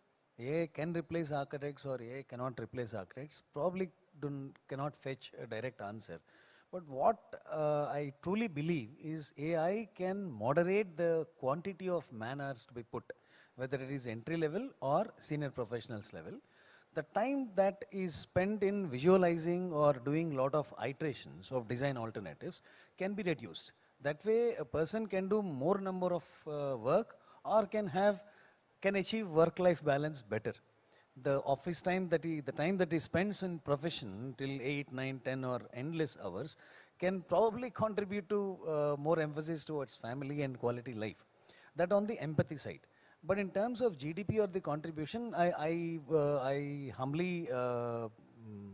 S19: architects or AI cannot replace architects. Probably cannot fetch a direct answer. But what I truly believe is AI can moderate the quantity of man hours to be put, whether it is entry level or senior professionals level. The time that is spent in visualizing or doing lot of iterations of design alternatives can be reduced. That way a person can do more number of work or can achieve work-life balance better. The office time the time that he spends in profession till 8, 9, 10 or endless hours can probably contribute to more emphasis towards family and quality life. That on the empathy side. But in terms of GDP or the contribution, I humbly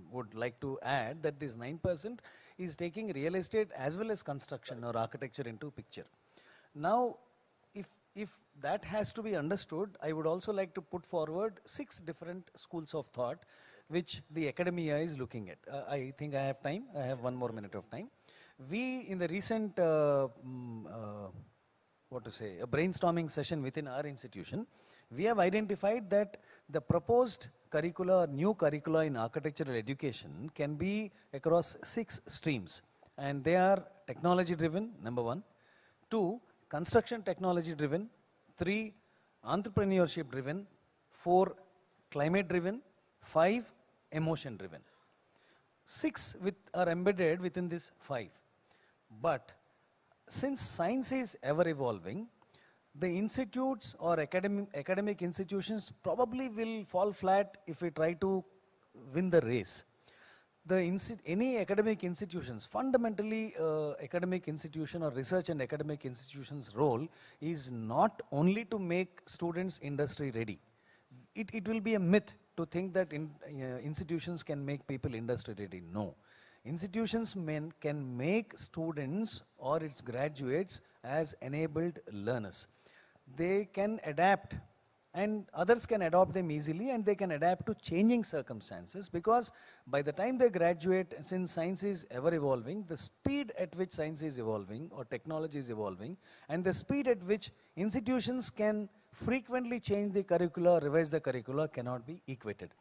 S19: would like to add that this 9% is taking real estate as well as construction or architecture into picture. Now, if that has to be understood, I would also like to put forward 6 different schools of thought which the academia is looking at. I think I have time. I have 1 more minute of time. We, in the recent, a brainstorming session within our institution, we have identified that the proposed curricula, new curricula in architectural education can be across 6 streams. And they are technology driven, number 1. 2, construction technology driven. 3, entrepreneurship driven. 4, climate driven. 5, emotion driven. 6 are embedded within this 5. But since science is ever evolving, the institutes or academic institutions probably will fall flat if we try to win the race. Any academic institutions, fundamentally academic institution or research and academic institutions' role is not only to make students industry ready. It will be a myth to think that institutions can make people industry ready. No. Institutions can make students or its graduates as enabled learners. They can adapt and others can adopt them easily, and they can adapt to changing circumstances, because by the time they graduate, since science is ever evolving, the speed at which science is evolving or technology is evolving, and the speed at which institutions can frequently change the curricula, revise the curricula cannot be equated.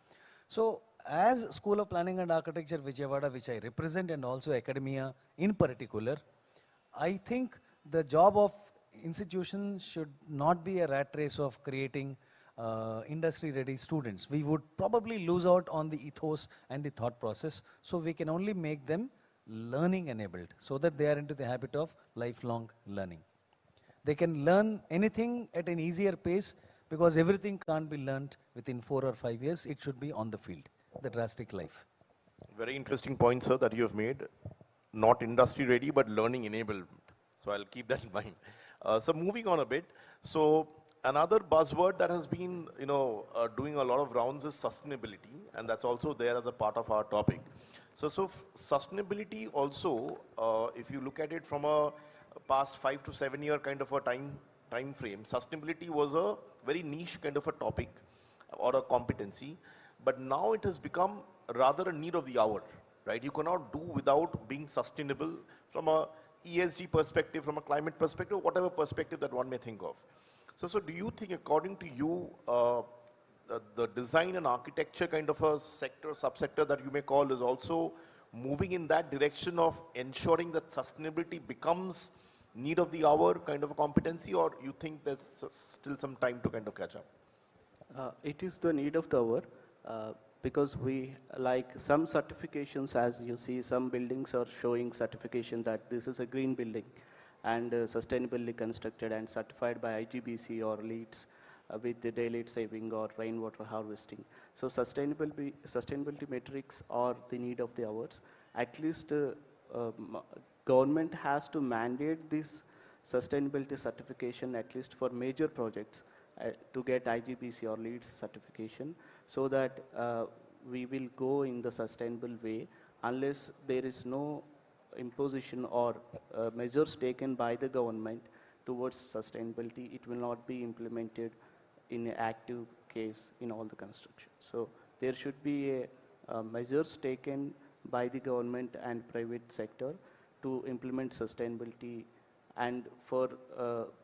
S19: So as School of Planning and Architecture Vijayawada, which I represent, and also academia in particular, I think the job of institutions should not be a rat race of creating industry-ready students. We would probably lose out on the ethos and the thought process, so we can only make them learning enabled, so that they are into the habit of lifelong learning. They can learn anything at an easier pace, because everything can't be learned within 4 or 5 years. It should be on the field, the drastic life.
S15: Very interesting point, sir, that you have made. Not industry ready, but learning enabled. So I'll keep that in mind. So moving on a bit. So another buzzword that has been, doing a lot of rounds is sustainability, and that's also there as a part of our topic. So sustainability also, if you look at it from a past 5 to 7 year kind of a time frame, sustainability was a very niche kind of a topic or a competency, but now it has become rather a need of the hour, right? You cannot do without being sustainable from a ESG perspective, from a climate perspective, whatever perspective that one may think of. So do you think, according to you, the design and architecture kind of a sector, subsector that you may call, is also moving in that direction of ensuring that sustainability becomes need of the hour kind of a competency, or you think there's still some time to kind of catch up?
S18: It is the need of the hour, because we, like some certifications, as you see, some buildings are showing certification that this is a green building and sustainably constructed and certified by IGBC or LEEDs with the daylight saving or rainwater harvesting. So sustainability metrics are the need of the hours. At least government has to mandate this sustainability certification, at least for major projects, to get IGBC or LEEDs certification, so that we will go in the sustainable way. Unless there is no imposition or measures taken by the government towards sustainability, it will not be implemented in an active case in all the construction. So there should be measures taken by the government and private sector to implement sustainability, and for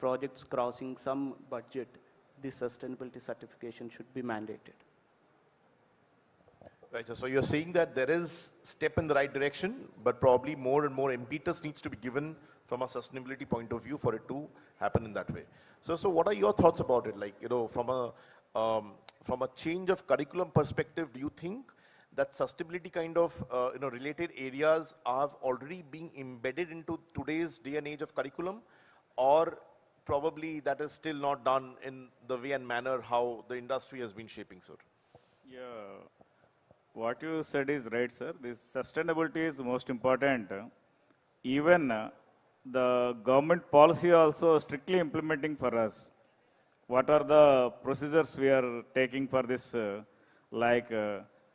S18: projects crossing some budget, this sustainability certification should be mandated.
S15: Right, so you're saying that there is step in the right direction, but probably more and more impetus needs to be given from a sustainability point of view for it to happen in that way. So what are your thoughts about it? Like, from a change of curriculum perspective, do you think that sustainability kind of related areas are already being embedded into today's day and age of curriculum, or probably that is still not done in the way and manner how the industry has been shaping, sir?
S17: Yeah, what you said is right, sir. This sustainability is most important. Even the government policy also strictly implementing for us. What are the procedures we are taking for this,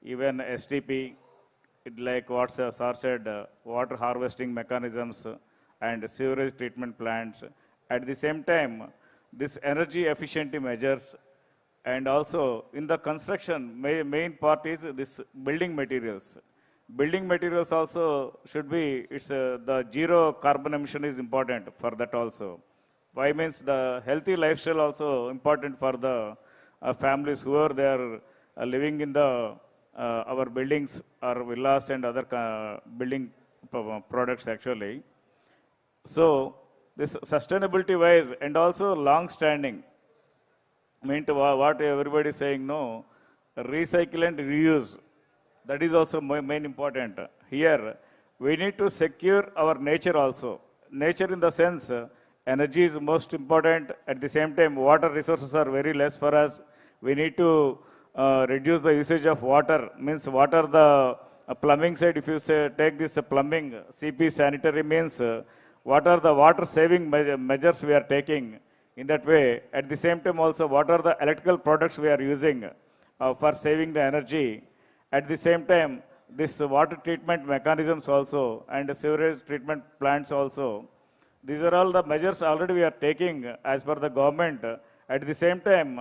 S17: even STP, like what sir said, water harvesting mechanisms and sewerage treatment plants. At the same time, this energy efficiency measures, and also in the construction, main part is this building materials. Building materials also should be, the zero carbon emission is important for that also. Why means the healthy lifestyle also important for the families who are there living in the our buildings or villas and other building products actually. So this sustainability wise and also long standing, mean to what everybody is saying, no, recycle and reuse, that is also main important. Here, we need to secure our nature also. Nature in the sense, energy is most important. At the same time, water resources are very less for us. We need to reduce the usage of water. Means what are the plumbing side, if you say take this plumbing, CP sanitary means, what are the water saving measures we are taking in that way. At the same time also, what are the electrical products we are using for saving the energy. At the same time, this water treatment mechanisms also and sewerage treatment plants also. These are all the measures already we are taking as per the government. At the same time,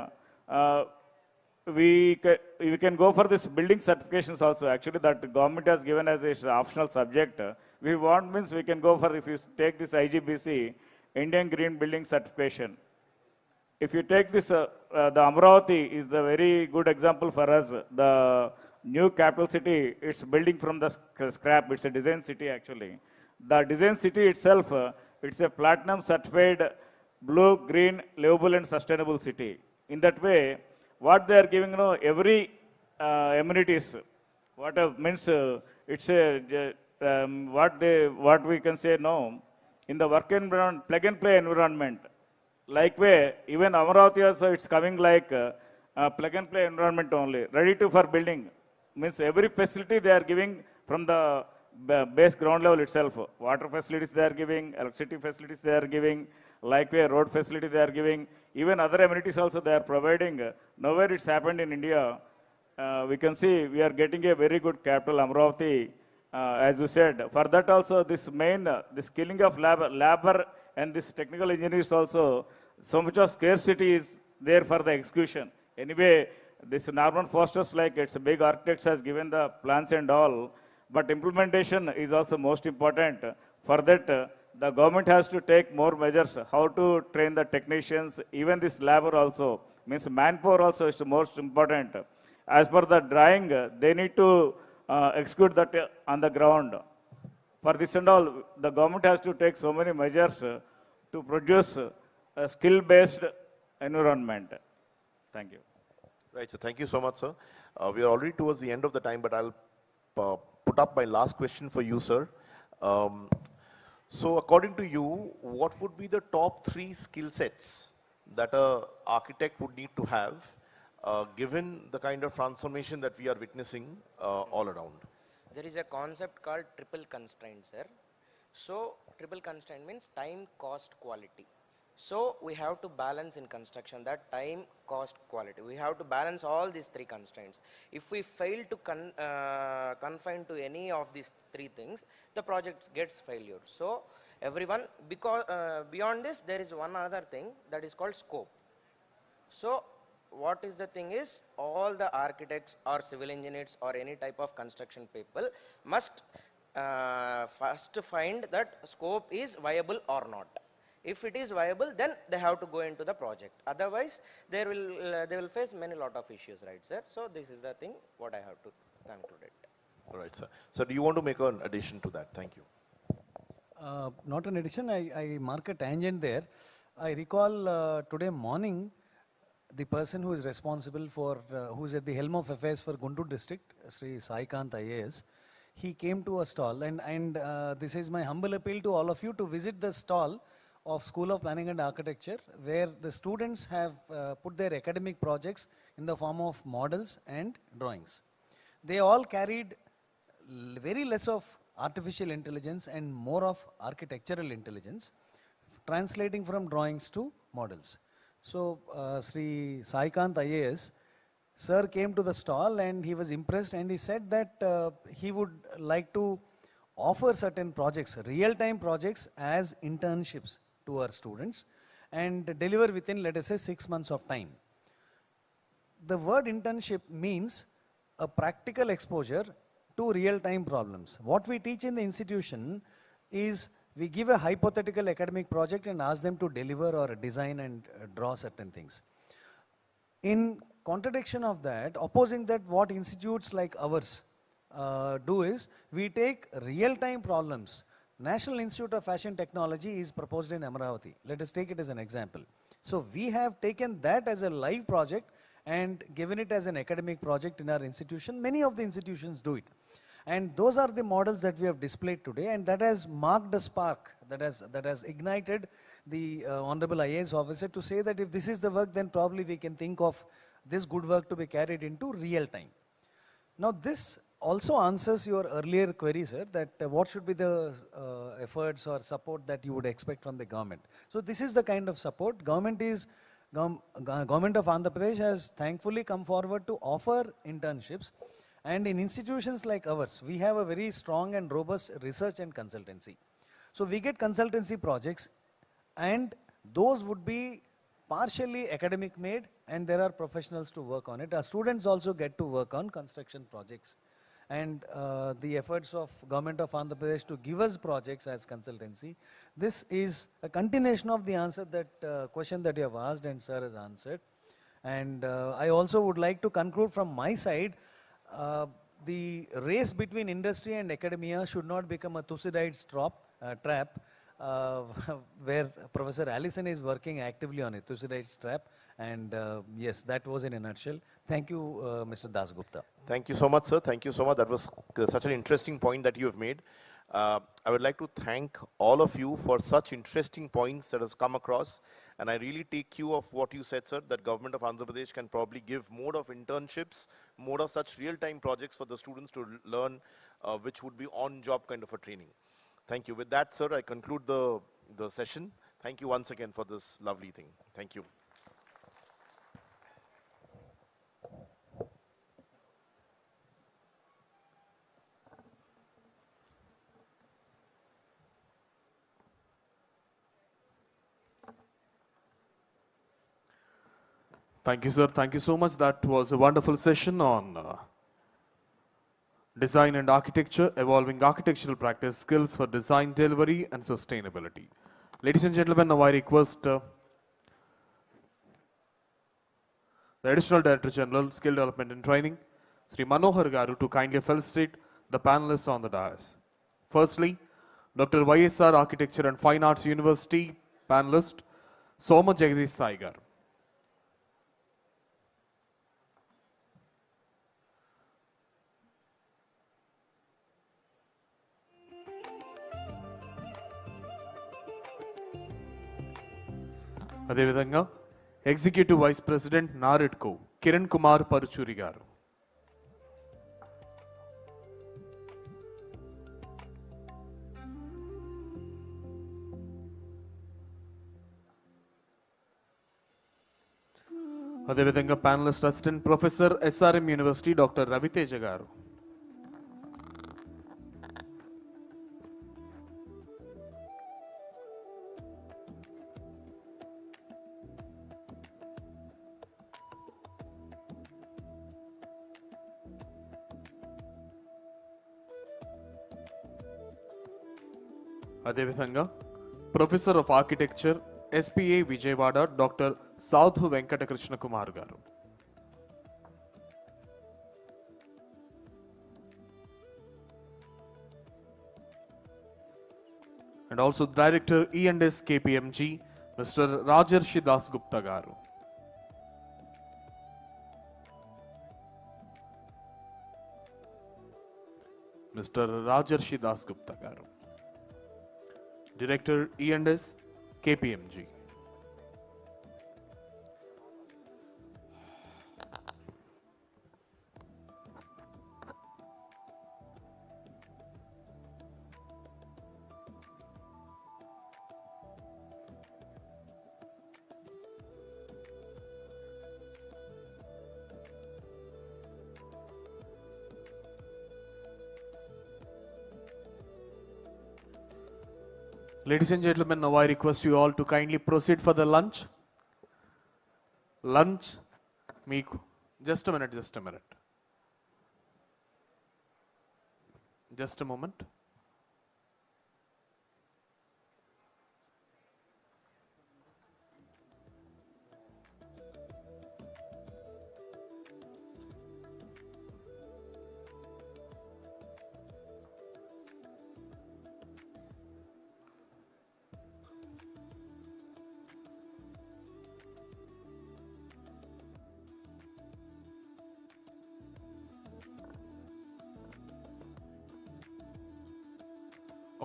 S17: we can go for this building certifications also. Actually, that government has given as an optional subject. We want means we can go for, if you take this IGBC, Indian Green Building Certification. if you take this, the Amravati is the very good example for us. The new capital city, it's building from the scrap. It's a design city actually. The design city itself, it's a platinum certified blue, green, livable and sustainable city. In that way, what they are giving, every amenities, means it's a what we can say now in the work environment, plug and play environment. Like way, even Amaravati also it's coming like plug and play environment only, ready to for building. Means every facility they are giving from the base ground level itself. Water facilities they are giving, electricity facilities they are giving, like way road facility they are giving, even other amenities also they are providing. Nowhere it's happened in India. We can see we are getting a very good capital, Amaravati, as you said. For that also, this main, the skilling of labor and this technical engineers also, so much of scarcity is there for the execution. Anyway, this Norman Foster's like it's a big architects has given the plans and all, but implementation is also most important. For that, the government has to take more measures, how to train the technicians, even this labor also, means manpower also is the most important. As per the drawing, they need to execute that on the ground. For this and all, the government has to take so many measures to produce a skill-based environment. Thank you.
S15: Right, so thank you so much, sir. We are already towards the end of the time, but I'll put up my last question for you, sir. So according to you, what would be the top 3 skill sets that an architect would need to have given the kind of transformation that we are witnessing all around?
S16: There is a concept called triple constraint, sir. So triple constraint means time, cost, quality. So we have to balance in construction that time, cost, quality. We have to balance all these 3 constraints. If we fail to confine to any of these 3 things, the project gets failure. So everyone, because beyond this, there is one other thing that is called scope. So what is the thing is, all the architects or civil engineers or any type of construction people must first find that scope is viable or not. If it is viable, then they have to go into the project. Otherwise, they will face many lot of issues, right, sir? So this is the thing what I have to conclude it.
S15: All right, sir. So do you want to make an addition to that? Thank you.
S19: Not an addition, I mark a tangent there. I recall today morning, the person who is responsible for, who is at the helm of affairs for Guntur district, Sri Sai Kant IAS, he came to a stall, and this is my humble appeal to all of you to visit the stall of School of Planning and Architecture, where the students have put their academic projects in the form of models and drawings. They all carried very less of artificial intelligence and more of architectural intelligence, translating from drawings to models. So Sri Sai Kant IAS, sir came to the stall and he was impressed, and he said that he would like to offer certain projects, real-time projects as internships to our students and deliver within, let us say, 6 months of time. The word internship means a practical exposure to real-time problems. What we teach in the institution is we give a hypothetical academic project and ask them to deliver or design and draw certain things. In contradiction of that, opposing that, what institutes like ours do is, we take real-time problems. National Institute of Fashion Technology is proposed in Amravati. Let us take it as an example. So we have taken that as a live project and given it as an academic project in our institution. Many of the institutions do it. And those are the models that we have displayed today, and that has marked a spark, that has ignited the Honorable IAS officer to say that if this is the work, then probably we can think of this good work to be carried into real time. Now this also answers your earlier query, sir, that what should be the efforts or support that you would expect from the government. So this is the kind of support. Government of Andhra Pradesh has thankfully come forward to offer internships. And in institutions like ours, we have a very strong and robust research and consultancy. So we get consultancy projects, and those would be partially academic made, and there are professionals to work on it. Our students also get to work on construction projects. and the efforts of Government of Andhra Pradesh to give us projects as consultancy. This is a continuation of the answer that question that you have asked and sir has answered. And I also would like to conclude from my side, the race between industry and academia should not become a Thucydides trap, where Professor Allison is working actively on it, Thucydides trap. And yes, that was in a nutshell. Thank you, Mr. Dasgupta.
S15: Thank you so much, sir. Thank you so much. That was such an interesting point that you have made. I would like to thank all of you for such interesting points that has come across. And I really take cue of what you said, sir, that Government of Andhra Pradesh can probably give more of internships, more of such real-time projects for the students to learn, which would be on-job kind of a training. Thank you. With that, sir, I conclude the session. Thank you once again for this lovely thing. Thank you.
S1: Thank you, sir. Thank you so much. That was a wonderful session on design and architecture, evolving architectural practice, skills for design, delivery, and sustainability. Ladies and gentlemen, now I request the Additional Director General, Skill Development and Training, Sri Manohar Garu, to kindly felicitate the panelists on the dais. Firstly, Dr. YSR Architecture and Fine Arts University panelist, Soma Jagadish Sai Garu. అదేవిధంగా executive vice president NAREDCO Kiran Kumar Paruchuri garu. అదేవిధంగా panelist assistant professor SRM university doctor Raviteja garu. అదేవిధంగా professor of architecture SPA Vijayawada doctor Sadhu Venkata Krishna Kumar garu. And also director E&S KPMG mister Rajarshi Das Gupta గారు. Mister Rajarshi Das Gupta గారు, Director E&S KPMG. Ladies and gentlemen, now I request you all to kindly proceed for the lunch. Lunch, just a minute. Just a moment.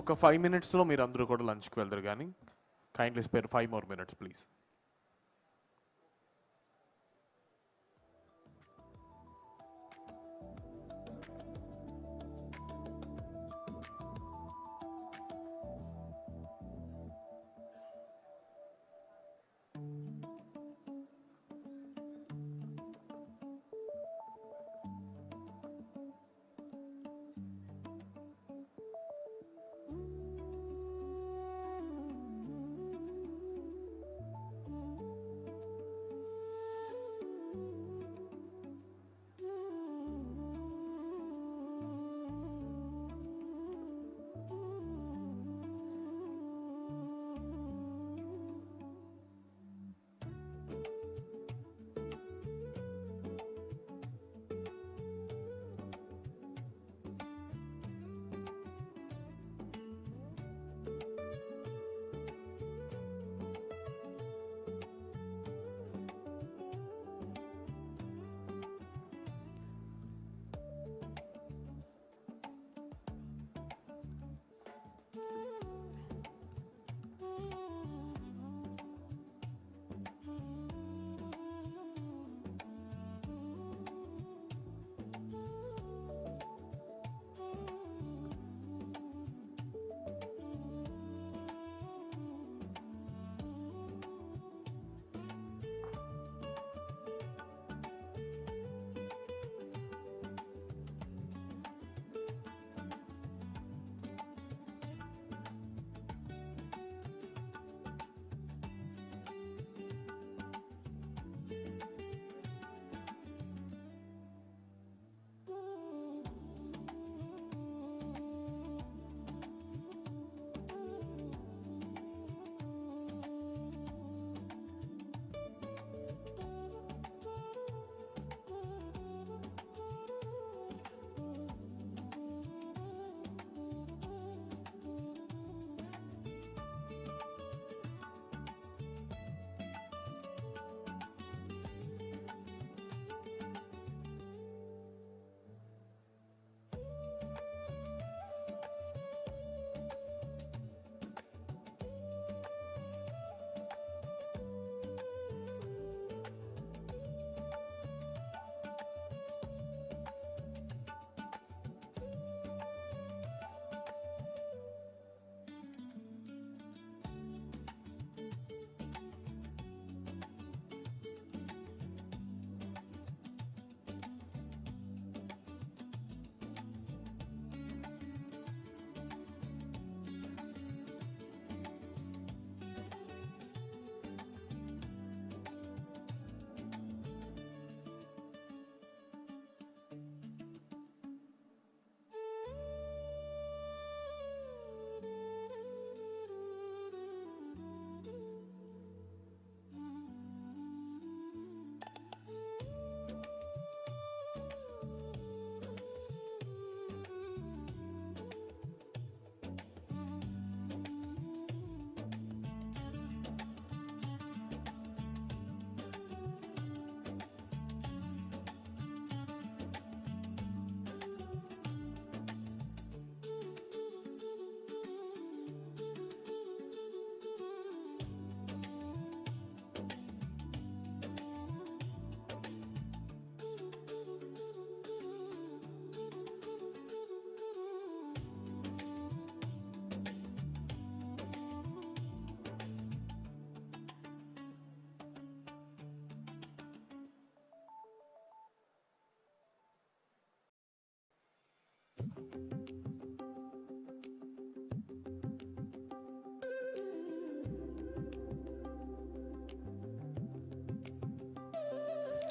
S1: ఒక 5 minutesలో మీరు అందరూ కూడా లంచ్కి వెళ్తారు, కానీ kindly spare 5 more minutes please.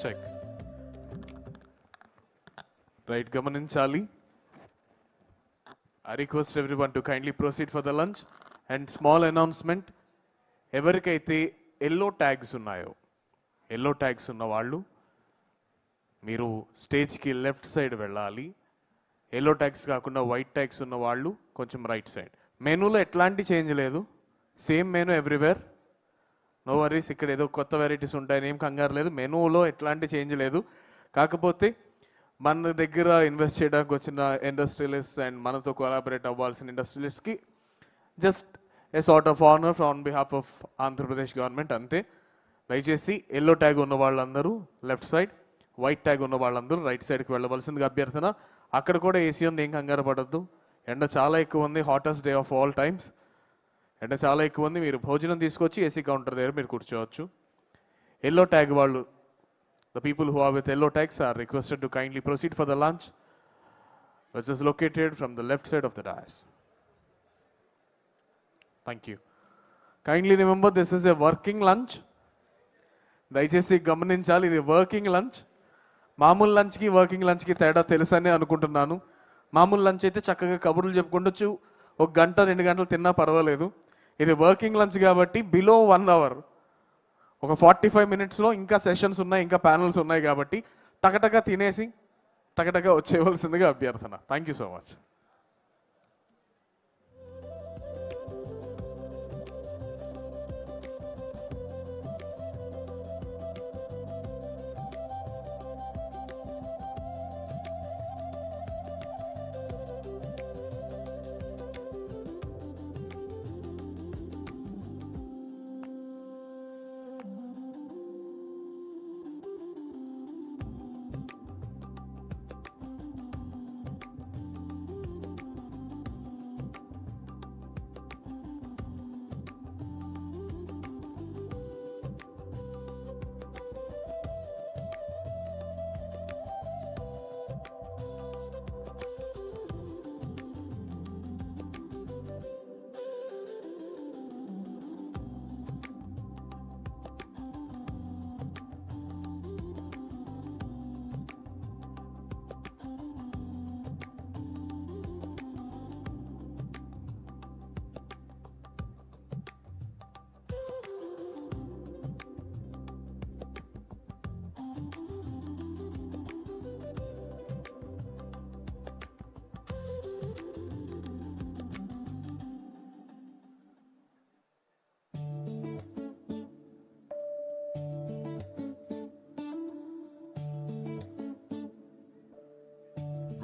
S1: Check right, గమనించాలి. I request everyone to kindly proceed for the lunch. And small announcement, ఎవరికైతే yellow tags ఉన్నాయో, ఎల్లో ట్యాగ్స్ ఉన్న వాళ్ళు మీరు స్టేజ్కి లెఫ్ట్ సైడ్ వెళ్ళాలి. ఎల్లో ట్యాగ్స్ కాకుండా వైట్ ట్యాగ్స్ ఉన్న వాళ్ళు కొంచెం రైట్ సైడ్. మెనూలో ఎట్లాంటి చేంజ్ లేదు, same menu everywhere. No worries, ఇక్కడ ఏదో కొత్త వెరైటీస్ ఉంటాయని ఏం కంగారు లేదు. మెనూలో ఎట్లాంటి చేంజ్ లేదు. కాకపోతే మన దగ్గర ఇన్వెస్ట్ చేయడానికి వచ్చిన ఇండస్ట్రియలిస్ట్ అండ్ మనతో కొలాబరేట్ అవ్వాల్సిన ఇండస్ట్రియలిస్ట్కి just a sort of honour on behalf of Andhra Pradesh government, అంతే. దయచేసి ఎల్లో ట్యాగ్ ఉన్న వాళ్ళందరూ లెఫ్ట్ సైడ్, వైట్ ట్యాగ్ ఉన్న వాళ్ళందరూ రైట్ సైడ్కి వెళ్ళవలసిందిగా అభ్యర్థన. అక్కడ కూడా ఏసీ ఉంది, ఏం కంగారు పడద్దు. ఎండ చాలా ఎక్కువ ఉంది, hottest day of all times. ఎండ చాలా ఎక్కువ ఉంది. మీరు భోజనం తీసుకొచ్చి ఏసీ కౌంటర్ దగ్గర మీరు కూర్చోవచ్చు. ఎల్లో ట్యాగ్ వాళ్ళు, the people who are with yellow tags are requested to kindly proceed for the lunch, which is located from the left side of the dais. Thank you. Kindly remember, this is a working lunch. దయచేసి గమనించాలి, ఇది working lunch. మామూలు లంచ్కి working లంచ్కి తేడా తెలుసని అనుకుంటున్నాను. మామూలు లంచ్ అయితే చక్కగా కబుర్లు చెప్పుకుంటూ 1 గంట 2 గంటలు తిన్నా పర్వాలేదు. ఇది వర్కింగ్ లంచ్ కాబట్టి బిలో 1 అవర్, ఒక 45 మినిట్స్లో ఇంకా సెషన్స్ ఉన్నాయి, ఇంకా ప్యానల్స్ ఉన్నాయి కాబట్టి టకటగా తినేసి టకటగా వచ్చేయవలసిందిగా అభ్యర్థన. Thank you so much.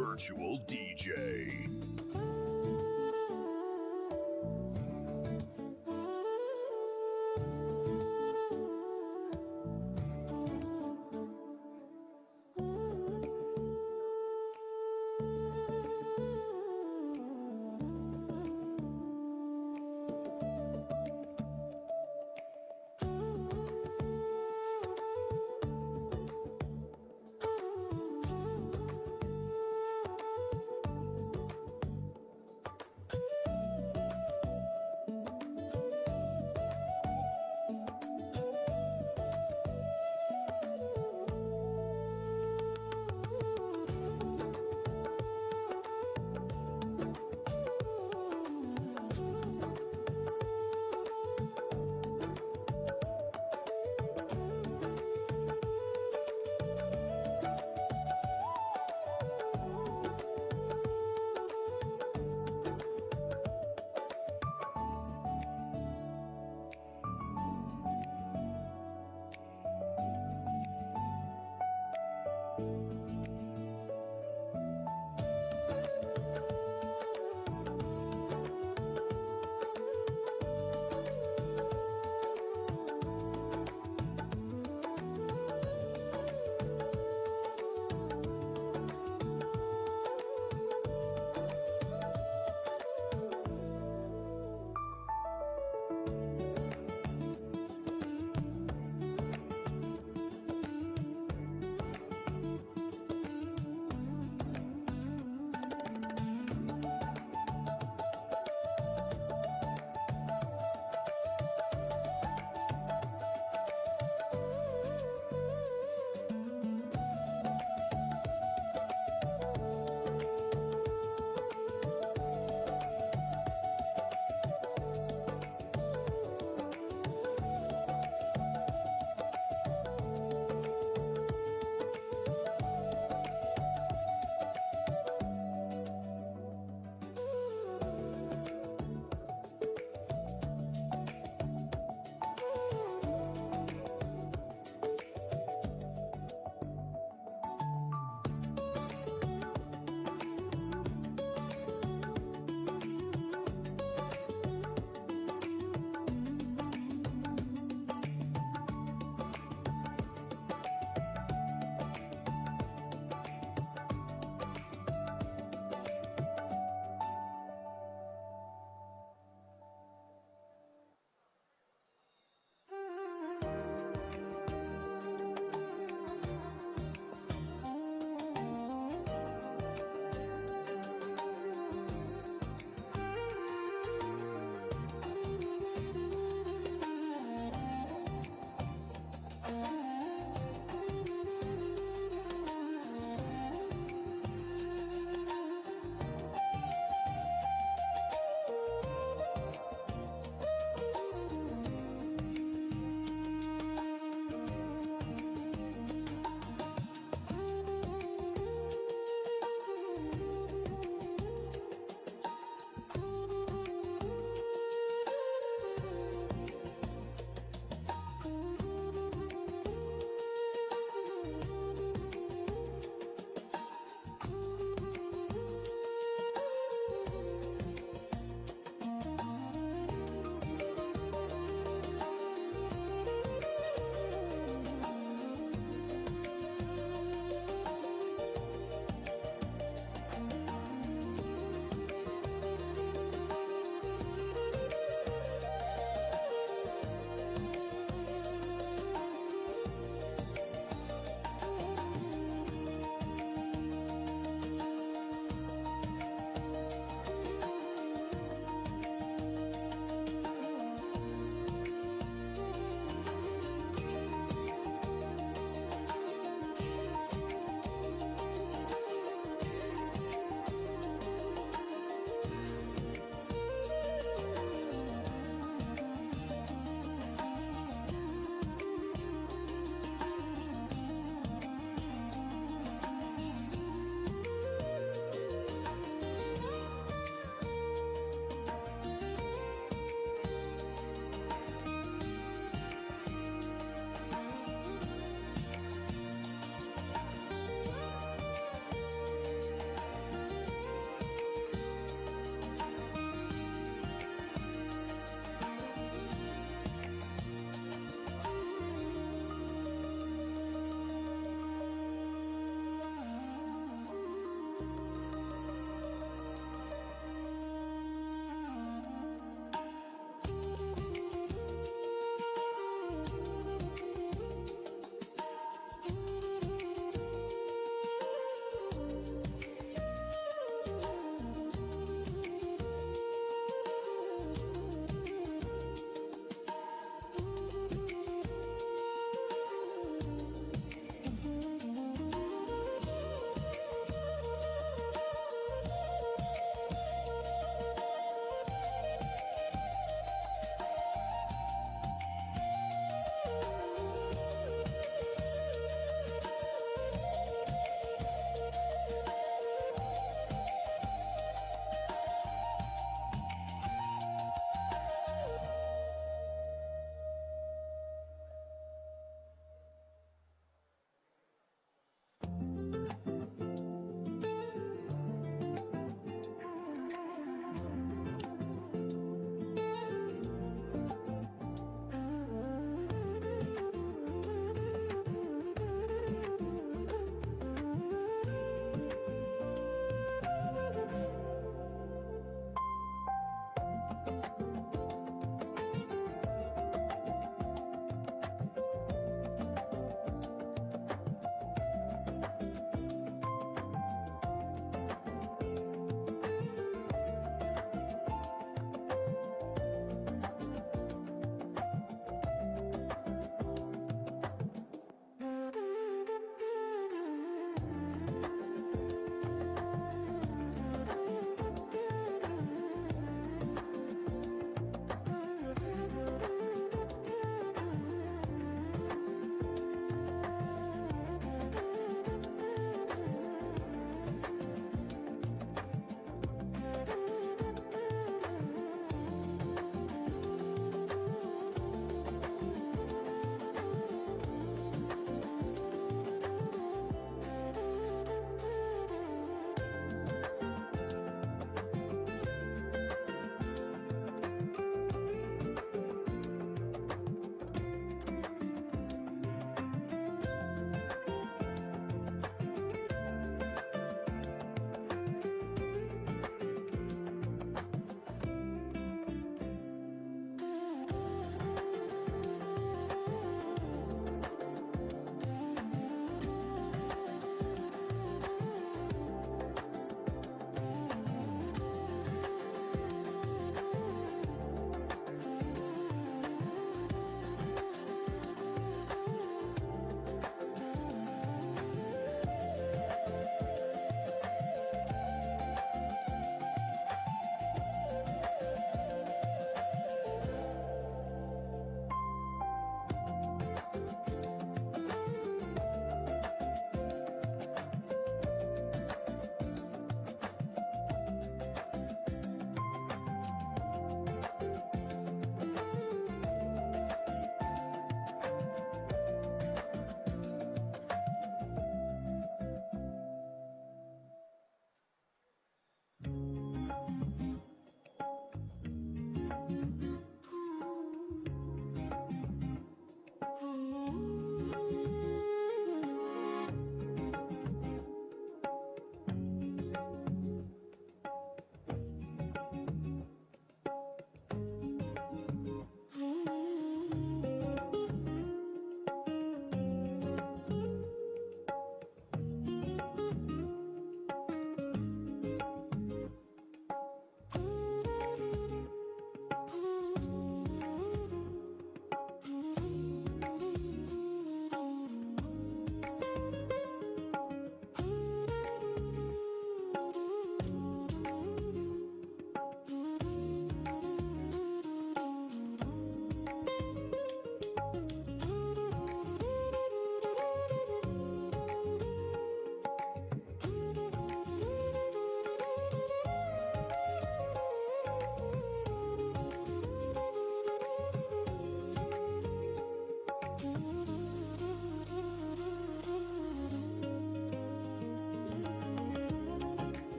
S20: Virtual DJ.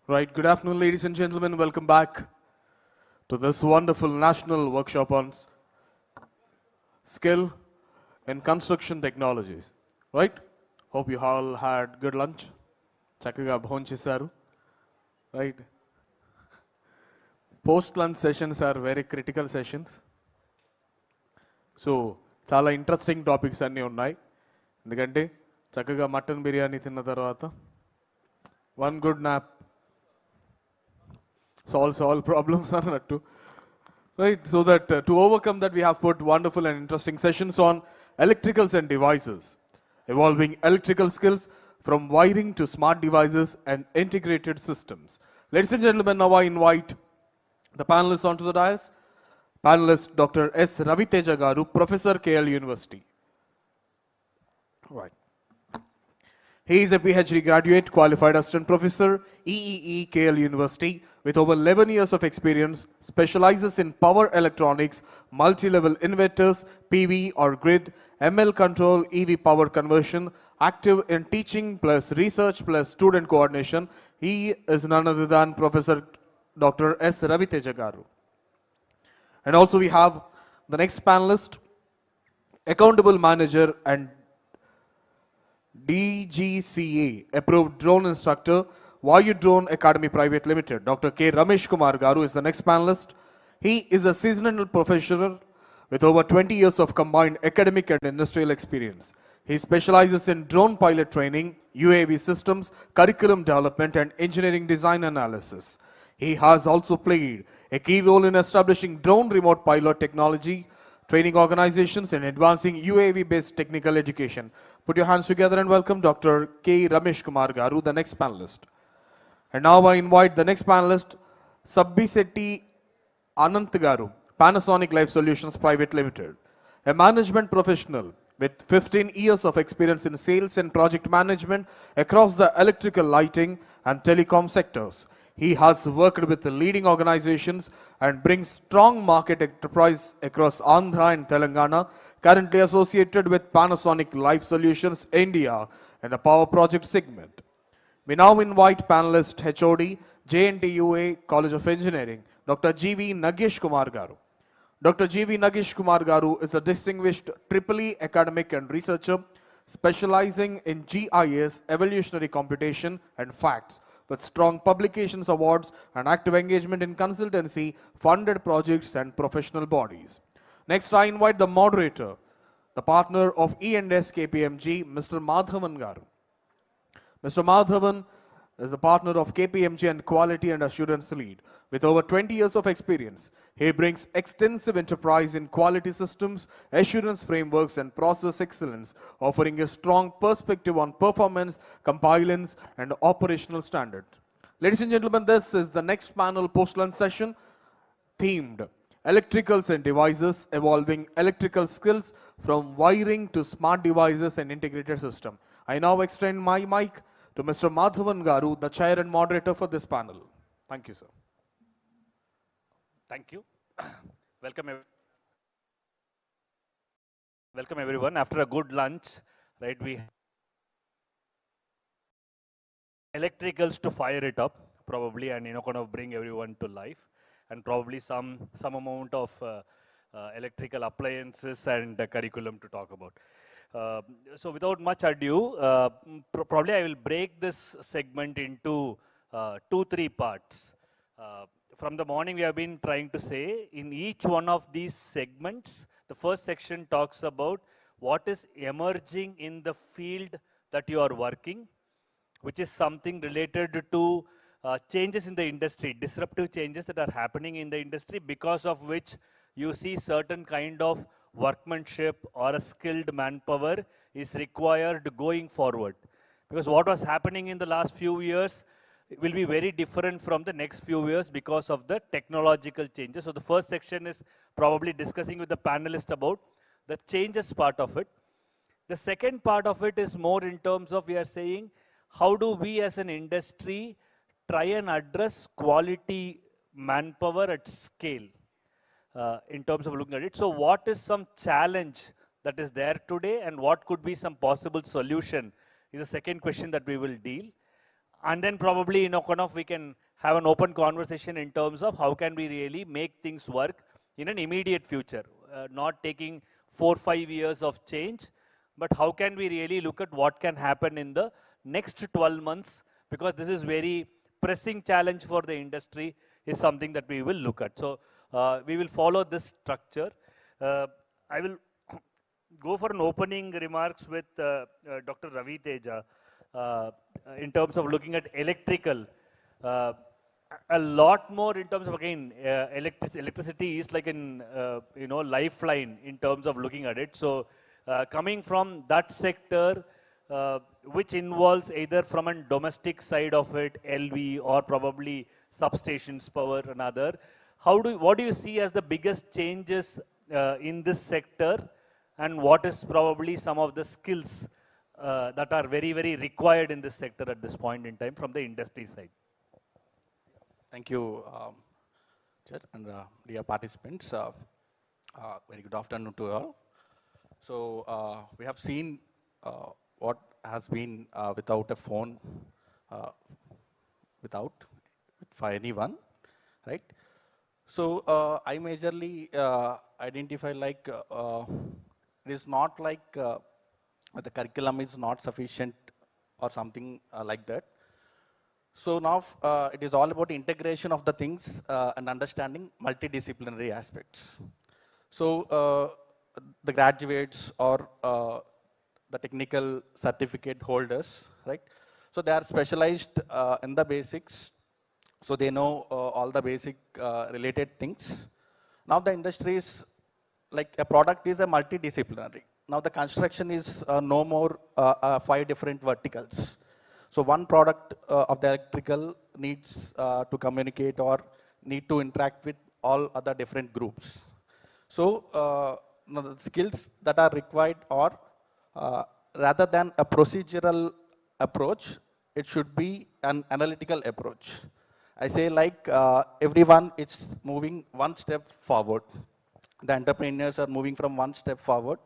S1: Right, good afternoon, ladies and gentlemen. Welcome back to this wonderful national workshop on skill in construction technologies. Right? Hope you all had good lunch. చక్కగా భోంచేశారు. Right? Post-lunch sessions are very critical sessions. So, చాలా interesting topics అన్నీ ఉన్నాయి. ఎందుకంటే చక్కగా mutton biryani తిన్న తర్వాత one good nap solves all problems అన్నట్టు. Right, so that to overcome that we have put wonderful and interesting sessions on electricals and devices, evolving electrical skills from wiring to smart devices and integrated systems. Ladies and gentlemen, now I invite the panelists onto the dais. Panelist Dr. S. Raviteja Garu, Professor, KL University. Right. He is a PhD graduate, qualified assistant professor, EEE, KL University, with over 11 years of experience, specializes in power electronics, multi-level inverters, PV or grid, ML control, EV power conversion, active in teaching plus research plus student coordination. He is none other than Professor Dr. S. Raviteja Garu. And also we have the next panelist, accountable manager and DGCA approved drone instructor, Vayu Drone Academy Private Limited. Dr. K. Ramesh Kumar Garu is the next panelist. He is a seasonal professional with over 20 years of combined academic and industrial experience. He specializes in drone pilot training, UAV systems, curriculum development, and engineering design analysis. He has also played a key role in establishing drone remote pilot technology, training organizations, and advancing UAV-based technical education. Put your hands together and welcome Dr. K. Ramesh Kumar Garu, the next panelist. And now I invite the next panelist, Sabbisetti Anant Garu, Panasonic Life Solutions Private Limited, a management professional with 15 years of experience in sales and project management across the electrical lighting and telecom sectors. He has worked with the leading organizations and brings strong market enterprise across Andhra and Telangana, currently associated with Panasonic Life Solutions India in the power project segment. We now invite panelist HOD, JNTUA College of Engineering, Dr. G.V. Nagesh Kumar Garu. Dr. G.V. Nagesh Kumar Garu is a distinguished EEE academic and researcher specializing in GIS, evolutionary computation, and facts, with strong publications, awards, and active engagement in consultancy, funded projects, and professional bodies. Next, I invite the moderator, the partner of E&S KPMG, Mr. Madhavan Garu. Mr. Madhavan is the partner of KPMG and Quality and Assurance Lead. With over 20 years of experience, he brings extensive enterprise in quality systems, assurance frameworks, and process excellence, offering a strong perspective on performance, compliance, and operational standards. Ladies and gentlemen, this is the next panel post-lunch session themed Electricals and Devices, Evolving Electrical Skills from Wiring to Smart Devices and Integrated System. I now extend my mic to Mr. Madhavan Garu, the chair and moderator for this panel. Thank you, sir.
S13: Thank you. Welcome everyone. After a good lunch, right, we electricals to fire it up probably, and kind of bring everyone to life, and probably some amount of electrical appliances and curriculum to talk about. So without much ado, probably I will break this segment into 2-3 parts. From the morning we have been trying to say, in each one of these segments, the first section talks about what is emerging in the field that you are working, which is something related to changes in the industry, disruptive changes that are happening in the industry, because of which you see certain kind of workmanship or a skilled manpower is required going forward. Because what was happening in the last few years will be very different from the next few years because of the technological changes. So the first section is probably discussing with the panelists about the changes part of it. The second part of it is more in terms of, we are saying, how do we as an industry try and address quality manpower at scale in terms of looking at it. So what is some challenge that is there today, and what could be some possible solution is the second question that we will deal. And then probably, kind of we can have an open conversation in terms of how can we really make things work in an immediate future, not taking 4-5 years of change, but how can we really look at what can happen in the next 12 months, because this is very pressing challenge for the industry is something that we will look at. So we will follow this structure. I will go for an opening remarks with Dr. Ravi Teja in terms of looking at electrical. A lot more in terms of, again, electricity is like an lifeline in terms of looking at it. So coming from that sector, which involves either from a domestic side of it, LV, or probably substations, power, and other, what do you see as the biggest changes in this sector, and what is probably some of the skills that are very, very required in this sector at this point in time from the industry side?
S21: Thank you, Chair, and dear participants. Very good afternoon to all. So we have seen what has been without a phone, for anyone, right? So I majorly identify like it is not like the curriculum is not sufficient or something like that. So now it is all about integration of the things and understanding multidisciplinary aspects. So the graduates or the technical certificate holders, right? So they are specialized in the basics. So they know all the basic related things. Now the industry is like a product is a multidisciplinary. Now the construction is no more 5 different verticals. So one product of the electrical needs to communicate or need to interact with all other different groups. So the skills that are required are rather than a procedural approach, it should be an analytical approach. I say like everyone is moving one step forward. The entrepreneurs are moving from one step forward.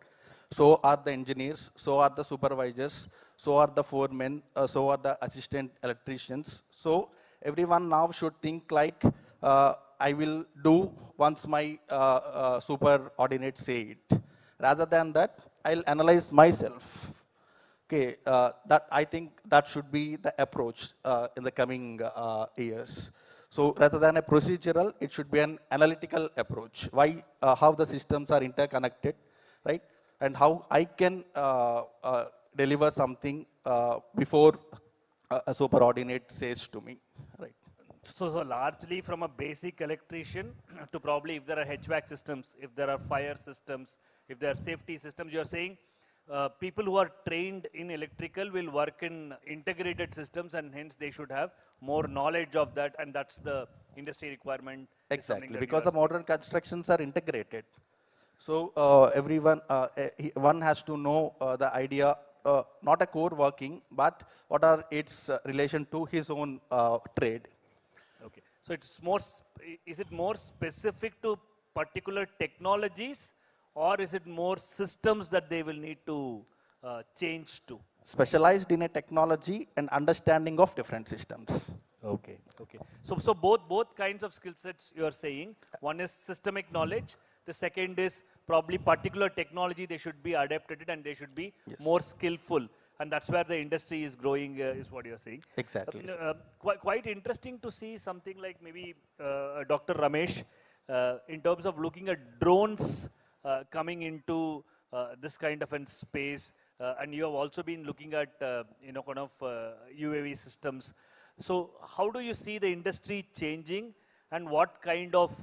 S21: So are the engineers, so are the supervisors, so are the foremen, so are the assistant electricians. So everyone now should think like, I will do once my superordinate say it. Rather than that, I'll analyze myself. Okay, that I think that should be the approach in the coming years. So rather than a procedural, it should be an analytical approach. Why, how the systems are interconnected, right? And how I can deliver something before a superordinate says to me, right?
S13: So largely from a basic electrician to probably if there are HVAC systems, if there are fire systems, if there are safety systems, you're saying people who are trained in electrical will work in integrated systems, and hence they should have more knowledge of that, and that's the industry requirement.
S21: Exactly, because the modern constructions are integrated. So everyone, one has to know the idea, not a core working, but what are its relation to his own trade.
S13: Okay, so it's more, is it more specific to particular technologies, or is it more systems that they will need to change to?
S21: Specialized in a technology and understanding of different systems.
S13: Okay, okay. So both kinds of skill sets you are saying. One is systemic knowledge. The second is probably particular technology. They should be adapted and they should be more skillful. And that's where the industry is growing, is what you're saying.
S21: Exactly.
S13: Quite interesting to see something like maybe Dr. Ramesh, in terms of looking at drones coming into this kind of a space. And you have also been looking at, kind of UAV systems. So how do you see the industry changing, and what kind of,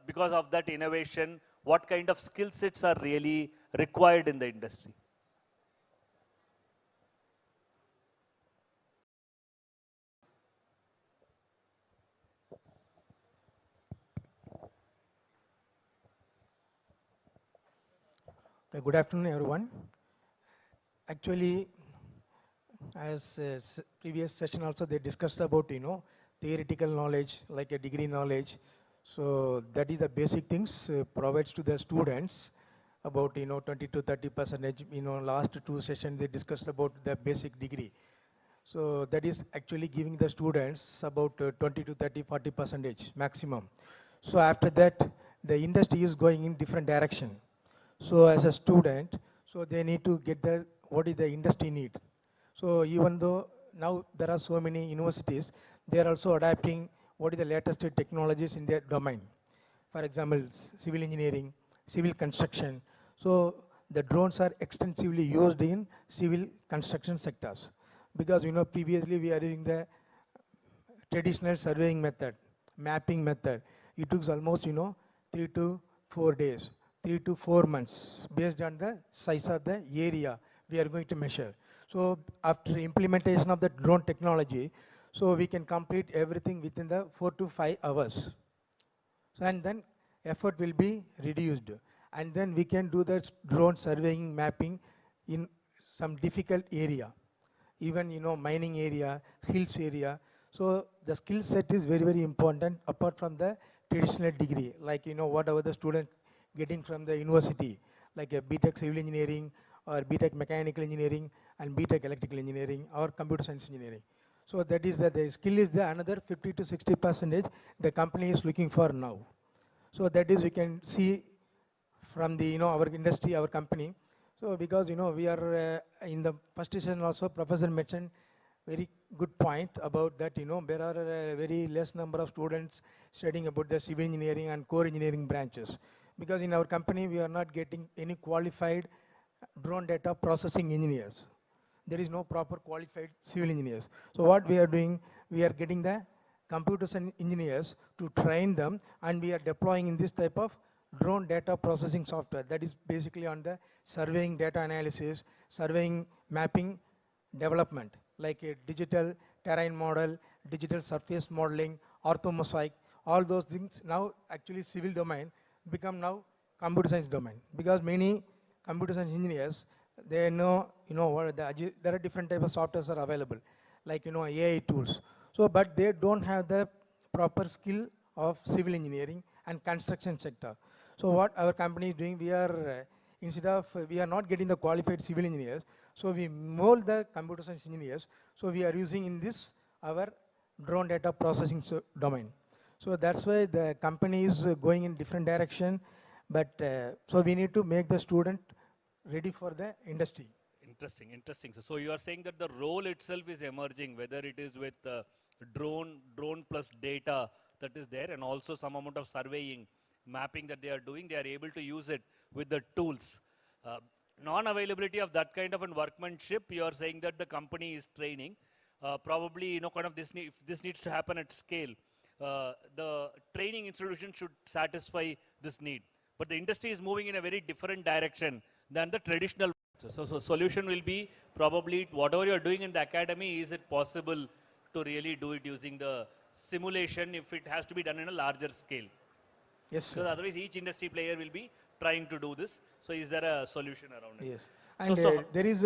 S13: because of that innovation, what kind of skill sets are really required in the industry?
S22: Good afternoon, everyone. Actually, as previous session also they discussed about, theoretical knowledge, like a degree knowledge. So that is the basic things provides to the students about 20 to 30%. Last two sessions they discussed about the basic degree. So that is actually giving the students about 20 to 30, 40% maximum. So after that, the industry is going in different direction. So as a student, so they need to get what is the industry need. So even though now there are so many universities, they are also adapting what is the latest technologies in their domain. For example, civil engineering, civil construction. So the drones are extensively used in civil construction sectors. Because previously we are using the traditional surveying method, mapping method. It took almost 3 to 4 days, 3 to 4 months, based on the size of the area we are going to measure. So after implementation of the drone technology, so we can complete everything within the 4 to 5 hours. So, and then effort will be reduced. And then we can do the drone surveying mapping in some difficult area, even mining area, hills area. So the skill set is very, very important apart from the traditional degree, like whatever the student getting from the university, like a BTech civil engineering or BTech mechanical engineering and BTech electrical engineering or computer science engineering. So that is that the skill is the another 50 to 60% the company is looking for now. So that is we can see from the our industry, our company. So because we are in the first session also Professor mentioned very good point about that there are very less number of students studying about the civil engineering and core engineering branches. Because in our company we are not getting any qualified drone data processing engineers. There is no proper qualified civil engineers. So what we are doing, we are getting the computer science engineers to train them, and we are deploying in this type of drone data processing software that is basically on the surveying data analysis, surveying mapping development, like a digital terrain model, digital surface modeling, orthomosaic, all those things now actually civil domain become now computer science domain, because many computer science engineers, they know what there are different types of softwares are available, like AI tools. So but they don't have the proper skill of civil engineering and construction sector. So what our company is doing, we are instead of we are not getting the qualified civil engineers, so we mold the computer science engineers. So we are using in this our drone data processing domain. So that's why the company is going in different direction. But so we need to make the student ready for the industry.
S9: Interesting, interesting. So you are saying that the role itself is emerging, whether it is with drone plus data that is there, and also some amount of surveying, mapping that they are doing, they are able to use it with the tools. Non-availability of that kind of a workmanship, you are saying that the company is training. Probably, kind of this if this needs to happen at scale, the training institution should satisfy this need. But the industry is moving in a very different direction than the traditional. So solution will be probably whatever you are doing in the academy, is it possible to really do it using the simulation if it has to be done in a larger scale?
S22: Yes, sir.
S9: Because otherwise each industry player will be trying to do this. So is there a solution around it?
S22: Yes. And there is